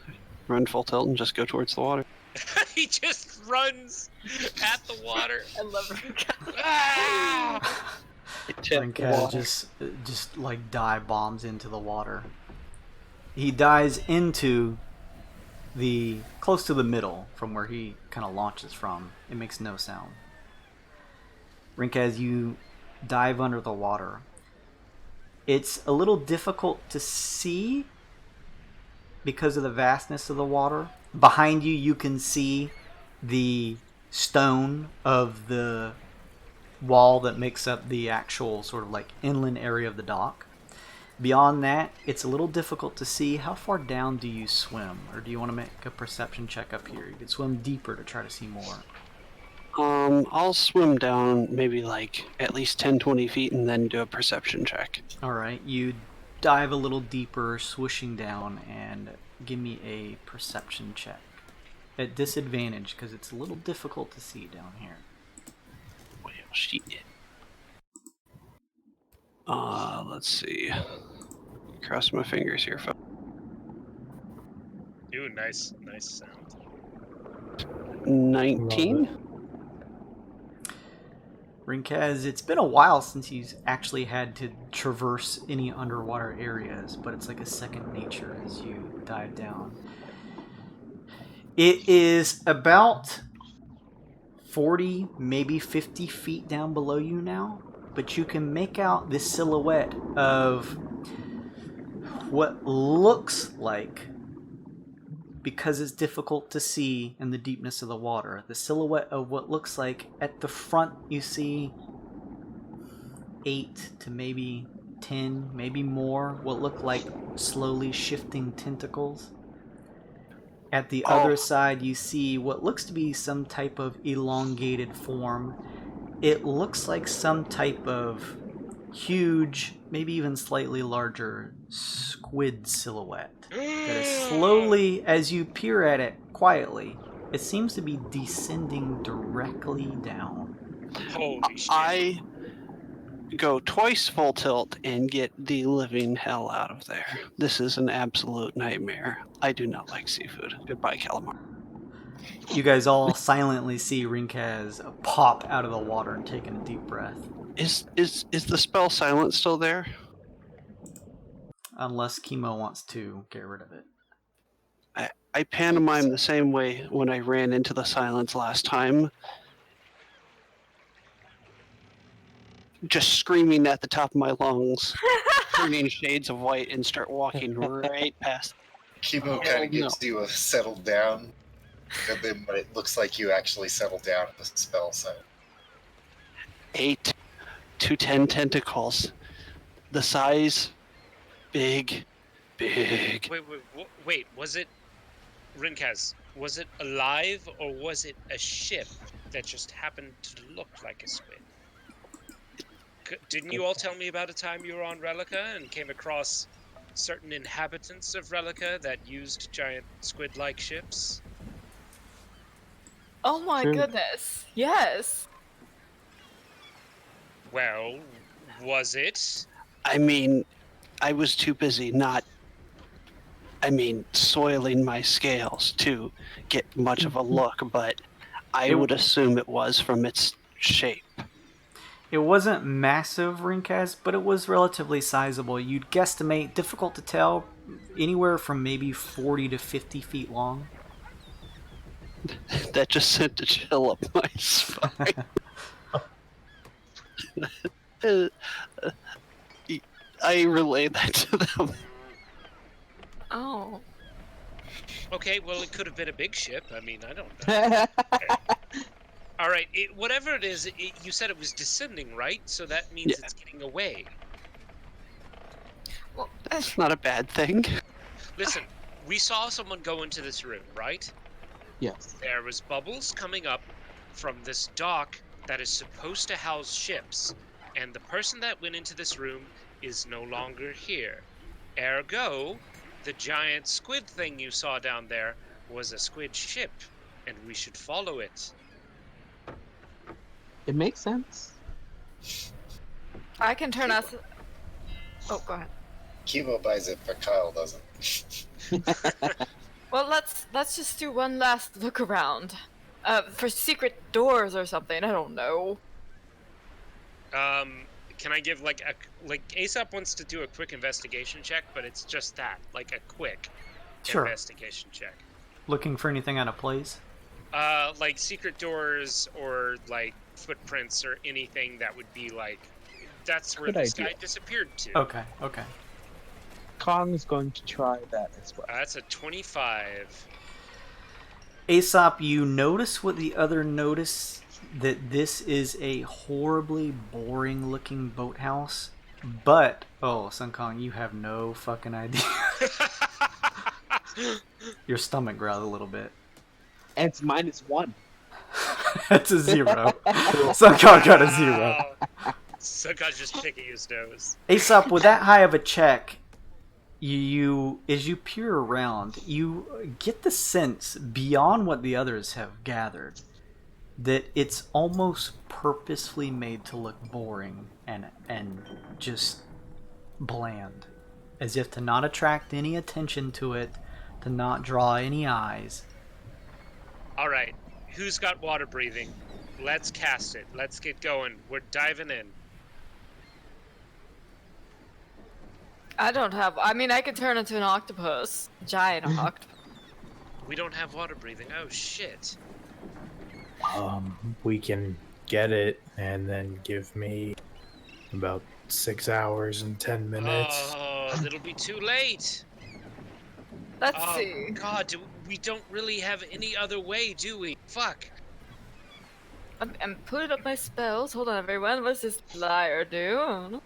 run full tilt and just go towards the water. He just runs at the water. I love Ringcast. Ah! Ringcast just like dive bombs into the water. He dives into close to the middle from where he kind of launches from. It makes no sound. Ringcast, you dive under the water. It's a little difficult to see because of the vastness of the water. Behind you, you can see the stone of the wall that makes up the actual sort of like inland area of the dock. Beyond that, it's a little difficult to see. How far down do you swim? Or do you want to make a perception check up here? You could swim deeper to try to see more. I'll swim down maybe like at least 10-20 feet and then do a perception check. Alright, you dive a little deeper, swishing down, and give me a perception check. At disadvantage, because it's a little difficult to see down here. Well, shit. Let's see. Cross my fingers here, folks. Ooh, nice sound. 19? Rinkaz, it's been a while since he's actually had to traverse any underwater areas, but it's like a second nature as you dive down. It is about 40, maybe 50 feet down below you now, but you can make out this silhouette of what looks like, because it's difficult to see in the deepness of the water, the silhouette of what looks like at the front you see 8 to maybe 10, maybe more, what look like slowly shifting tentacles. At the other side you see what looks to be some type of elongated form. It looks like some type of huge, maybe even slightly larger squid silhouette that is slowly, as you peer at it quietly, it seems to be descending directly down. Holy shit. I go twice full tilt and get the living hell out of there. This is an absolute nightmare. I do not like seafood. Goodbye, calamar. You guys all silently see Rinkaz pop out of the water and taking a deep breath. Is the spell silent still there? Unless Chemo wants to get rid of it. I pantomime the same way when I ran into the silence last time. Just screaming at the top of my lungs, turning shades of white, and start walking right past. Chemo kind of gives you a settled down, and then when it looks like you actually settle down, the spell silent. 8 to 10 tentacles. The size, big. Wait, was it, Rinkaz, was it alive or was it a ship that just happened to look like a squid? Didn't you all tell me about a time you were on Relica and came across certain inhabitants of Relica that used giant squid-like ships? Oh my goodness. Yes. Well, was it? I mean, I was too busy soiling my scales to get much of a look, but I would assume it was from its shape. It wasn't massive, Rinkaz, but it was relatively sizable. You'd guesstimate, difficult to tell, anywhere from maybe 40 to 50 feet long. That just sent a chill up my spine. I relayed that to them. Oh. Okay, well, it could have been a big ship. I mean, I don't know. All right, whatever it is, you said it was descending, right? So that means it's getting away. Well, That's not a bad thing. Listen, we saw someone go into this room, right? Yes. There was bubbles coming up from this dock that is supposed to house ships, and the person that went into this room is no longer here. Ergo, the giant squid thing you saw down there was a squid ship, and we should follow it. It makes sense. I can turn us. Oh, go ahead. Chemo buys it, but Kyle doesn't. Well, let's just do one last look around. For secret doors or something. I don't know. Can I give Aesop wants to do a quick investigation check, but it's just that, like a quick investigation check. Looking for anything out of place? Like secret doors or like footprints or anything that would be like, that's where this guy disappeared to. Okay. Kong's going to try that as well. That's a 25. Aesop, you notice what the other notice, that this is a horribly boring looking boathouse, but, Sun Kong, you have no fucking idea. Your stomach growled a little bit. And it's -1. That's a 0. Sun Kong got a 0. Sun Kong's just picking his nose. Aesop, with that high of a check, you as you peer around, you get the sense, beyond what the others have gathered, that it's almost purposefully made to look boring and just bland, as if to not attract any attention to it, to not draw any eyes. All right, who's got water breathing? let's cast it. Let's get going. We're diving in. I mean, I could turn into an octopus. Giant octopus. We don't have water breathing. Oh, shit. We can get it and then give me about 6 hours and 10 minutes. Oh, it'll be too late. Let's Oh, see. God, we don't really have any other way, do we? Fuck. I'm putting up my spells. Hold on, everyone. What does this liar do?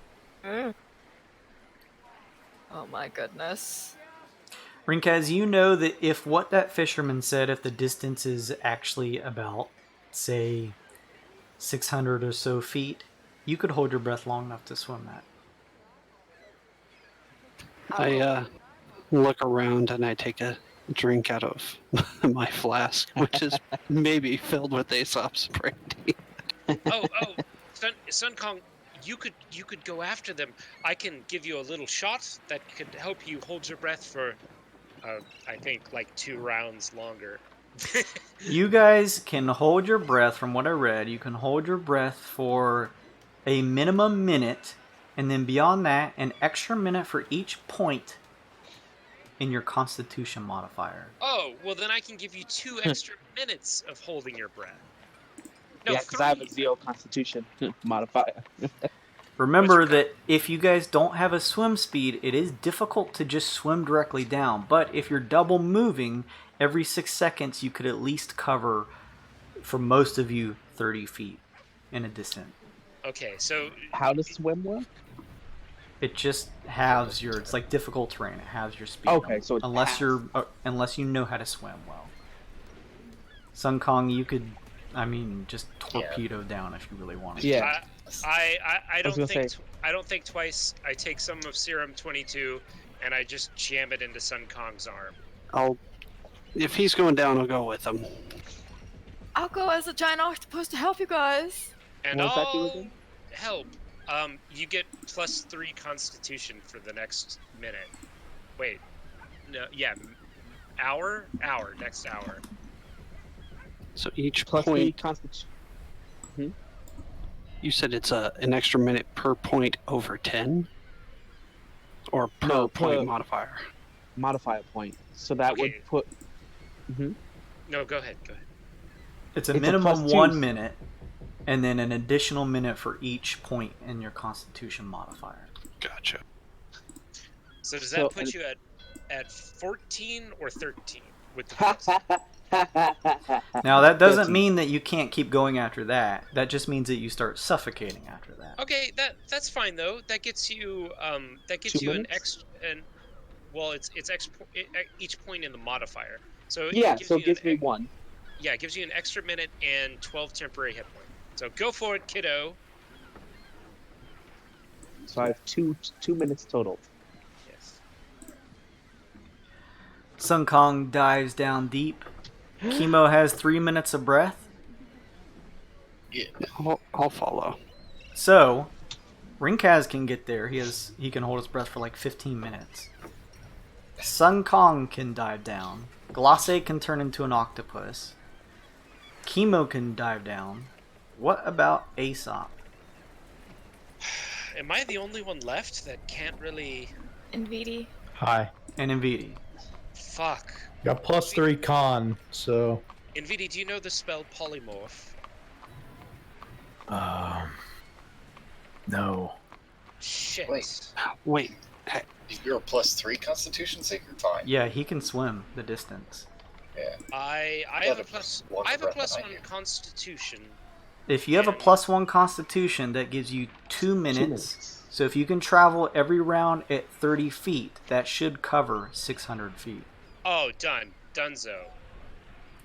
Oh my goodness. Rinkaz, you know that if what that fisherman said, if the distance is actually about, say, 600 or so feet, you could hold your breath long enough to swim that. I look around and I take a drink out of my flask, which is maybe filled with Aesop's brandy. Oh, Sun Kong, you could go after them. I can give you a little shot that could help you hold your breath for, I think, like 2 rounds longer. You guys can hold your breath, from what I read, you can hold your breath for a minimum minute, and then beyond that, an extra minute for each point in your Constitution modifier. Oh, well then I can give you 2 extra minutes of holding your breath. No, Yeah, because I have a 3. 0 Constitution modifier. Remember that if you guys don't have a swim speed, it is difficult to just swim directly down. But if you're double moving, every 6 seconds you could at least cover, for most of you, 30 feet in a descent. Okay, so How does swim work? It just halves your. It's like difficult terrain. It halves your speed. Okay, so it unless halves. unless you know how to swim well. Sun Kong, you could, just torpedo down if you really wanted. Yeah. I was don't gonna think I don't think twice. I take some of Serum 22 and I just jam it into Sun Kong's arm. If he's going down, I'll go with him. I'll go as a giant octopus to help you guys. And What was that do I'll again? help. You get +3 Constitution for the next minute. Wait, no, yeah, next hour. So each Plus 3 point, Constitution. you said it's an extra minute per point over 10? Or per No, point per- modifier? Modifier point. So that Okay. would put. No, go ahead. It's a It's a minimum +2. 1 minute, and then an additional minute for each point in your Constitution modifier. Gotcha. So does that So- put you at 14 or 13 with the plus? Now that doesn't 13. mean that you can't keep going after that. That just means that you start suffocating after that. Okay, that's fine though. That gets you 2 an minutes? each point in the modifier. So Yeah, gives so you it gives an me ex- 1. Yeah, it gives you an extra minute and 12 temporary hit points. So go for it, kiddo. So I have 2 minutes total. Yes. Sun Kong dives down deep. Chemo has 3 minutes of breath. Yeah. I'll follow. So, Rinkaz can get there. He can hold his breath for like 15 minutes. Sun Kong can dive down. Glacé can turn into an octopus. Chemo can dive down. What about Aesop? Am I the only one left that can't really? NVD. Hi. And Nvidi? Fuck. Got +3 con, so. NVD, do you know the spell polymorph? No. Shit. Wait. Wait, You're a +3 Constitution, so you're fine. Yeah, he can swim the distance. Yeah. I got have a a plus. +1 I have a breath than I +1 do. Constitution. If you have a Yeah. +1 Constitution, that gives you 2 2 minutes. minutes. So if you can travel every round at 30 feet, that should cover 600 feet. Oh, done. Dunzo.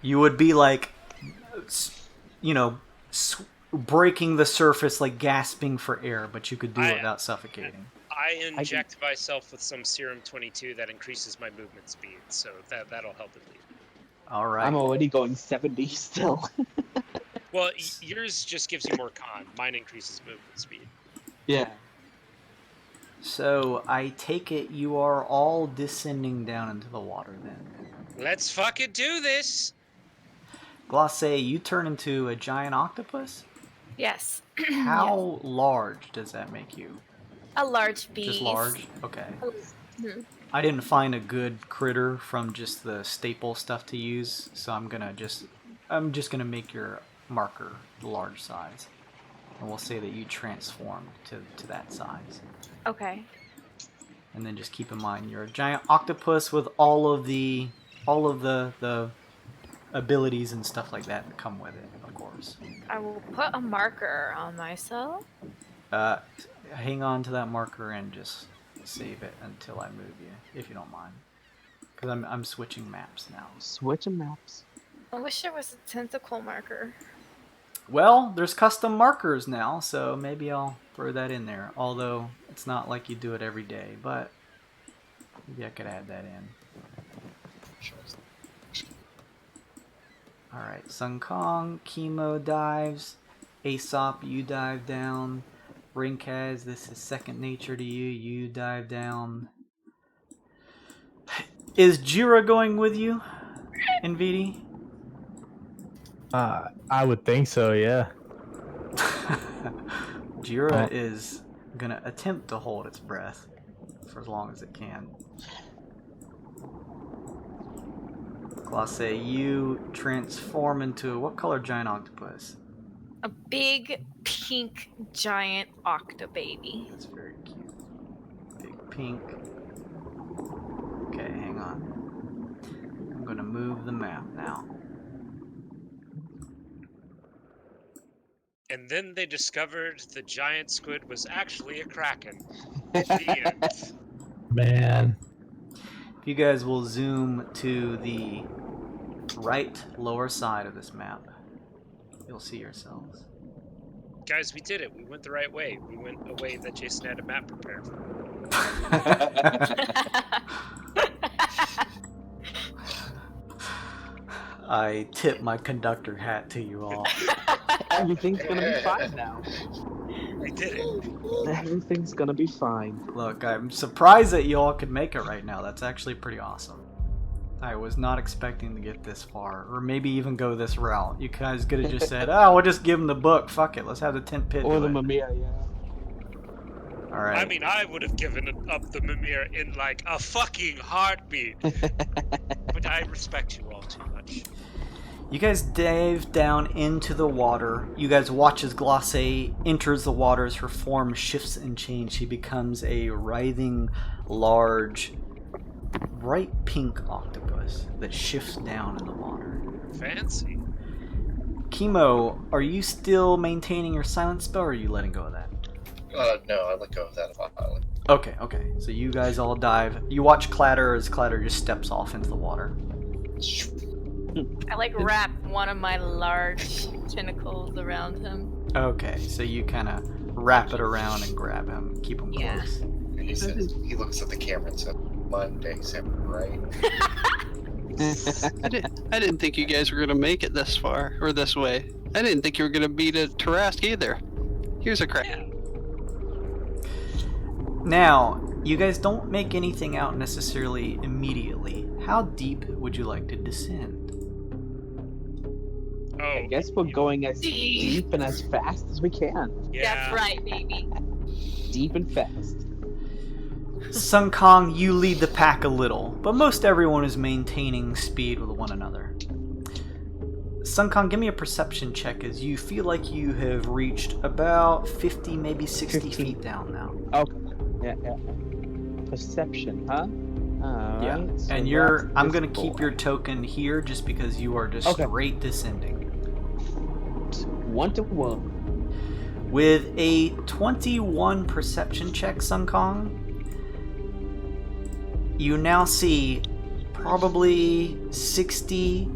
You would be like, breaking the surface, like gasping for air, but you could do it without suffocating. I inject myself with some Serum 22 that increases my movement speed, so that'll help at least. All right. I'm already going 70 still. Well, yours just gives you more con. Mine increases movement speed. Yeah. So I take it you are all descending down into the water then. Let's fucking do this! Glacé, you turn into a giant octopus? Yes. How large does that make you? A large beast. Just large? Okay. Mhm. I didn't find a good critter from just the staple stuff to use, so I'm just gonna make your marker large size. And we'll say that you transform to that size. Okay. And then just keep in mind you're a giant octopus with all of the abilities and stuff like that that come with it, of course. I will put a marker on myself. Hang on to that marker and just save it until I move you, if you don't mind. Because I'm switching maps now. Switching maps. I wish there was a tentacle marker. Well, there's custom markers now, so maybe I'll throw that in there. Although it's not like you do it every day, but maybe I could add that in. Alright, Sun Kong, Chemo dives, Aesop, you dive down, Rinkaz, this is second nature to you, you dive down. Is Jira going with you, NVD? I would think so, yeah. Jira is gonna attempt to hold its breath for as long as it can. Glacé, you transform into what color giant octopus? A big pink giant octobaby. That's very cute. Big pink. Okay, hang on. I'm gonna move the map now. And then they discovered the giant squid was actually a kraken. The end. Man. If you guys will zoom to the right lower side of this map, you'll see yourselves. Guys, we did it. We went the right way. We went a way that Jason had a map prepared for. I tip my conductor hat to you all. Everything's gonna be fine now. We did it. Everything's gonna be fine. Look, I'm surprised that you all could make it right now. That's actually pretty awesome. I was not expecting to get this far, or maybe even go this route. You guys could have just said, "Oh, we'll just give them the book. Fuck it, let's have the tent pit." Or do the it." Mimir, yeah. All right. I mean, I would have given up the Mimir in like a fucking heartbeat. But I respect you all too much. You guys dive down into the water. You guys watch as Glacé enters the waters. Her form shifts and changes. She becomes a writhing, large, bright pink octopus that shifts down in the water. Fancy. Chemo, are you still maintaining your silent spell, or are you letting go of that? No, I let go of that about Wyld. Okay. So you guys all dive. You watch Clatter as Clatter just steps off into the water. I wrap one of my large tentacles around him. Okay, so you kind of wrap it around and grab him, keep him Yeah. close. And he says, he looks at the camera and says, Monday, right? I didn't think you guys were gonna make it this far or this way. I didn't think you were gonna beat a Tarask either. Here's a crack. Now, you guys don't make anything out necessarily immediately. How deep would you like to descend? Oh, I guess we're going as deep and as fast as we can. yeah. That's right, baby. Deep and fast. Sun Kong, you lead the pack a little, but most everyone is maintaining speed with one another. Sun Kong, give me a perception check as you feel like you have reached about 50, maybe 60 feet down now. Okay. Yeah. Perception, huh? Yeah, Alright, so and I'm gonna keep your token here just because you are just Okay. straight descending. 1 to 1. With a 21 perception check, Sun Kong, you now see probably 60,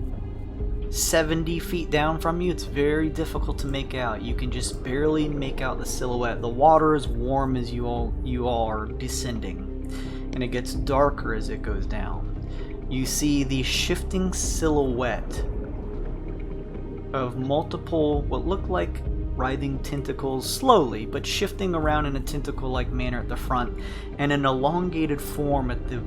70 feet down from you. It's very difficult to make out. You can just barely make out the silhouette. The water is warm as you all are descending, and it gets darker as it goes down. You see the shifting silhouette of multiple, what look like writhing tentacles, slowly, but shifting around in a tentacle-like manner at the front, and an elongated form at the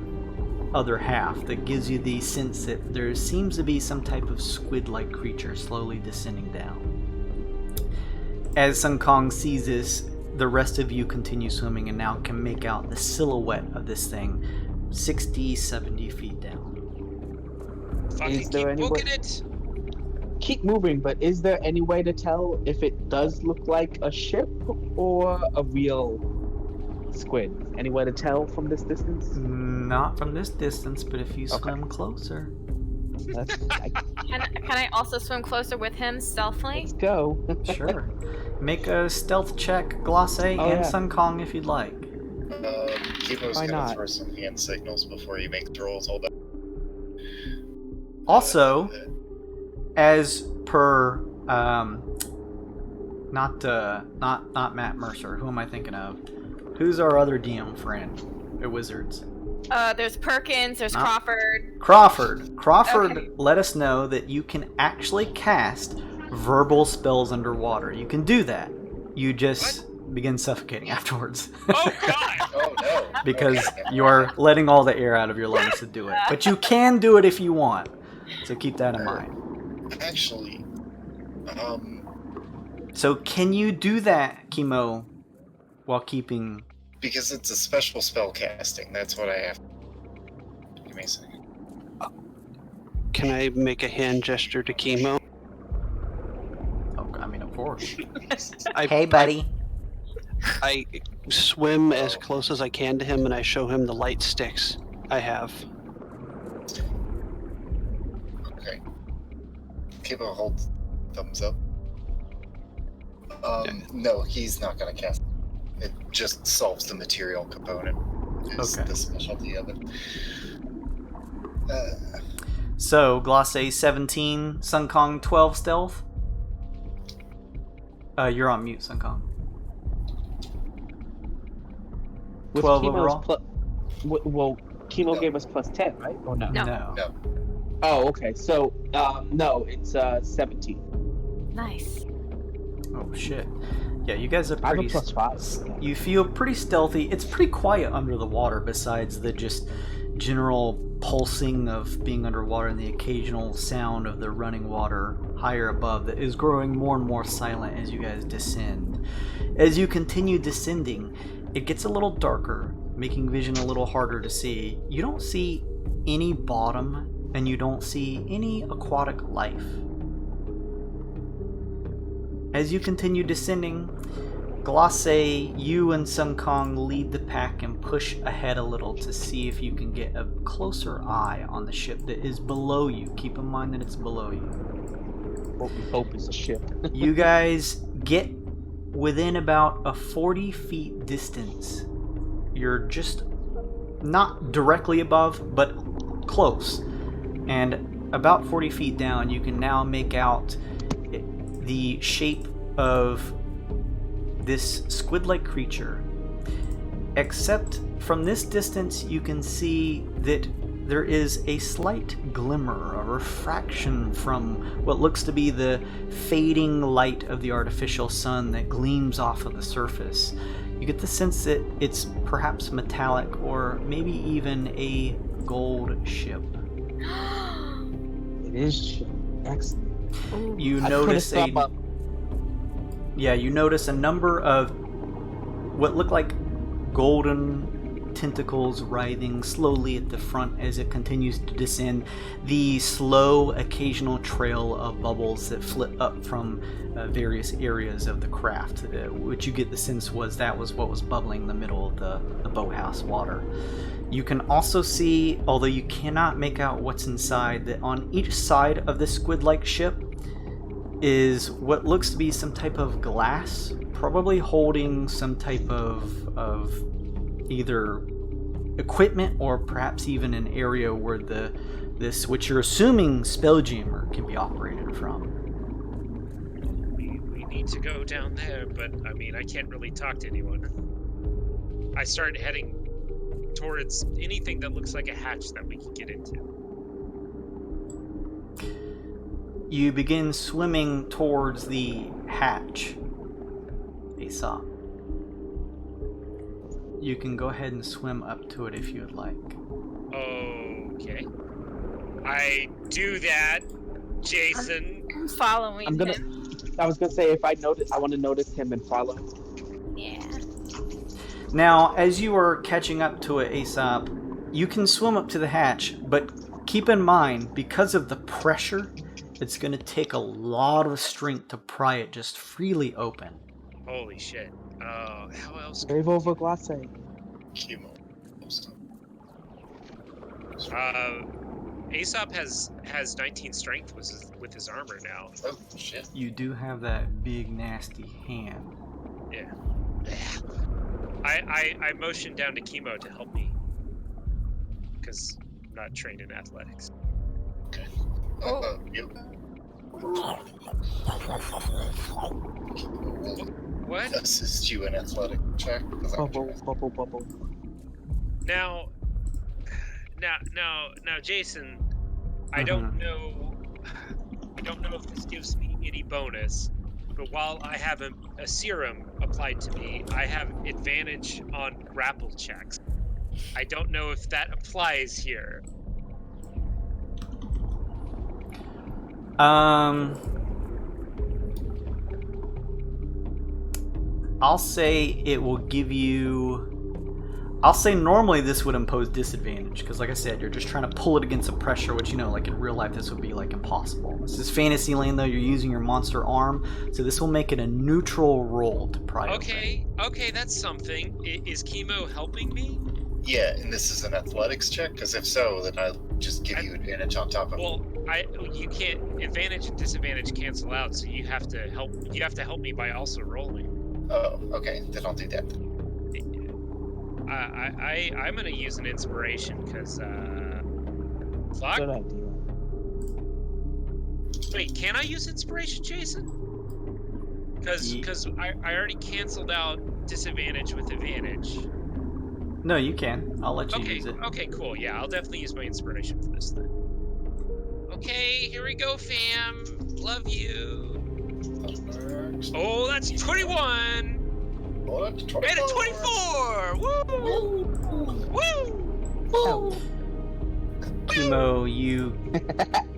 other half that gives you the sense that there seems to be some type of squid-like creature slowly descending down. As Sun Kong sees this, the rest of you continue swimming and now can make out the silhouette of this thing 60, 70 feet down. Fucking Is there keep any way- booking it. Keep moving, but is there any way to tell if it does look like a ship or a real squid? Any way to tell from this distance? Not from this distance, but if you swim closer. Can I also swim closer with him stealthily? Let's go. Sure. Make a stealth check, Glacé Oh, and yeah. Sun Kong if you'd like. Kipo's Why gonna not? throw some hand signals before he makes rolls. Hold on. Also, as per not Matt Mercer, who am I thinking of? Who's our other DM friend at Wizards? There's Perkins, there's Huh? Crawford. Crawford Okay. let us know that you can actually cast verbal spells underwater. You can do that. You just begin suffocating afterwards. Oh god! Oh no! because Okay. you're letting all the air out of your lungs to do it. But you can do it if you want. So keep that in mind. Actually, So can you do that, Chemo, while keeping... because it's a special spell casting, that's what I have. Give me a second. Can I make a hand gesture to Chemo? Oh, I mean, of course. I, Hey, buddy. I swim as close as I can to him and I show him the light sticks I have. Okay. Kipo holds thumbs up. No, he's not gonna cast it. It just solves the material component. Is Okay. the specialty of it. So, Glacé 17, Sun Kong 12 stealth. You're on mute, Sun Kong. With 12 Chemo's overall? Well, Chemo No. gave us plus 10, right? Or no? No. Oh, okay. So, no, it's 17. Nice. Oh, shit. Yeah, you guys are I have a pretty... plus 5. You feel pretty stealthy. It's pretty quiet under the water besides the just general pulsing of being underwater and the occasional sound of the running water higher above that is growing more and more silent as you guys descend. As you continue descending, it gets a little darker, making vision a little harder to see. You don't see any bottom and you don't see any aquatic life. As you continue descending, Glacé, you and Sun Kong lead the pack and push ahead a little to see if you can get a closer eye on the ship that is below you. Keep in mind that it's below you. What we hope is a ship. You guys get within about a 40 feet distance. You're just not directly above, but close. And about 40 feet down, you can now make out the shape of this squid-like creature. Except from this distance, you can see that there is a slight glimmer, a refraction from what looks to be the fading light of the artificial sun that gleams off of the surface. You get the sense that it's perhaps metallic or maybe even a gold ship. It is excellent. You I notice put a thumb up. you notice a number of what look like golden tentacles writhing slowly at the front as it continues to descend. The slow, occasional trail of bubbles that flit up from various areas of the craft, which you get the sense was what was bubbling in the middle of the boathouse water. You can also see, although you cannot make out what's inside, that on each side of this squid-like ship is what looks to be some type of glass, probably holding some type of either equipment or perhaps even an area where this, which you're assuming Spelljammer can be operated from. We need to go down there, but I mean, I can't really talk to anyone. I start heading towards anything that looks like a hatch that we can get into. You begin swimming towards the hatch, Aesop. You can go ahead and swim up to it if you would like. Oh, Okay. I do that, Jason. I'm following I'm gonna. him. I was gonna say if I want to notice him and follow. Yeah. Now, as you are catching up to it, Aesop, you can swim up to the hatch, but keep in mind, because of the pressure, it's going to take a lot of strength to pry it just freely open. Holy shit. How else? Brave over Glacé. Chemo. Aesop has 19 strength with his armor now. Oh, shit. You do have that big, nasty hand. Yeah. I motioned down to Chemo to help me. Because I'm not trained in athletics. Okay. Yep. What? Assist you in athletic check. 'Cause I'm Bubble. Now, Jason, I don't know if this gives me any bonus, but while I have a serum applied to me, I have advantage on grapple checks. I don't know if that applies here. I'll say it will give you... I'll say normally this would impose disadvantage, because like I said, you're just trying to pull it against some pressure, which, you know, like in real life this would be like impossible. This is fantasy land though, you're using your monster arm, so this will make it a neutral roll to pry open. Okay, that's something. Is Chemo helping me? Yeah, and this is an athletics check, because if so, then I'll just give you advantage on top of it. Well, you can't, advantage and disadvantage cancel out, so you have to help me by also rolling. Oh, okay, then I'll do that. I'm gonna use an inspiration because fuck. Good idea. Wait, can I use inspiration, Jason? Because I already canceled out disadvantage with advantage. No, you can. I'll let you use it. Okay, cool. Yeah, I'll definitely use my inspiration for this then. Okay, here we go, fam. Love you. Oh, that's 21. What? 24. And a 24! Woo! Woo! Chemo, you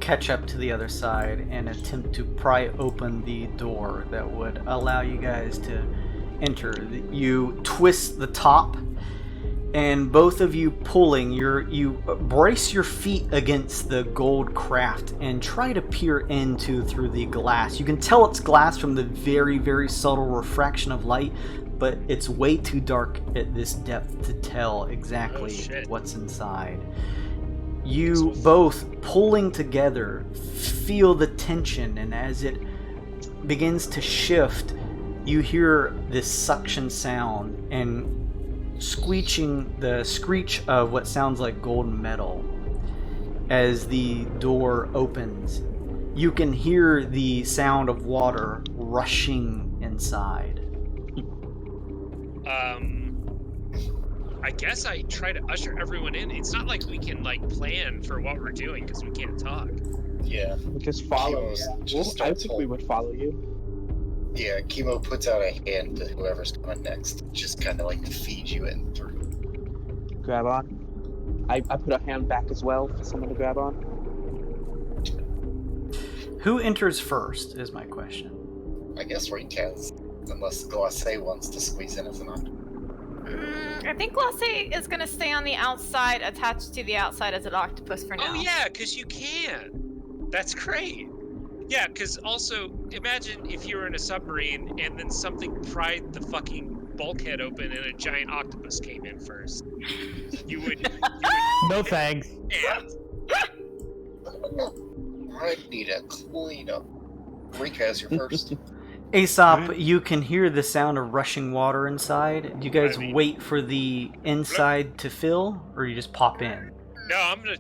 catch up to the other side and attempt to pry open the door that would allow you guys to enter. You twist the top, and both of you pulling, you brace your feet against the gold craft and try to peer through the glass. You can tell it's glass from the very, very subtle refraction of light, but it's way too dark at this depth to tell exactly what's inside. You both, pulling together, feel the tension, and as it begins to shift, you hear this suction sound and the screech of what sounds like golden metal. As the door opens, you can hear the sound of water rushing inside. I guess I try to usher everyone in. It's not like we can plan for what we're doing because we can't talk. Yeah. We'll just follow. I think we would follow you. Yeah, Chemo puts out a hand to whoever's coming next. Just kind of feed you in through. Grab on. I put a hand back as well for someone to grab on. Who enters first is my question. I guess Ring has, unless Glacé wants to squeeze in as an octopus. I think Glacé is going to stay on the outside, attached to the outside as an octopus for now. Oh yeah, because you can. That's great. Yeah, because also, imagine if you were in a submarine and then something pried the fucking bulkhead open and a giant octopus came in first. You would No thanks. And I need a cleanup. Ring has your first. Aesop, you can hear the sound of rushing water inside. Do you guys wait for the inside to fill, or you just pop in? No, I'm gonna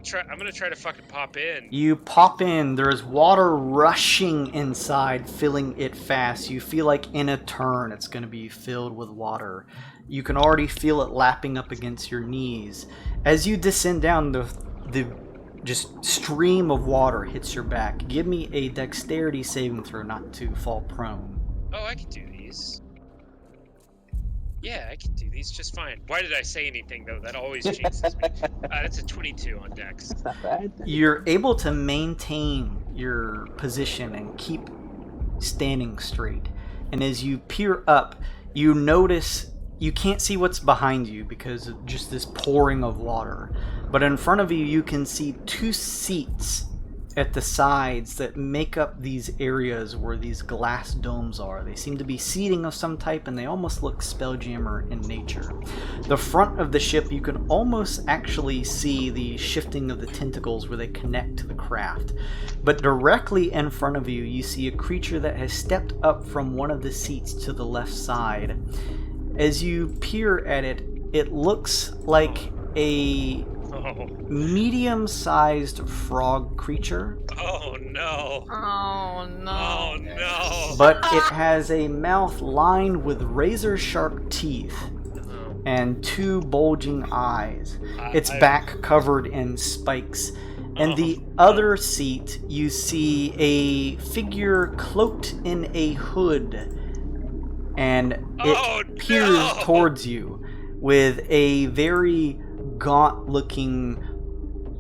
try to fucking pop in. You pop in. There's water rushing inside, filling it fast. You feel like in a turn, it's gonna be filled with water. You can already feel it lapping up against your knees. As you descend down, the just stream of water hits your back. Give me a dexterity saving throw, not to fall prone. Oh, I can do these. Yeah, I can do these just fine. Why did I say anything, though? That always jinxes me. That's a 22 on Dex. That's not bad. You're able to maintain your position and keep standing straight. And as you peer up, you notice you can't see what's behind you because of just this pouring of water. But in front of you, you can see 2 seats at the sides that make up these areas where these glass domes are. They seem to be seating of some type, and they almost look Spelljammer in nature. The front of the ship, you can almost actually see the shifting of the tentacles where they connect to the craft. But directly in front of you, you see a creature that has stepped up from one of the seats to the left side. As you peer at it, it looks like a medium-sized frog creature. Oh no. Oh no. Oh no. But it has a mouth lined with razor-sharp teeth and 2 bulging eyes. Its back covered in spikes. And the other seat, you see a figure cloaked in a hood, and it peers towards you with a very gaunt-looking,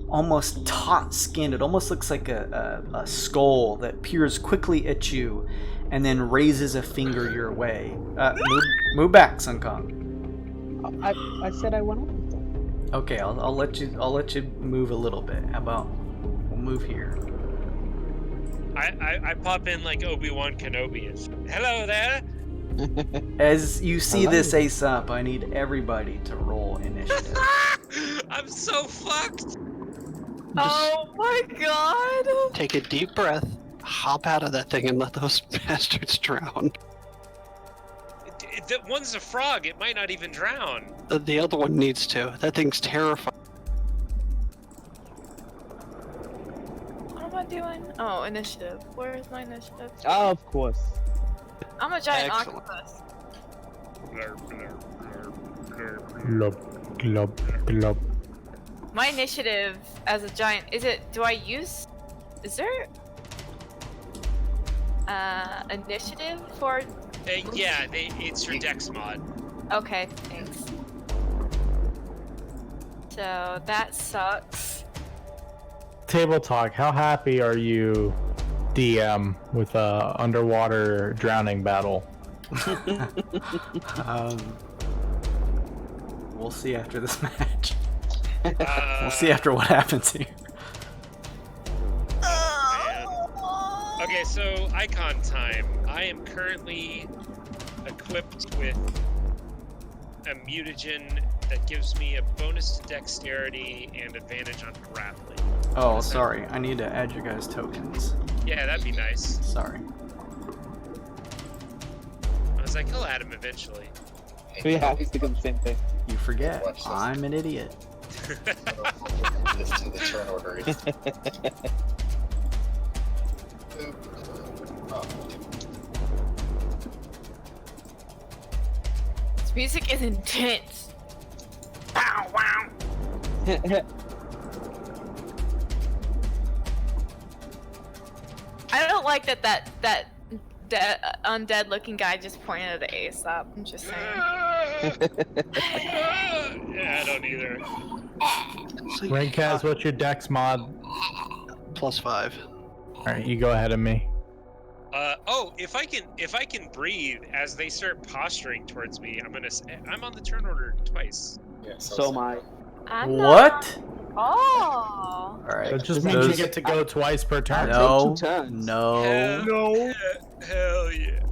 almost taut-skinned, it almost looks like a skull that peers quickly at you and then raises a finger your way. Move back, Sun Kong. I said I went up with them. Okay, I'll let you move a little bit. How about we'll move here? I pop in like Obi-Wan Kenobi. Hello there. As you see this Aesop, I need everybody to roll initiative. I'm so fucked. Oh my god! Take a deep breath, hop out of that thing, and let those bastards drown. That one's a frog. It might not even drown. The other one needs to. That thing's terrifying. What am I doing? Oh, initiative. Where is my initiative? Oh, of course. I'm a giant Excellent. octopus. Glub, glub, glub. My initiative as a giant, is there initiative for? Yeah, it's your Dex mod. Okay, thanks. So that sucks. Table talk. How happy are you, DM, with a underwater drowning battle? We'll see after this match. We'll see after what happens here. Okay, so icon time. I am currently equipped with a mutagen that gives me a bonus to dexterity and advantage on grappling. Oh, sorry. I need to add your guys' tokens. Yeah, that'd be nice. Sorry. I was like, he'll add him eventually. Yeah, he's thinking the same thing. You forget. Watch this. I'm an idiot. This to the turn order. This music is intense. Bow wow. I don't like that undead looking guy just pointed at the Aesop. I'm just saying. Yeah, I don't either. Rankaz, what's your dex mod? +5. Alright, you go ahead of me. If I can breathe as they start posturing towards me, I'm on the turn order twice. Yeah, So am I. I'm What? Oh. Alright. That just means you get to go twice per turn. No. Take 2 turns. No. Hell yeah.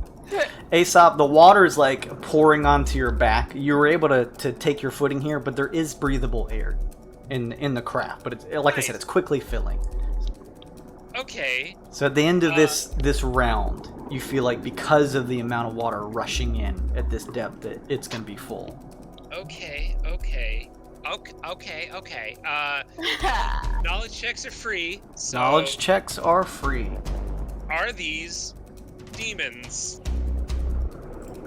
Aesop, the water's like pouring onto your back. You were able to take your footing here, but there is breathable air in the craft. But it's like I said, it's quickly filling. Okay. So at the end of this round, you feel like because of the amount of water rushing in at this depth, that it's gonna be full. Okay. Knowledge checks are free. So Knowledge checks are free. are these demons?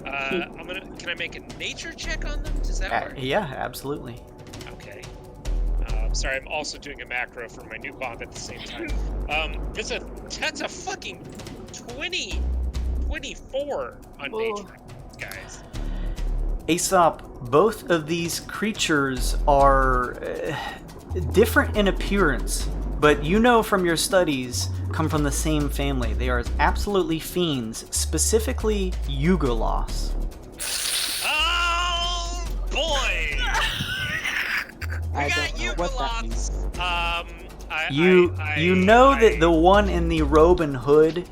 Can I make a nature check on them? Does that work? Yeah, absolutely. Okay. Sorry, I'm also doing a macro for my new bond at the same time. That's a fucking 24 on nature, guys. Aesop, both of these creatures are different in appearance, but you know from your studies come from the same family. They are absolutely fiends, specifically Yugoloths. Oh boy! We got Yugoloths. You know that the one in the robe and hood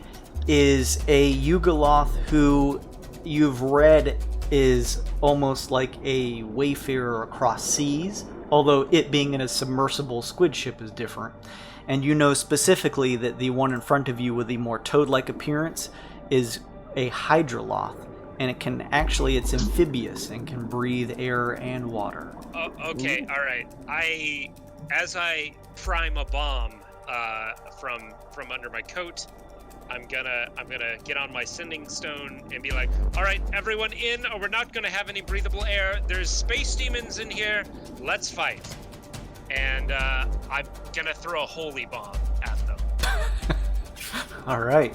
is a Yugoloth who you've read is almost like a wayfarer across seas, although it being in a submersible squid ship is different. And you know specifically that the one in front of you with the more toad-like appearance is a Hydroloth, and it's amphibious and can breathe air and water. Oh, okay, all right. As I prime a bomb from under my coat, I'm gonna get on my sending stone and be like, all right, everyone in, or we're not gonna have any breathable air. There's space demons in here. Let's fight. And I'm gonna throw a holy bomb at them. All right.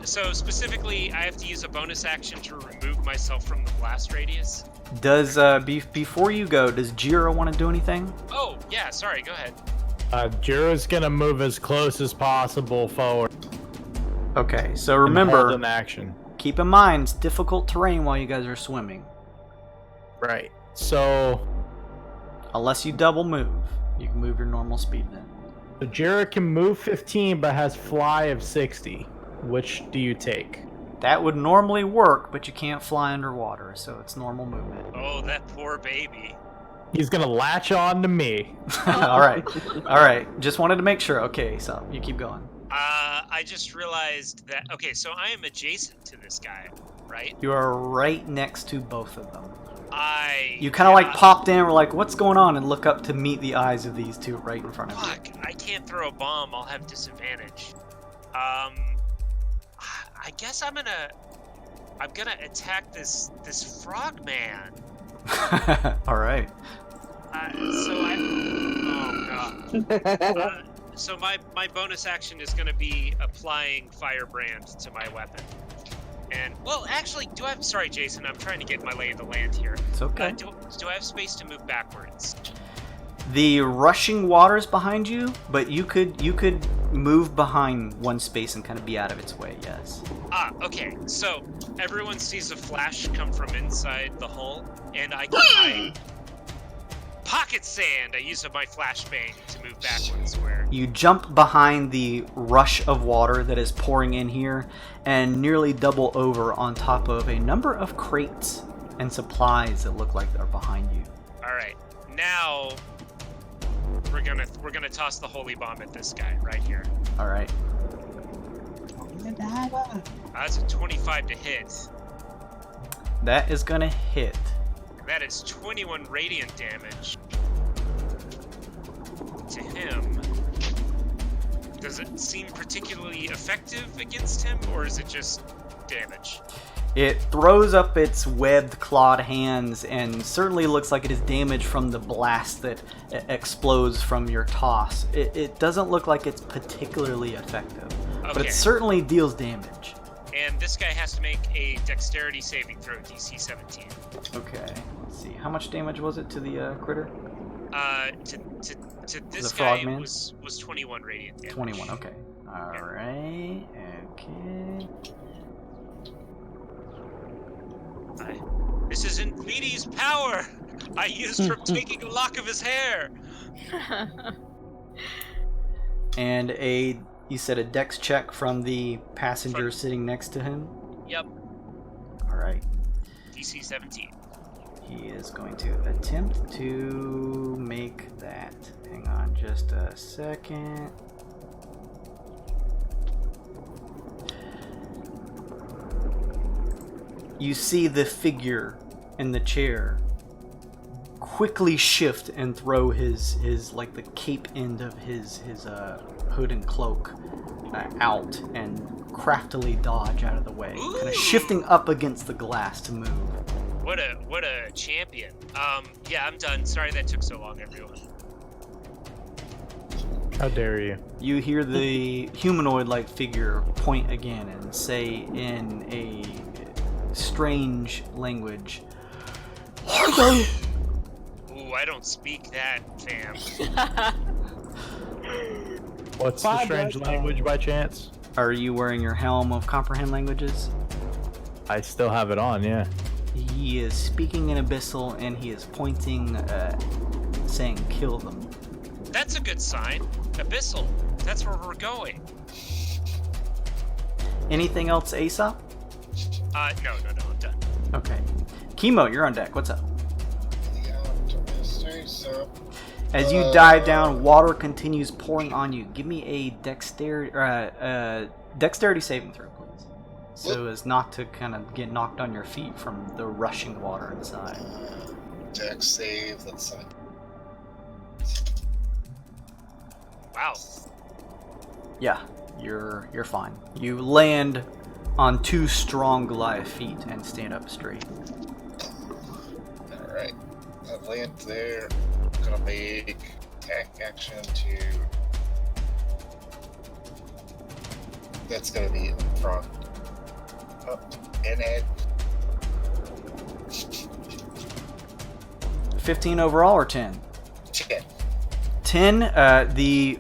So specifically, I have to use a bonus action to remove myself from the blast radius. Does before you go, does Jira want to do anything? Oh yeah, sorry. Go ahead. Jira's gonna move as close as possible forward. Okay, so remember, in action. Keep in mind, it's difficult terrain while you guys are swimming. Right. So, unless you double move, you can move your normal speed then. So Jira can move 15, but has fly of 60. Which do you take? That would normally work, but you can't fly underwater, so it's normal movement. Oh, that poor baby. He's gonna latch on to me. All right. Just wanted to make sure. Okay, so you keep going. I just realized that. Okay, so I am adjacent to this guy, right? You are right next to both of them. You kind of like popped in, were like, "What's going on?" and look up to meet the eyes of these two right in front of you. Fuck! I can't throw a bomb. I'll have disadvantage. I guess I'm gonna attack this frog man. All right. So my bonus action is going to be applying Firebrand to my weapon. And, well, actually, sorry, Jason, I'm trying to get my lay of the land here. It's okay. Do I have space to move backwards? The rushing water's behind you, but you could move behind one space and kind of be out of its way, yes. Okay. So, everyone sees a flash come from inside the hull, and I pocket sand! I use my flashbang to move backwards where... You jump behind the rush of water that is pouring in here and nearly double over on top of a number of crates and supplies that look like they're behind you. Alright, now we're gonna toss the holy bomb at this guy right here. Alright. That's a 25 to hit. That is gonna hit. That is 21 radiant damage to him. Does it seem particularly effective against him, or is it just damage? It throws up its webbed, clawed hands and certainly looks like it is damaged from the blast that explodes from your toss. It doesn't look like it's particularly effective, but it certainly deals damage. And this guy has to make a dexterity saving throw, DC 17. Okay, let's see. How much damage was it to the critter? To this guy was 21 radiant damage. 21, okay. Alright, okay. This isn't Meaty's power! I used from taking a lock of his hair! And you said a dex check from the passenger sitting next to him? Yep. Alright. DC 17. He is going to attempt to make that. Hang on just a second. You see the figure in the chair quickly shift and throw his like the cape end of his hood and cloak out and craftily dodge out of the way, kind of shifting up against the glass to move. What a champion. Yeah, I'm done. Sorry that took so long, everyone. How dare you? You hear the humanoid-like figure point again and say in a strange language, Ooh, I don't speak that, fam. What's the strange language by chance? Are you wearing your helm of comprehend languages? I still have it on, yeah. He is speaking in Abyssal, and he is pointing, saying, kill them. That's a good sign. Abyssal. That's where we're going. Anything else, Aesop? No, I'm done. Okay. Chemo, you're on deck. What's up? As you dive down, water continues pouring on you. Give me a dexterity saving throw, please. So as not to kind of get knocked on your feet from the rushing water inside. Dex save, that's Wow. Yeah, you're fine. You land on 2 strong Goliath feet and stand up straight. Alright. I land there. I'm gonna make attack action to. That's gonna be in front. Up and head. 15 overall or 10? 10. 10, the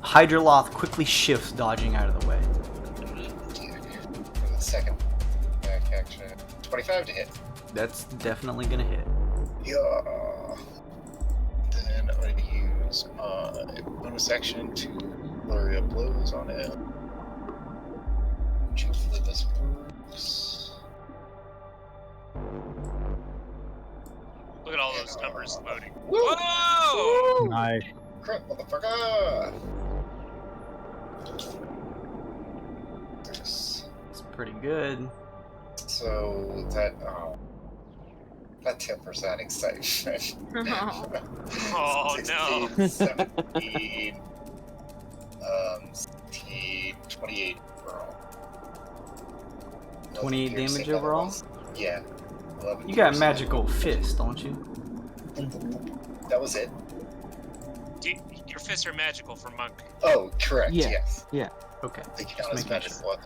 Hydroloth quickly shifts, dodging out of the way. For the second attack action. 25 to hit. That's definitely gonna hit. Yeah. Then I'm going to use a bonus action to flurry of blows on it. Which hopefully this works. Look at all those numbers loading. Woo! Whoa! Nice. Crap, motherfucker! It's pretty good. So that 10% excitement. Oh, 16, no. 17, 16, 28 overall. 28 damage Piercing, overall? otherwise. Yeah. 11 You got piercing. magical fist, don't you? That was it. Your fists are magical for monk. Oh, correct. Yeah. Yes. Yeah. Okay. They just count as making magical sure. weapon.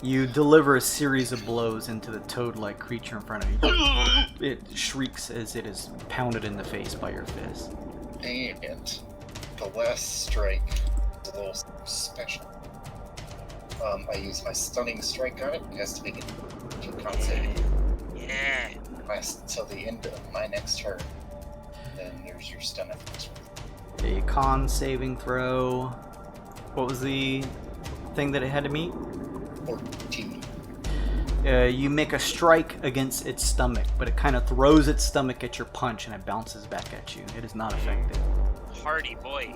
You deliver a series of blows into the toad-like creature in front of you. It shrieks as it is pounded in the face by your fist. And the last strike is a little special. I use my stunning strike on it. It has to make it con saving. Yeah. Lasts until the end of my next turn. Then there's your stun effect. A con saving throw. What was the thing that it had to meet? 14. You make a strike against its stomach, but it kind of throws its stomach at your punch and it bounces back at you. It is not effective. Hardy boy.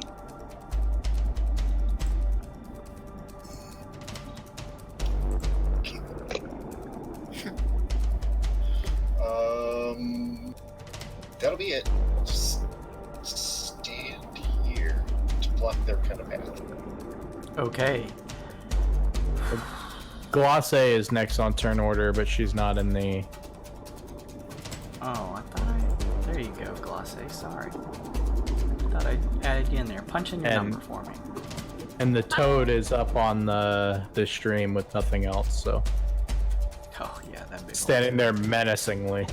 That'll be it. Just stand here to block their kind of path. Okay. Glacé is next on turn order, but she's not in the... Oh, I thought there you go, Glacé. Sorry. Thought I added you in there. Punch in your number for me. And the toad is up on the stream with nothing else, so... Oh, yeah, that big Standing there menacingly.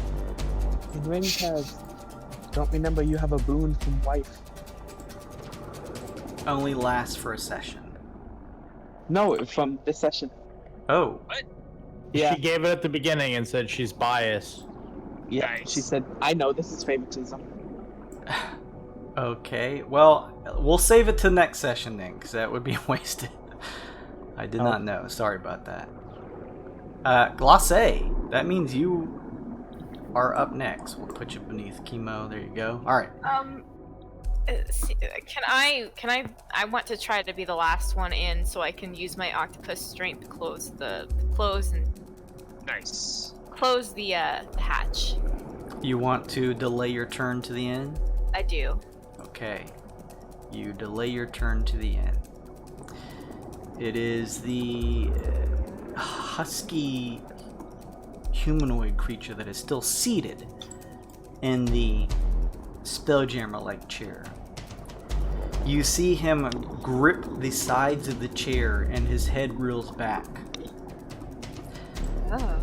And when you have... Don't remember you have a boon from wife. Only lasts for a session. No, from this session. Oh. What? Yeah. She gave it at the beginning and said she's biased. Yeah, Nice. she said, I know this is favoritism. Okay, well, we'll save it to next session then, because that would be wasted. I did not know. Sorry about that. Glacé, that means you are up next. We'll put you beneath Chemo. There you go. All right. Can I want to try to be the last one in so I can use my octopus strength to close the Nice. hatch. You want to delay your turn to the end? I do. Okay. You delay your turn to the end. It is the husky humanoid creature that is still seated in the Spelljammer-like chair. You see him grip the sides of the chair and his head reels back. Oh.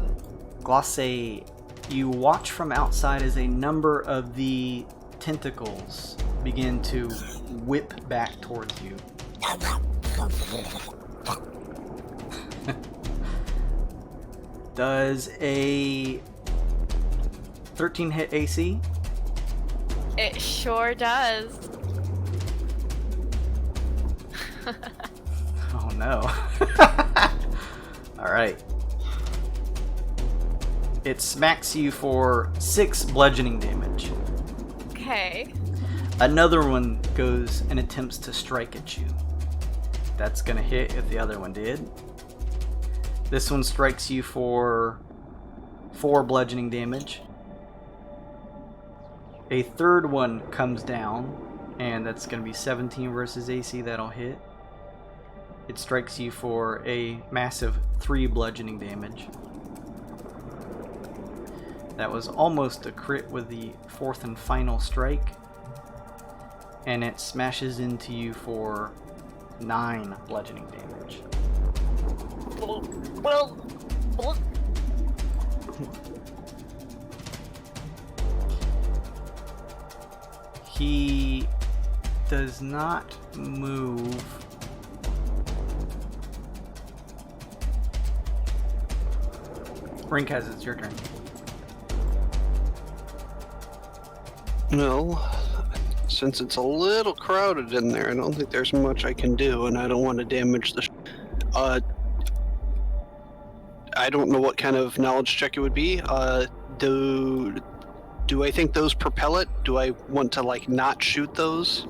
Glacé, you watch from outside as a number of the tentacles begin to whip back towards you. Does a 13 hit AC? It sure does. Oh no. Alright. It smacks you for 6 bludgeoning damage. Okay. Another one goes and attempts to strike at you. That's gonna hit if the other one did. This one strikes you for 4 bludgeoning damage. A third one comes down, and that's gonna be 17 versus AC, that'll hit. It strikes you for a massive 3 bludgeoning damage. That was almost a crit with the 4th and final strike. And it smashes into you for 9 bludgeoning damage. Well, He does not move. Rinkaz, it's your turn. Well, since it's a little crowded in there, I don't think there's much I can do, and I don't want to damage the... I don't know what kind of knowledge check it would be. Do I think those propel it? Do I want to, like, not shoot those?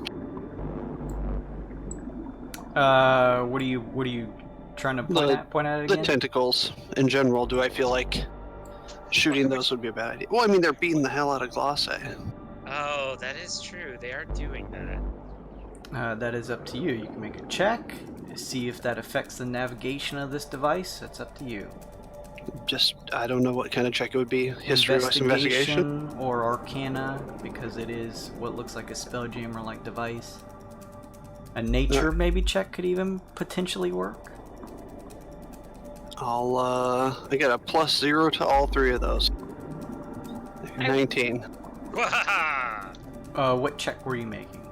What are you trying to point at it The again? tentacles, in general, do I feel like shooting those would be a bad idea? Well, I mean, they're beating the hell out of Glacé. Oh, that is true. They are doing that. That is up to you. You can make a check, see if that affects the navigation of this device. That's up to you. Just, I don't know what kind of check it would be. History or investigation? Or Arcana, because it is what looks like a Spelljammer-like device. A nature maybe check could even potentially work. I got a +0 to all 3 of those. 19. What check were you making?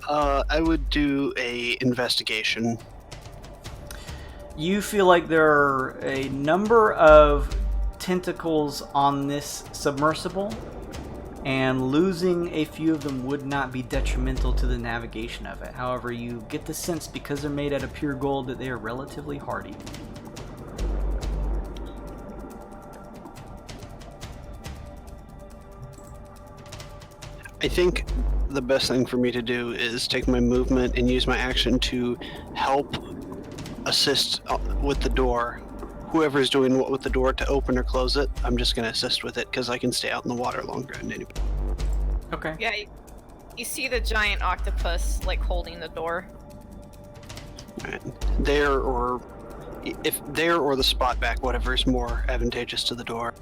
I would do a investigation. You feel like there are a number of tentacles on this submersible, and losing a few of them would not be detrimental to the navigation of it. However, you get the sense, because they're made out of pure gold, that they are relatively hardy. I think the best thing for me to do is take my movement and use my action to help assist with the door. Whoever's doing what with the door to open or close it, I'm just going to assist with it because I can stay out in the water longer than anybody. Okay. yeah, you see the giant octopus like holding the door. Right. There or the spot back, whatever is more advantageous to the door.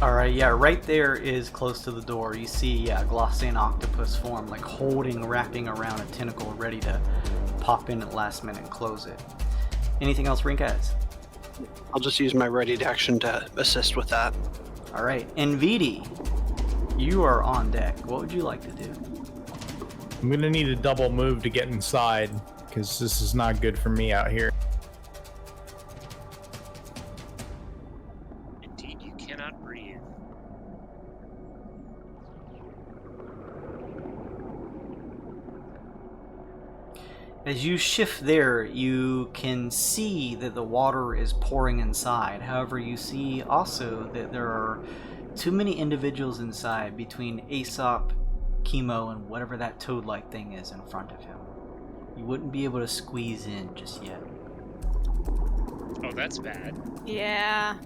Alright, yeah, right there is close to the door. You see, Glacé and octopus form, like wrapping around a tentacle, ready to pop in at the last minute and close it. Anything else Rink has? I'll just use my ready action to assist with that. Alright, NVD, you are on deck. What would you like to do? I'm gonna need a double move to get inside, because this is not good for me out here. Indeed, you cannot breathe. As you shift there, you can see that the water is pouring inside. However, you see also that there are too many individuals inside between Aesop, Chemo, and whatever that toad-like thing is in front of him. You wouldn't be able to squeeze in just yet. Oh, that's bad. Yeah.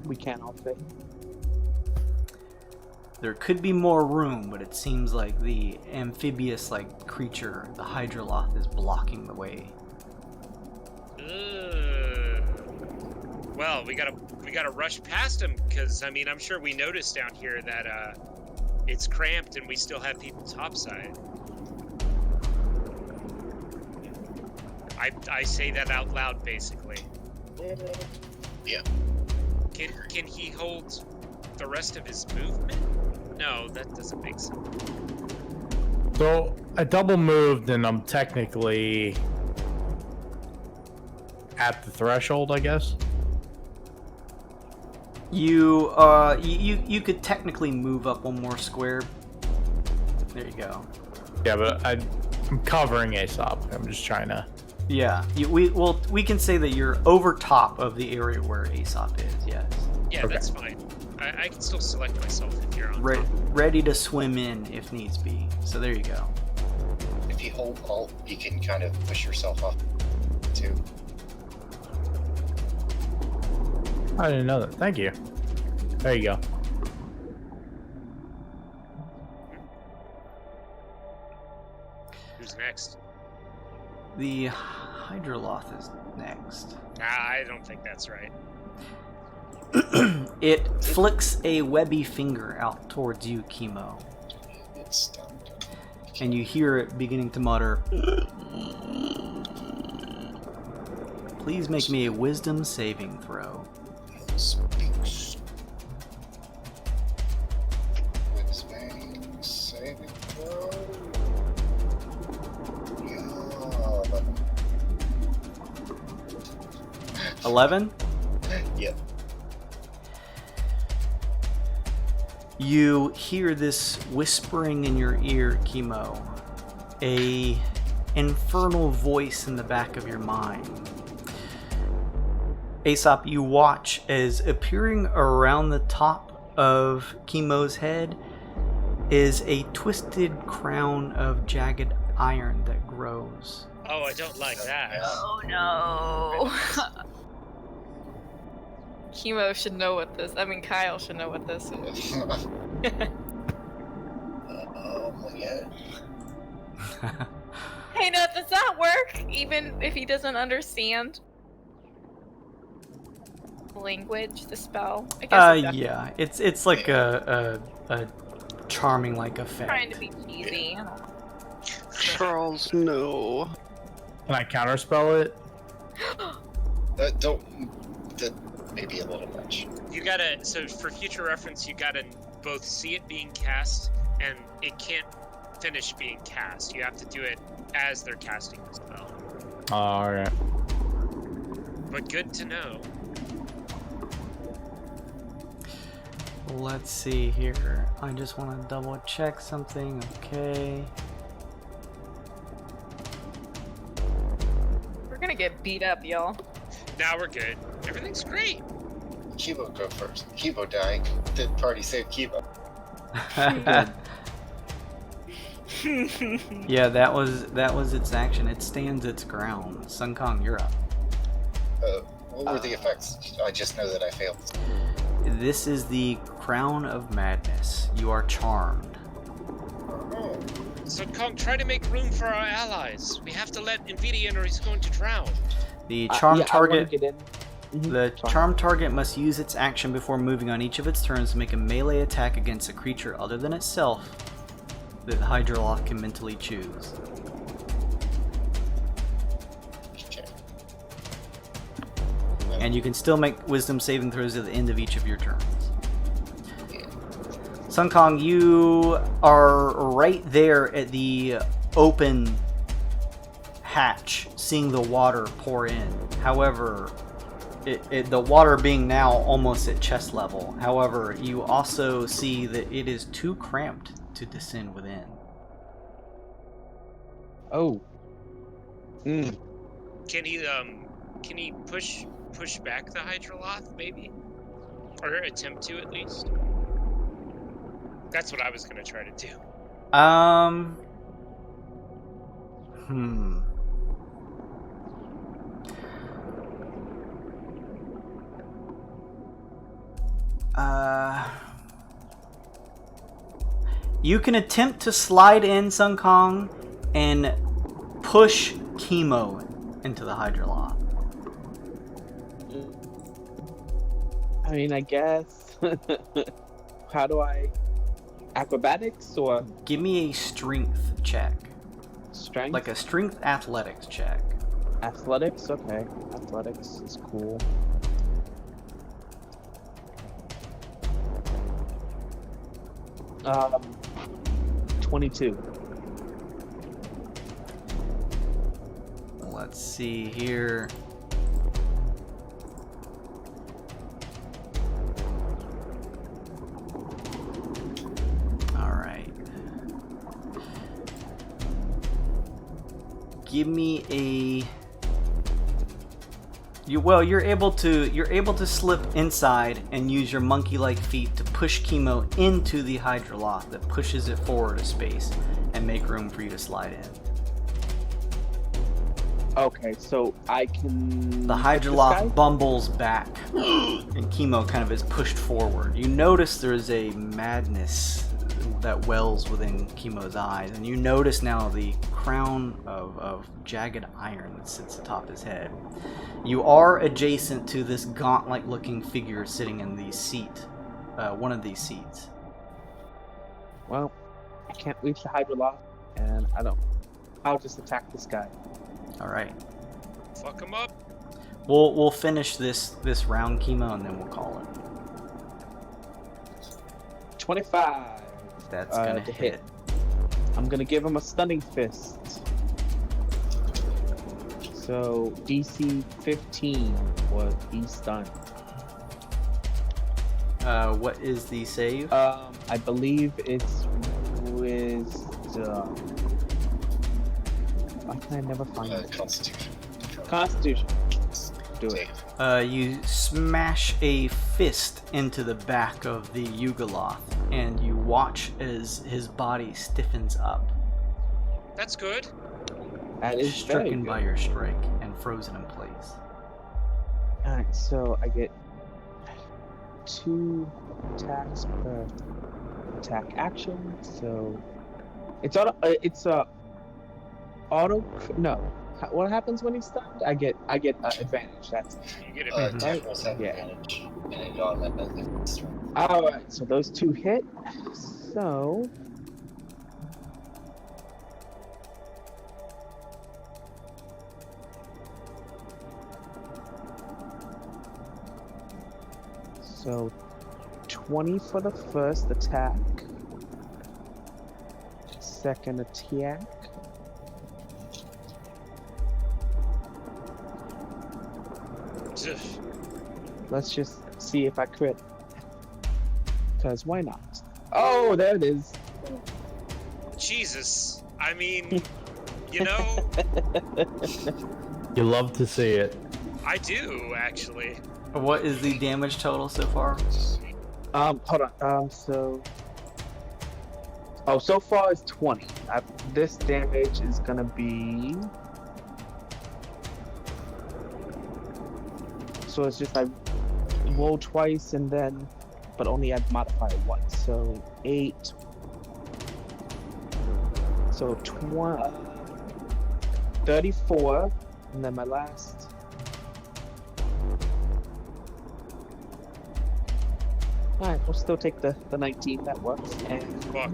We can't all fit. There could be more room, but it seems like the amphibious-like creature, the Hydroloth, is blocking the way. Well, we gotta rush past him, because I mean, I'm sure we noticed down here that it's cramped and we still have people topside. I say that out loud, basically. Yeah. Can he hold the rest of his movement? No, that doesn't make sense. So I double moved, and I'm technically at the threshold, I guess. You could technically move up one more square. There you go. Yeah, but I'm covering Aesop. I'm just trying to. Yeah, we can say that you're over top of the area where Aesop is. Yes. Yeah, Okay. that's fine. I can still select myself if you're on. Ready to swim in if needs be. So there you go. If you hold Alt, you can kind of push yourself up too. I didn't know that. Thank you. There you go. Who's next? The Hydroloth is next. Nah, I don't think that's right. It flicks a webby finger out towards you, Chemo, It's stunned. and you hear it beginning to mutter. Please make me a wisdom saving throw. Speaks. Wisdom saving throw. Yeah. 11? Yep. You hear this whispering in your ear, Chemo. A infernal voice in the back of your mind. Aesop, you watch as appearing around the top of Chemo's head is a twisted crown of jagged iron that grows. Oh, I don't like that. Oh no. Chemo should know what this. I mean, Kyle should know what this is. Yeah. Hey, no, does that work? Even if he doesn't understand language, the spell? I guess it does. Yeah, it's like a charming like effect. Trying to be cheesy. I don't know. Charles, no. Can I counterspell it? That may be a little much. You gotta, so for future reference, you gotta both see it being cast, and it can't finish being cast. You have to do it as they're casting the spell. Alright. But good to know. Let's see here. I just want to double check something. Okay. We're gonna get beat up, y'all. Now we're good. Everything's great. Kibo go first. Kibo dying. The party saved Kibo. Yeah, that was its action. It stands its ground. Sun Kong, you're up. What were the effects? I just know that I failed. This is the Crown of Madness. You are charmed. Oh. So Kong, try to make room for our allies. We have to let Nvidia or he's going to drown. The charmed I wanna target. get in. Mhm. The Sorry. charmed target must use its action before moving on each of its turns to make a melee attack against a creature other than itself that Hydroloth can mentally choose. Okay. And you can still make wisdom saving throws at the end of each of your turns. Sun Kong, you are right there at the open hatch, seeing the water pour in. However, the water being now almost at chest level. However, you also see that it is too cramped to descend within. Oh. Mm. Can he push back the Hydroloth, maybe? Or attempt to, at least? That's what I was gonna try to do. You can attempt to slide in Sun Kong and push Chemo into the Hydroloth. I mean, I guess. How do I? Acrobatics or Give me a strength check. strength? Like a strength athletics check. Athletics? Okay. Athletics is cool. 22. Let's see here. All right. Give me a. You're able to slip inside and use your monkey-like feet to push Chemo into the Hydroloth that pushes it forward a space and make room for you to slide in. Okay, so I can. The Hydroloth bumbles back, and Chemo kind of is pushed forward. You notice there's a madness that wells within Chemo's eyes, and you notice now the crown of jagged iron that sits atop his head. You are adjacent to this gaunt-like looking figure sitting in the seat, one of these seats. Well, I can't reach the Hydroloth, and I don't. I'll just attack this guy. All right. Fuck him up. We'll finish this round, Chemo, and then we'll call it. 25. That's gonna hit. I'm gonna give him a stunning fist. So DC 15 was he stunned. What is the save? I believe it's wisdom. Why can I never find it? Constitution. Constitution. Do it. You smash a fist into the back of the Yugoloth, and you watch as his body stiffens up. That's good. That is very stricken good. by your strike and frozen in place. Alright, so I get 2 attacks per attack action. So it's auto. No, what happens when he's stunned? I get advantage. That's You get it. Right? Temporals have Yeah. advantage, and you automatically all right. So those 2 hit. So So 20 for the first attack. Second attack. Let's just see if I crit. Because why not? Oh, there it is. Jesus. I mean, you know, You love to see it. I do actually. What is the damage total so far? Hold on. So far it's 20. This damage is gonna be. So it's just I roll twice and then, but only add modifier once. So 8. So 34, and then my last. Alright, we'll still take the 19, that works. And Fuck.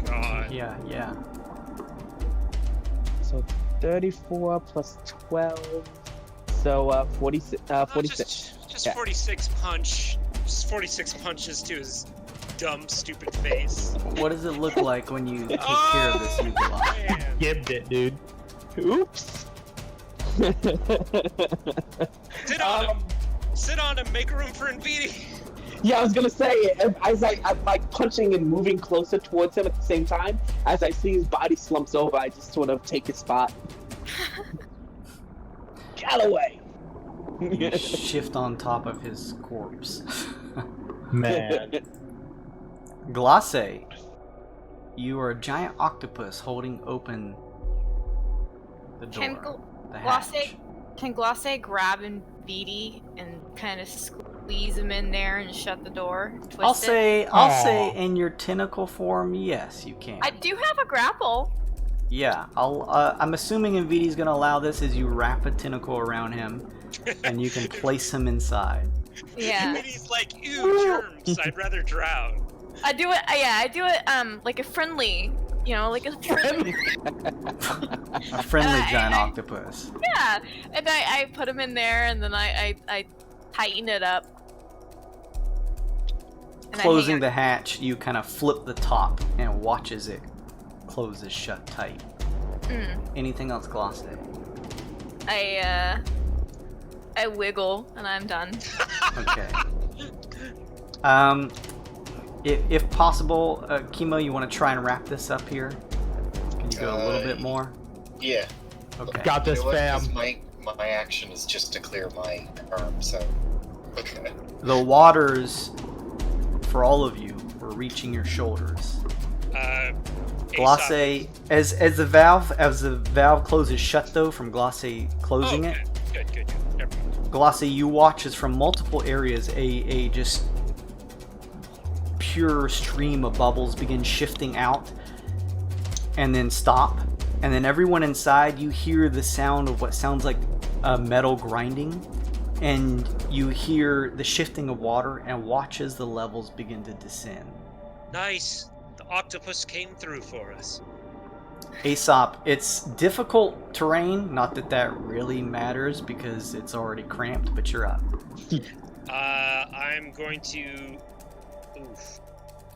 God. Yeah. so 34 plus 12. So 46. Oh, 46. just Yeah. 46 punch. Just 46 punches to his dumb, stupid face. What does it look like when you take care of this Yugoloth? Man. Gibbed it, dude. Oops. Sit on him. Sit on him. Make room for Nvidi. Yeah, I was gonna say, as I'm like punching and moving closer towards him at the same time, as I see his body slumps over, I just sort of take his spot. Callaway! You shift on top of his corpse. Man. Glacé, you are a giant octopus holding open the door. Can Glacé grab Nvidi and kind of squeeze him in there and shut the door? I'll Twist it? say in your tentacle form, yes, you can. I do have a grapple. Yeah, I'm assuming Nvidi's gonna allow this as you wrap a tentacle around him, and you can place him inside. Yeah. Nvidi's like, ew, germs. I'd rather drown. I do it. I do it. Like a friendly. Like a friendly. A friendly giant octopus. Yeah, and I put him in there, and then I tighten it up. And I closing hang the hatch, you kind of flip the top and watch as it closes shut tight. Anything else, Glacé? I wiggle and I'm done. Okay. If possible, Chemo, you want to try and wrap this up here? Can you go a little bit more? Yeah. Okay. Got this, You know what? 'Cause fam. My action is just to clear my arm, so okay. The waters, for all of you, were reaching your shoulders. Glacé, as the valve closes shut though from Glacé closing it. Good. Never mind. Glacé, you watch as from multiple areas a just pure stream of bubbles begin shifting out and then stop. And then everyone inside, you hear the sound of what sounds like metal grinding. And you hear the shifting of water and watch as the levels begin to descend. Nice. The octopus came through for us. Aesop, it's difficult terrain. Not that that really matters because it's already cramped, but you're up. I'm going to... Oof.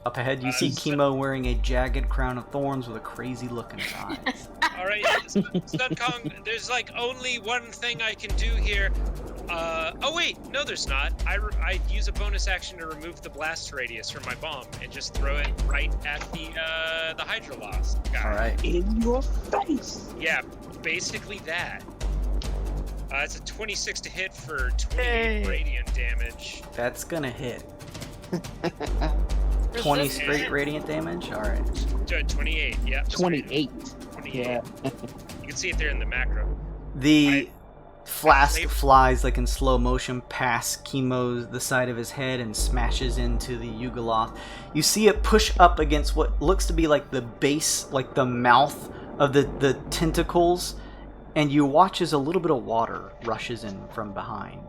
Up ahead, you see Chemo wearing a jagged crown of thorns with a crazy look in his eyes. Alright, Sun Kong, there's like only one thing I can do here. Oh wait, no there's not. I use a bonus action to remove the blast radius from my bomb and just throw it right at the Hydrolost guy. Alright. In your face. Yeah, basically that. It's a 26 to hit for 28 radiant damage. That's gonna hit. 20 straight radiant damage? Alright. 28, yeah. 28. 28. Yeah. You can see it there in the macro. The flask flies like in slow motion past the side of his head and smashes into the Yugoloth. You see it push up against what looks to be like the base, like the mouth of the tentacles, and you watch as a little bit of water rushes in from behind.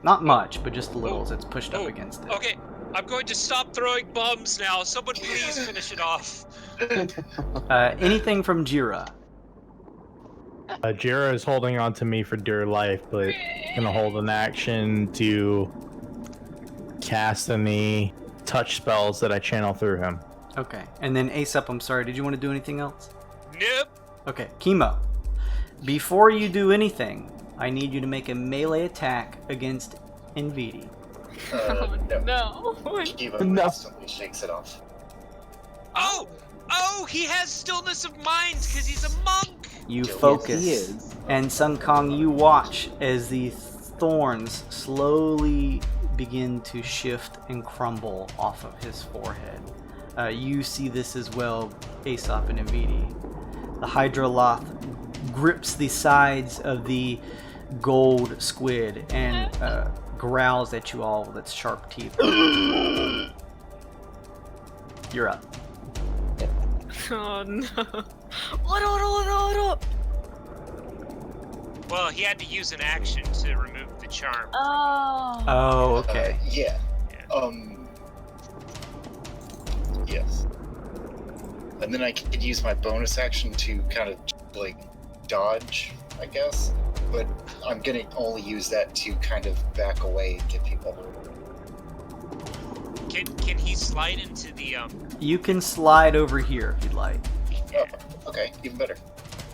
Not much, but just a little as it's pushed up against it. Okay, I'm going to stop throwing bombs now. Someone please finish it off. Anything from Jira? Jira is holding on to me for dear life, but gonna hold an action to cast any touch spells that I channel through him. Okay, and then Aesop, I'm sorry, did you want to do anything else? Nope. Okay, Chemo. Before you do anything, I need you to make a melee attack against Envidi. No. Kiva instantly shakes it off. Oh, he has stillness of mind because he's a monk. You Yes, focus, he is. and Sun Kong, you watch as the thorns slowly begin to shift and crumble off of his forehead. You see this as well, Aesop and Envidi. The Hydroloth grips the sides of the gold squid and growls at you all with its sharp teeth. You're up. Oh no. What? Well, he had to use an action to remove the charm. Oh, okay. Yeah. Yes. And then I could use my bonus action to kind of like dodge, I guess. But I'm gonna only use that to kind of back away and get people. Can he slide into the You can slide over here if you'd like. Oh, okay, even better.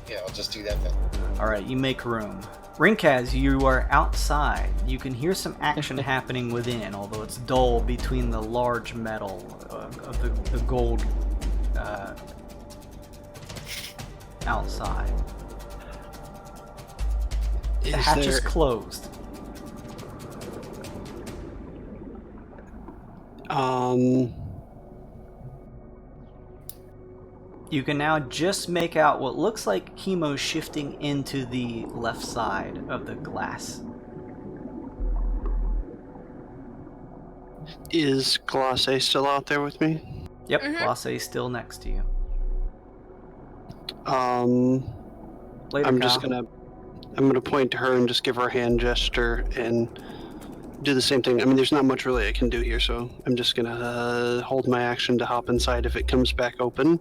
Yeah, I'll just do that then. Alright, you make room. Rinkaz, you are outside. You can hear some action happening within, although it's dull between the large metal of the gold outside. The hatch is closed. You can now just make out what looks like Chemo shifting into the left side of the glass. Is Glacé still out there with me? Yep, Glacé is still next to you. Later, I'm Kyle. gonna point to her and just give her a hand gesture and do the same thing. I mean, there's not much really I can do here, so I'm just gonna hold my action to hop inside if it comes back open,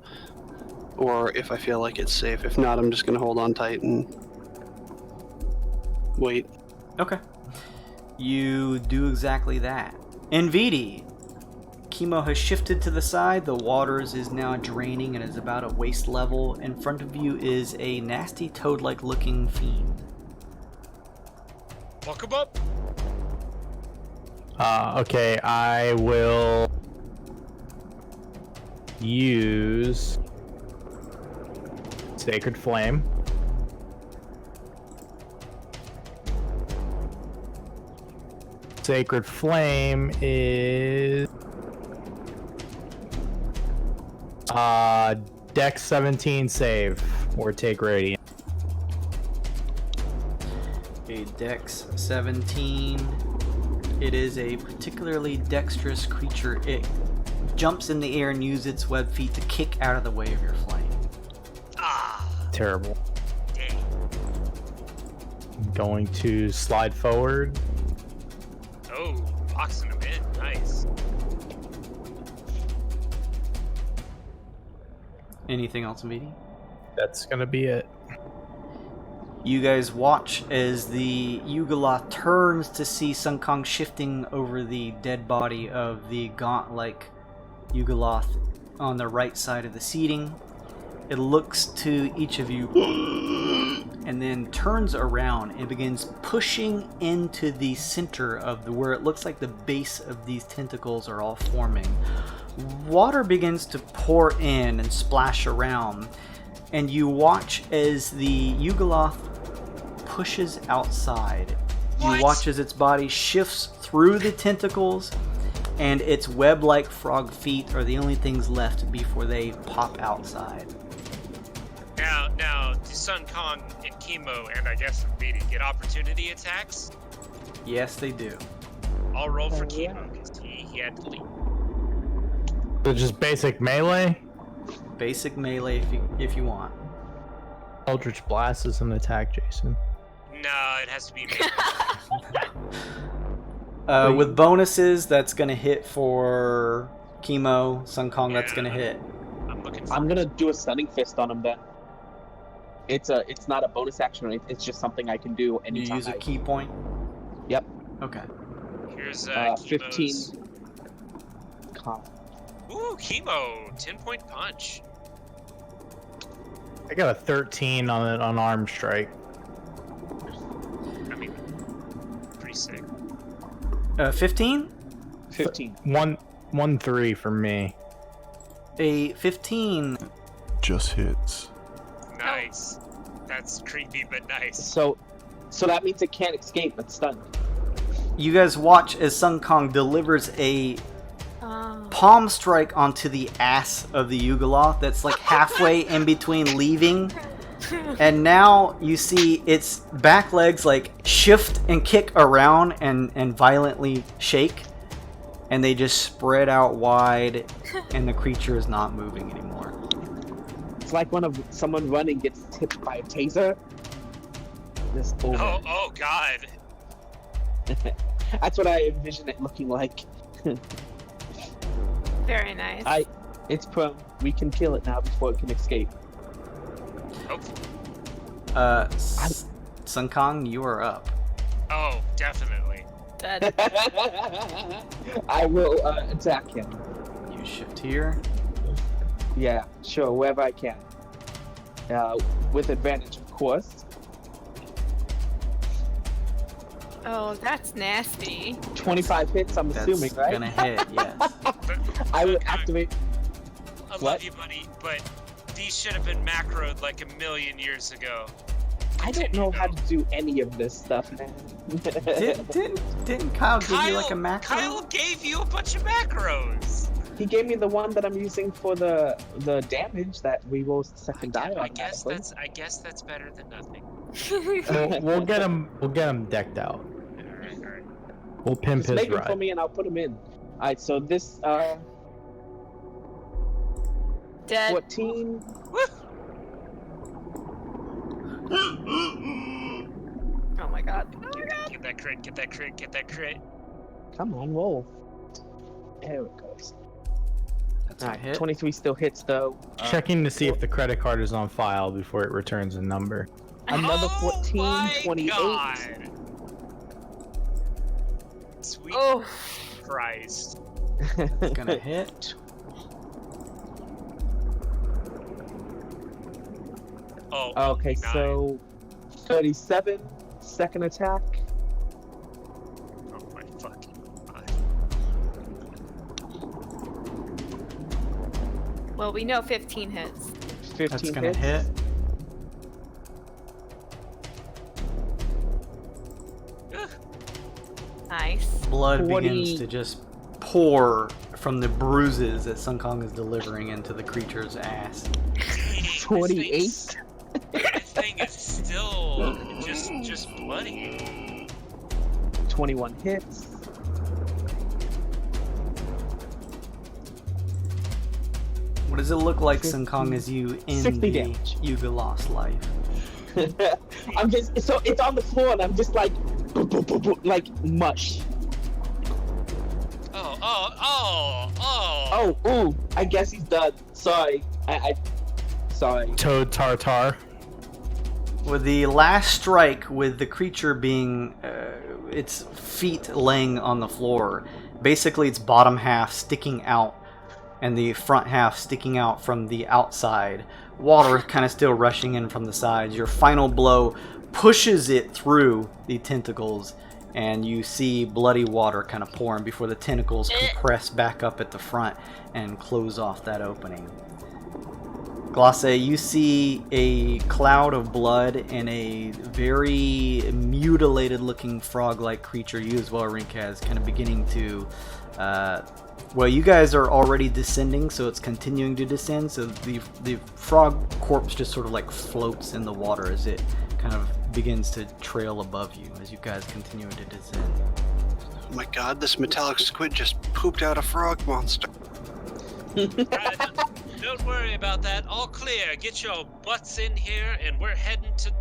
or if I feel like it's safe. If not, I'm just gonna hold on tight and wait. Okay. You do exactly that. Envidi, Chemo has shifted to the side. The waters is now draining and is about at waist level. In front of you is a nasty toad-like looking fiend. Fuck him up. Okay, I will use Sacred Flame. Sacred Flame is Dex 17 save or take radiant. A Dex 17. It is a particularly dexterous creature. It jumps in the air and uses its web feet to kick out of the way of your flame. Terrible. Dang. I'm going to slide forward. Oh, boxing him in. Nice. Anything else, Meaty? That's gonna be it. You guys watch as the Yugoloth turns to see Sun Kong shifting over the dead body of the gaunt-like Yugoloth on the right side of the seating. It looks to each of you and then turns around and begins pushing into the center of where it looks like the base of these tentacles are all forming. Water begins to pour in and splash around, and you watch as the Yugoloth pushes outside. What? You watch as its body shifts through the tentacles, and its web-like frog feet are the only things left before they pop outside. Now, do Sun Kong and Chemo, and I guess Meaty, get opportunity attacks? Yes, they do. I'll roll for Chemo, because he had to leave. So just basic melee? Basic melee if you want. Eldritch Blast is an attack, Jason. No, it has to be melee. With bonuses, that's gonna hit for Chemo. Sun Kong, that's gonna hit. I'm gonna do a stunning fist on him then. It's not a bonus action. It's just something I can do anytime. You use a key point. Yep. Okay. Here's 15. Ooh, Chemo, 10-point punch. I got a 13 on an unarmed strike. I mean, pretty sick. 15? 15. 1-3 for me. A 15. Just hits. Nice. That's creepy, but nice. So that means it can't escape. It's stunned. You guys watch as Sun Kong delivers a palm strike onto the ass of the Yugoloth that's like halfway in between leaving. And now you see its back legs like shift and kick around and violently shake. And they just spread out wide, and the creature is not moving anymore. It's like when someone running gets hit by a taser. This over. Oh God. That's what I envision it looking like. Very nice. It's prone. We can kill it now before it can escape. Sun Kong, you are up. Oh, definitely. Dead. I will attack him. You shift here. Yeah, sure, wherever I can. With advantage, of course. Oh, that's nasty. 25 hits, I'm assuming, right? Gonna hit, yes. I would activate. I love you, buddy, but these should have been macroed like a million years ago. I don't know how to do any of this stuff, man. Didn't Kyle give you like a macro? Kyle gave you a bunch of macros. He gave me the one that I'm using for the damage that we roll second die on. I guess that's better than nothing. We'll get him decked out. All right. We'll pimp Just his make him ride. for me and I'll put him in. Alright, so this Dead. 14. Oh my god. Get that crit. Come on, roll. There it goes. That's a hit. 23 still hits though. Checking to see if the credit card is on file before it returns a number. Another 14, my 28. God. Sweet Oh. Christ. That's gonna hit. Oh. Okay, 9. so 37, second attack. Oh my fucking god. Well, we know 15 hits. 15 That's gonna hits. hit. Nice. Blood 20. begins to just pour from the bruises that Sun Kong is delivering into the creature's ass. Dang, 28. This thing is still just bloody. 21 hits. What does it look like, Sun Kong, as you end 60 the damage. Yuga lost life? I'm just so it's on the floor and I'm just like boop, boop, boop, boop, like mush. Oh, ooh, I guess he's done. Sorry. I sorry. Toad Tartar. With the last strike, with the creature being its feet laying on the floor, basically its bottom half sticking out and the front half sticking out from the outside, water kind of still rushing in from the sides. Your final blow pushes it through the tentacles, and you see bloody water kind of pouring before the tentacles compress back up at the front and close off that opening. Glacé, you see a cloud of blood and a very mutilated looking frog-like creature, you as well, Rinkaz, kind of beginning to... well, you guys are already descending, so it's continuing to descend, so the frog corpse just sort of like floats in the water as it kind of begins to trail above you as you guys continue to descend. Oh my god, this metallic squid just pooped out a frog monster. Don't worry about that. All clear. Get your butts in here, and we're heading to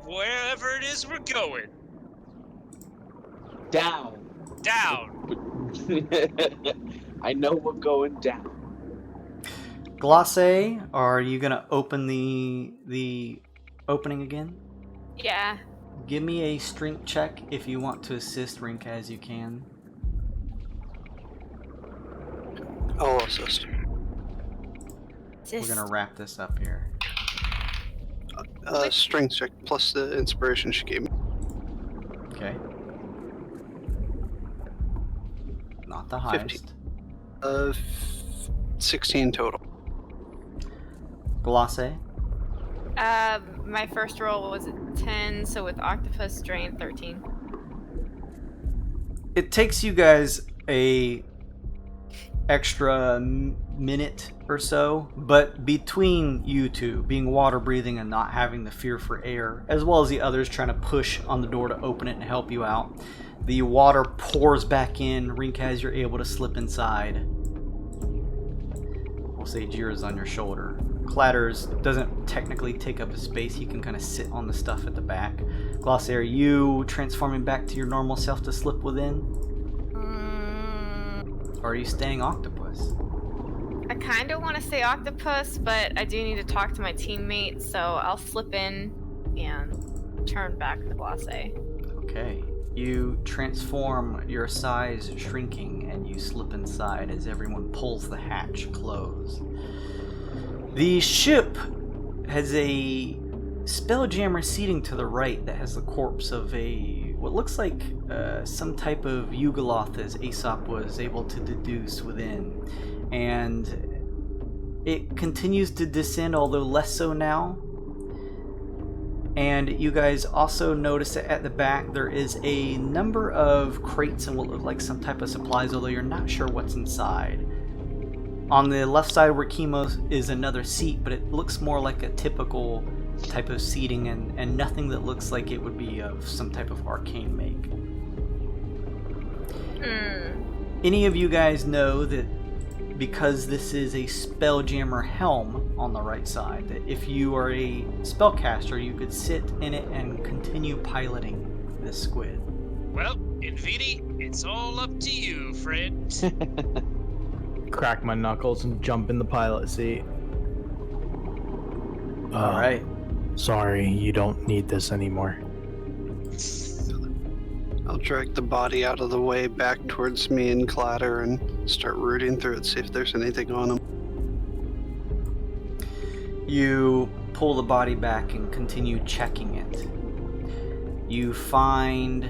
wherever it is we're going. Down. I know we're going down. Glacé, are you gonna open the opening again? Yeah. Give me a strength check if you want to assist Rink as you can. I'll assist. We're gonna wrap this up here. Strength check plus the inspiration she gave me. Okay. Not the highest. 16 total. Glacé. My first roll was a 10, so with octopus strength, 13. It takes you guys a extra minute or so, but between you two being water breathing and not having the fear for air, as well as the others trying to push on the door to open it and help you out, the water pours back in. Rinkaz, you're able to slip inside. We'll say Jira's on your shoulder. Clatters doesn't technically take up a space. He can kind of sit on the stuff at the back. Glacé, are you transforming back to your normal self to slip within? Or are you staying octopus? I kind of want to say octopus, but I do need to talk to my teammates, so I'll slip in and turn back to Glacé. Okay. You transform, your size shrinking, and you slip inside as everyone pulls the hatch closed. The ship has a spelljammer seating to the right that has the corpse of what looks like some type of Yugoloth, as Aesop was able to deduce within. And it continues to descend, although less so now. And you guys also notice that at the back there is a number of crates and what look like some type of supplies, although you're not sure what's inside. On the left side where Chemo is another seat, but it looks more like a typical type of seating and nothing that looks like it would be of some type of arcane make. Any of you guys know that because this is a spelljammer helm on the right side, that if you are a spellcaster, you could sit in it and continue piloting this squid. Well, Invidi, it's all up to you, friend. Crack my knuckles and jump in the pilot seat. Alright. Sorry, you don't need this anymore. I'll drag the body out of the way back towards me and Clatter and start rooting through it, see if there's anything on him. You pull the body back and continue checking it. You find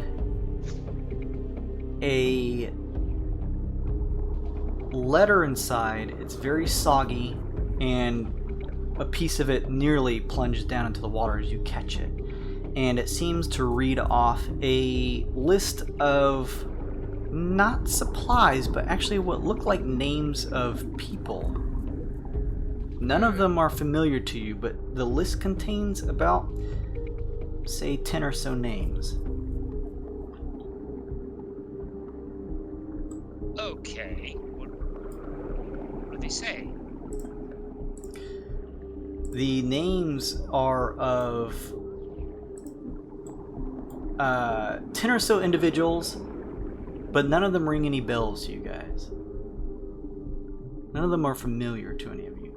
a letter inside. It's very soggy, and a piece of it nearly plunged down into the water as you catch it. And it seems to read off a list of not supplies, but actually what look like names of people. None of them are familiar to you, but the list contains about, say, 10 or so names. Okay. What do they say? The names are of 10 or so individuals, but none of them ring any bells to you guys. None of them are familiar to any of you.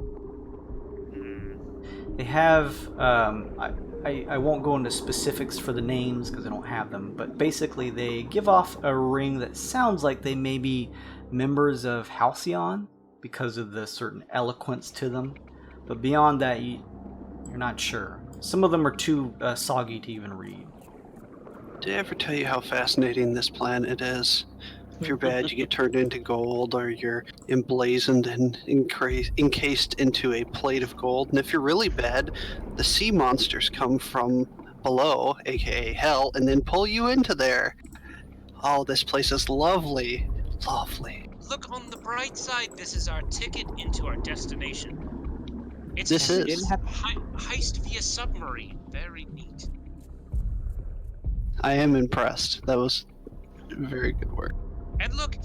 They have, I won't go into specifics for the names because I don't have them, but basically they give off a ring that sounds like they may be members of Halcyon because of the certain eloquence to them. But beyond that, you're not sure. Some of them are too soggy to even read. Did I ever tell you how fascinating this planet is? If you're bad, you get turned into gold, or you're emblazoned and encased into a plate of gold. And if you're really bad, the sea monsters come from below, aka hell, and then pull you into there. Oh, this place is lovely. Lovely. Look, on the bright side, this is our ticket into our destination. It's This is. heist via submarine. Very neat. I am impressed. That was very good work. And look,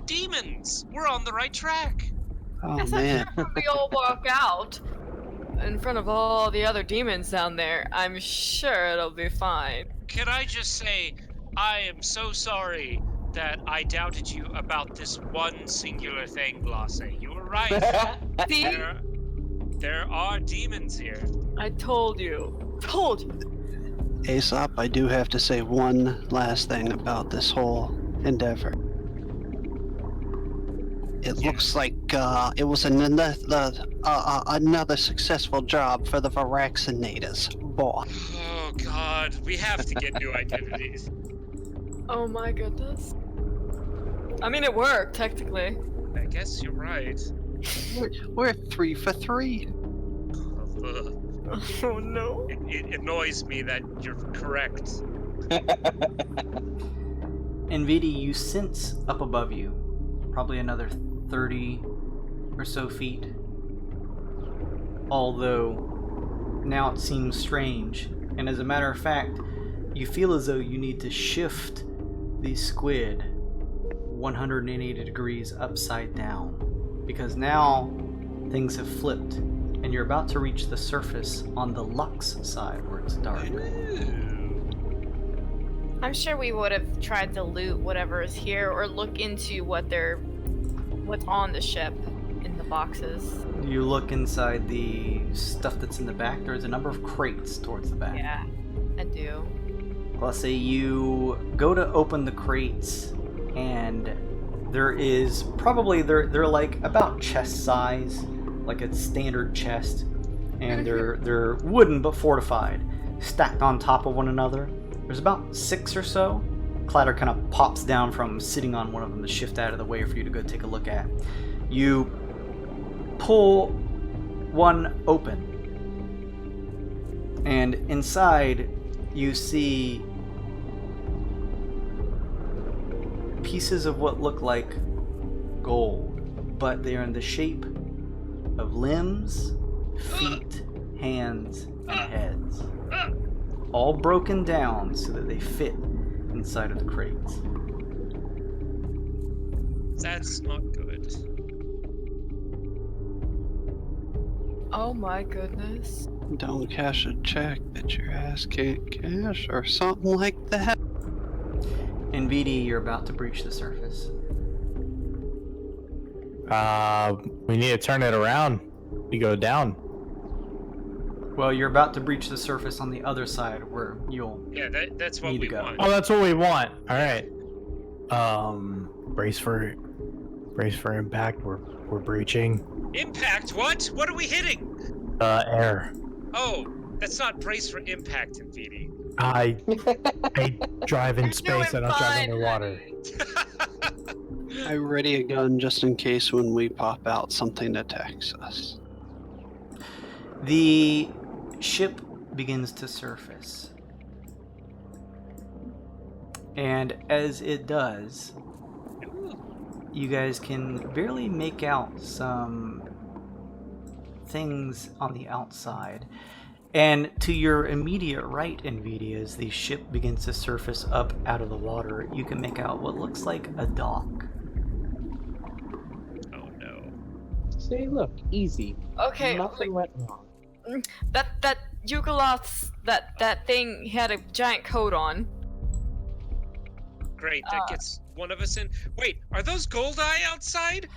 demons! We're on the right track. Oh, Yes, man. I'm sure when we all walk out in front of all the other demons down there, I'm sure it'll be fine. Can I just say, I am so sorry that I doubted you about this one singular thing, Glacé. You were right. See? There are demons here. I told you. Told you. Aesop, I do have to say one last thing about this whole endeavor. It looks like it was another successful job for the Varaxinators. Boy. Oh God, we have to get new identities. Oh my goodness. I mean, it worked, technically. I guess you're right. We're 3 for 3. Oh no. It annoys me that you're correct. NVD, you sense up above you, probably another 30 or so feet. Although, now it seems strange, and as a matter of fact, you feel as though you need to shift the squid 180 degrees upside down, because now things have flipped, and you're about to reach the surface on the Lux side where it's dark. I'm sure we would have tried to loot whatever is here or look into what's on the ship in the boxes. You look inside the stuff that's in the back. There's a number of crates towards the back. Yeah, I do. Let's say you go to open the crates, and there is probably they're like about chest size, like a standard chest, and they're wooden but fortified, stacked on top of one another. There's about 6 or so. Clatter kind of pops down from sitting on one of them to shift out of the way for you to go take a look at. You pull one open, and inside you see pieces of what look like gold, but they are in the shape of limbs, feet, hands, and heads, all broken down so that they fit inside of the crates. That's not good. Oh my goodness. Don't cash a check that your ass can't cash, or something like that. NVD, you're about to breach the surface. We need to turn it around. We go down. Well, you're about to breach the surface on the other side where you'll Yeah, that's what need we to go. want. Oh, that's what we want. All right. Brace for impact. We're breaching. Impact? What are we hitting? Air. Oh, that's not brace for impact, Nvidia. I drive in You're space. I doing don't drive fine, underwater. I ready a gun just in case when we pop out something attacks us. The ship begins to surface. And as it does, you guys can barely make out some things on the outside. And to your immediate right, Nvidia, as the ship begins to surface up out of the water, you can make out what looks like a dock. Oh no. See, look, easy. Okay, Nothing went wrong. that Yugoloth's that thing had a giant coat on. Great, that gets one of us in. Wait, are those gold eye outside?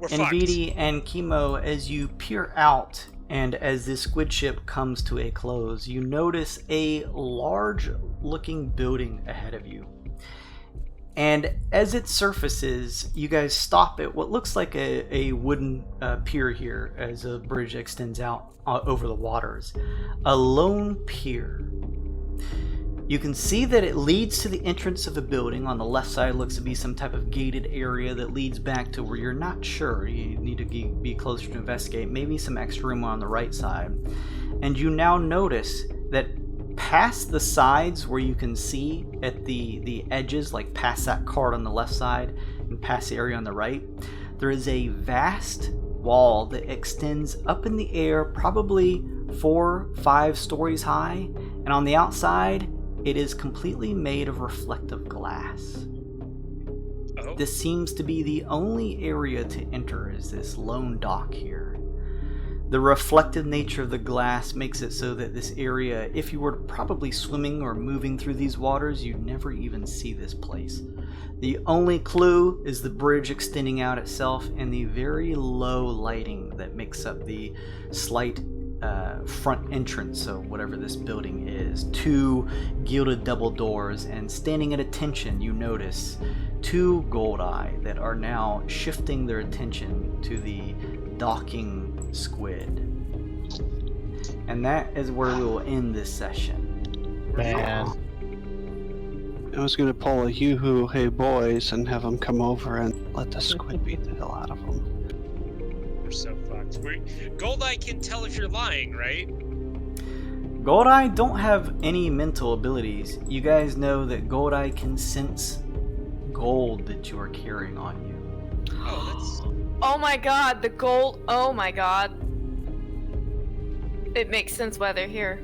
We're fucked. Nvidia and Chemo, as you peer out and as this squid ship comes to a close, you notice a large looking building ahead of you. And as it surfaces, you guys stop at what looks like a wooden pier here as a bridge extends out over the waters. A lone pier. You can see that it leads to the entrance of the building. On the left side looks to be some type of gated area that leads back to where you're not sure. You need to be closer to investigate. Maybe some extra room on the right side. And you now notice that past the sides where you can see at the edges, like past that card on the left side and past the area on the right, there is a vast wall that extends up in the air, probably 4-5 stories high. And on the outside, it is completely made of reflective glass. Oh. This seems to be the only area to enter, is this lone dock here. The reflective nature of the glass makes it so that this area, if you were probably swimming or moving through these waters, you'd never even see this place. The only clue is the bridge extending out itself and the very low lighting that makes up the slight front entrance of whatever this building is. 2 gilded double doors, and standing at attention you notice 2 gold eye that are now shifting their attention to the docking squid. And that is where we will end this session. Man. I was gonna pull a yoo-hoo, hey boys, and have them come over and let the squid beat the hell out of them. We're so fucked. Goldeye can tell if you're lying, right? Goldeye don't have any mental abilities. You guys know that Goldeye can sense gold that you are carrying on you. Oh, that's... Oh my god, the gold. Oh my god. It makes sense why they're here.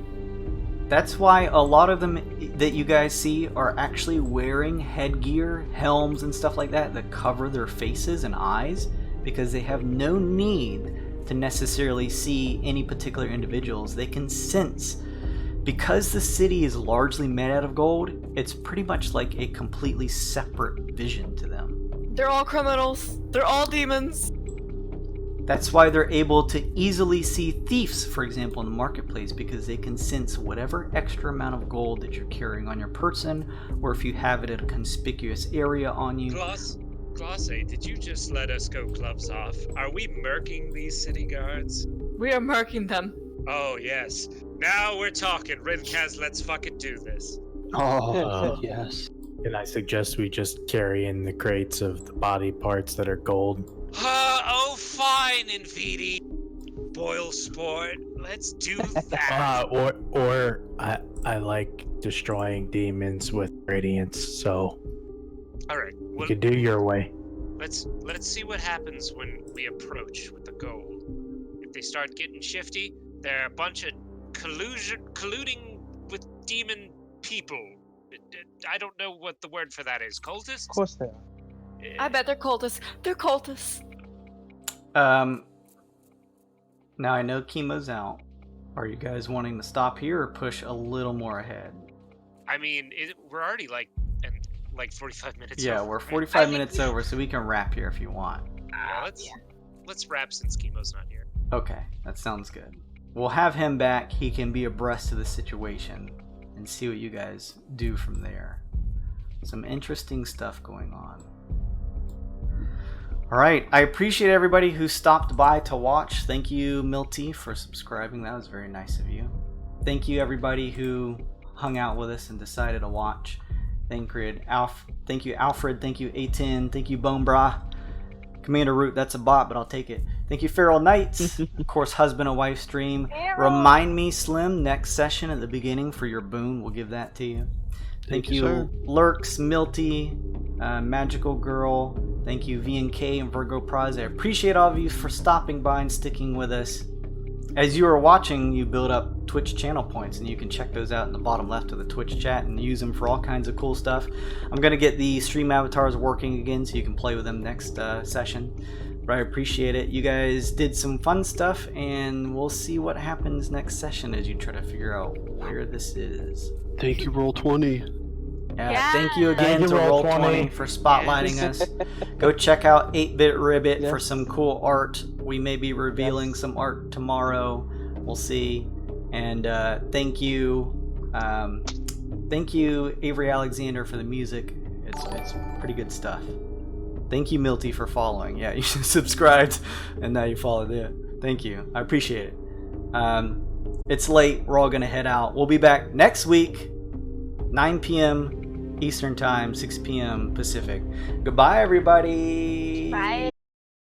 That's why a lot of them that you guys see are actually wearing headgear, helms, and stuff like that cover their faces and eyes, because they have no need to necessarily see any particular individuals. They can sense. Because the city is largely made out of gold, it's pretty much like a completely separate vision to them. They're all criminals. They're all demons. That's why they're able to easily see thieves, for example, in the marketplace, because they can sense whatever extra amount of gold that you're carrying on your person, or if you have it at a conspicuous area on you. Glacé, did you just let us go gloves off? Are we murking these city guards? We are murking them. Oh, yes. Now we're talking. Rinkaz, let's fucking do this. Oh, yes. Can I suggest we just carry in the crates of the body parts that are gold? Oh, fine, Nvidia. Boil sport. Let's do that. Or I like destroying demons with radiance, so All right. you Well, could do your way. let's see what happens when we approach with the gold. If they start getting shifty, they're a bunch of colluding with demon people. I don't know what the word for that is. Cultists? Of course they are. I bet they're cultists. They're cultists. Now I know Chemo's out. Are you guys wanting to stop here or push a little more ahead? I mean, we're already like 45 minutes. Yeah, over, we're right? 45 minutes over, so we can wrap here if you want. Yeah, let's wrap since Chemo's not here. Okay, that sounds good. we'll have him back. He can be abreast of the situation and see what you guys do from there. Some interesting stuff going on. All right, I appreciate everybody who stopped by to watch. Thank you, Milty, for subscribing. That was very nice of you. Thank you, everybody who hung out with us and decided to watch. Thank you, Alfred. Thank you, A10. Thank you, Bonebra. Commander Root, that's a bot, but I'll take it. Thank you, Feral Knights. Of course, husband and wife stream. Remind me, Slim, next session at the beginning for your boon. We'll give that to you. Thank you, sir. Lurks, Milty, Magical Girl. Thank you, VNK and Virgo Prize. I appreciate all of you for stopping by and sticking with us. As you are watching, you build up Twitch channel points, and you can check those out in the bottom left of the Twitch chat and use them for all kinds of cool stuff. I'm going to get the stream avatars working again so you can play with them next session. But I appreciate it. You guys did some fun stuff, and we'll see what happens next session as you try to figure out where this is. Thank you, Roll20. Yeah. Thank you again Thank you, to Roll20 for spotlighting us. Go check out 8-Bit Ribbit for some cool art. We may be revealing some art tomorrow. We'll see. And thank you Avery Alexander for the music. It's pretty good stuff. Thank you, Milty, for following. Yeah, you subscribed and now you followed it. Thank you. I appreciate it. It's late. We're all gonna head out. We'll be back next week, 9 p.m. Eastern Time, 6 p.m. Pacific. Goodbye, everybody. Bye.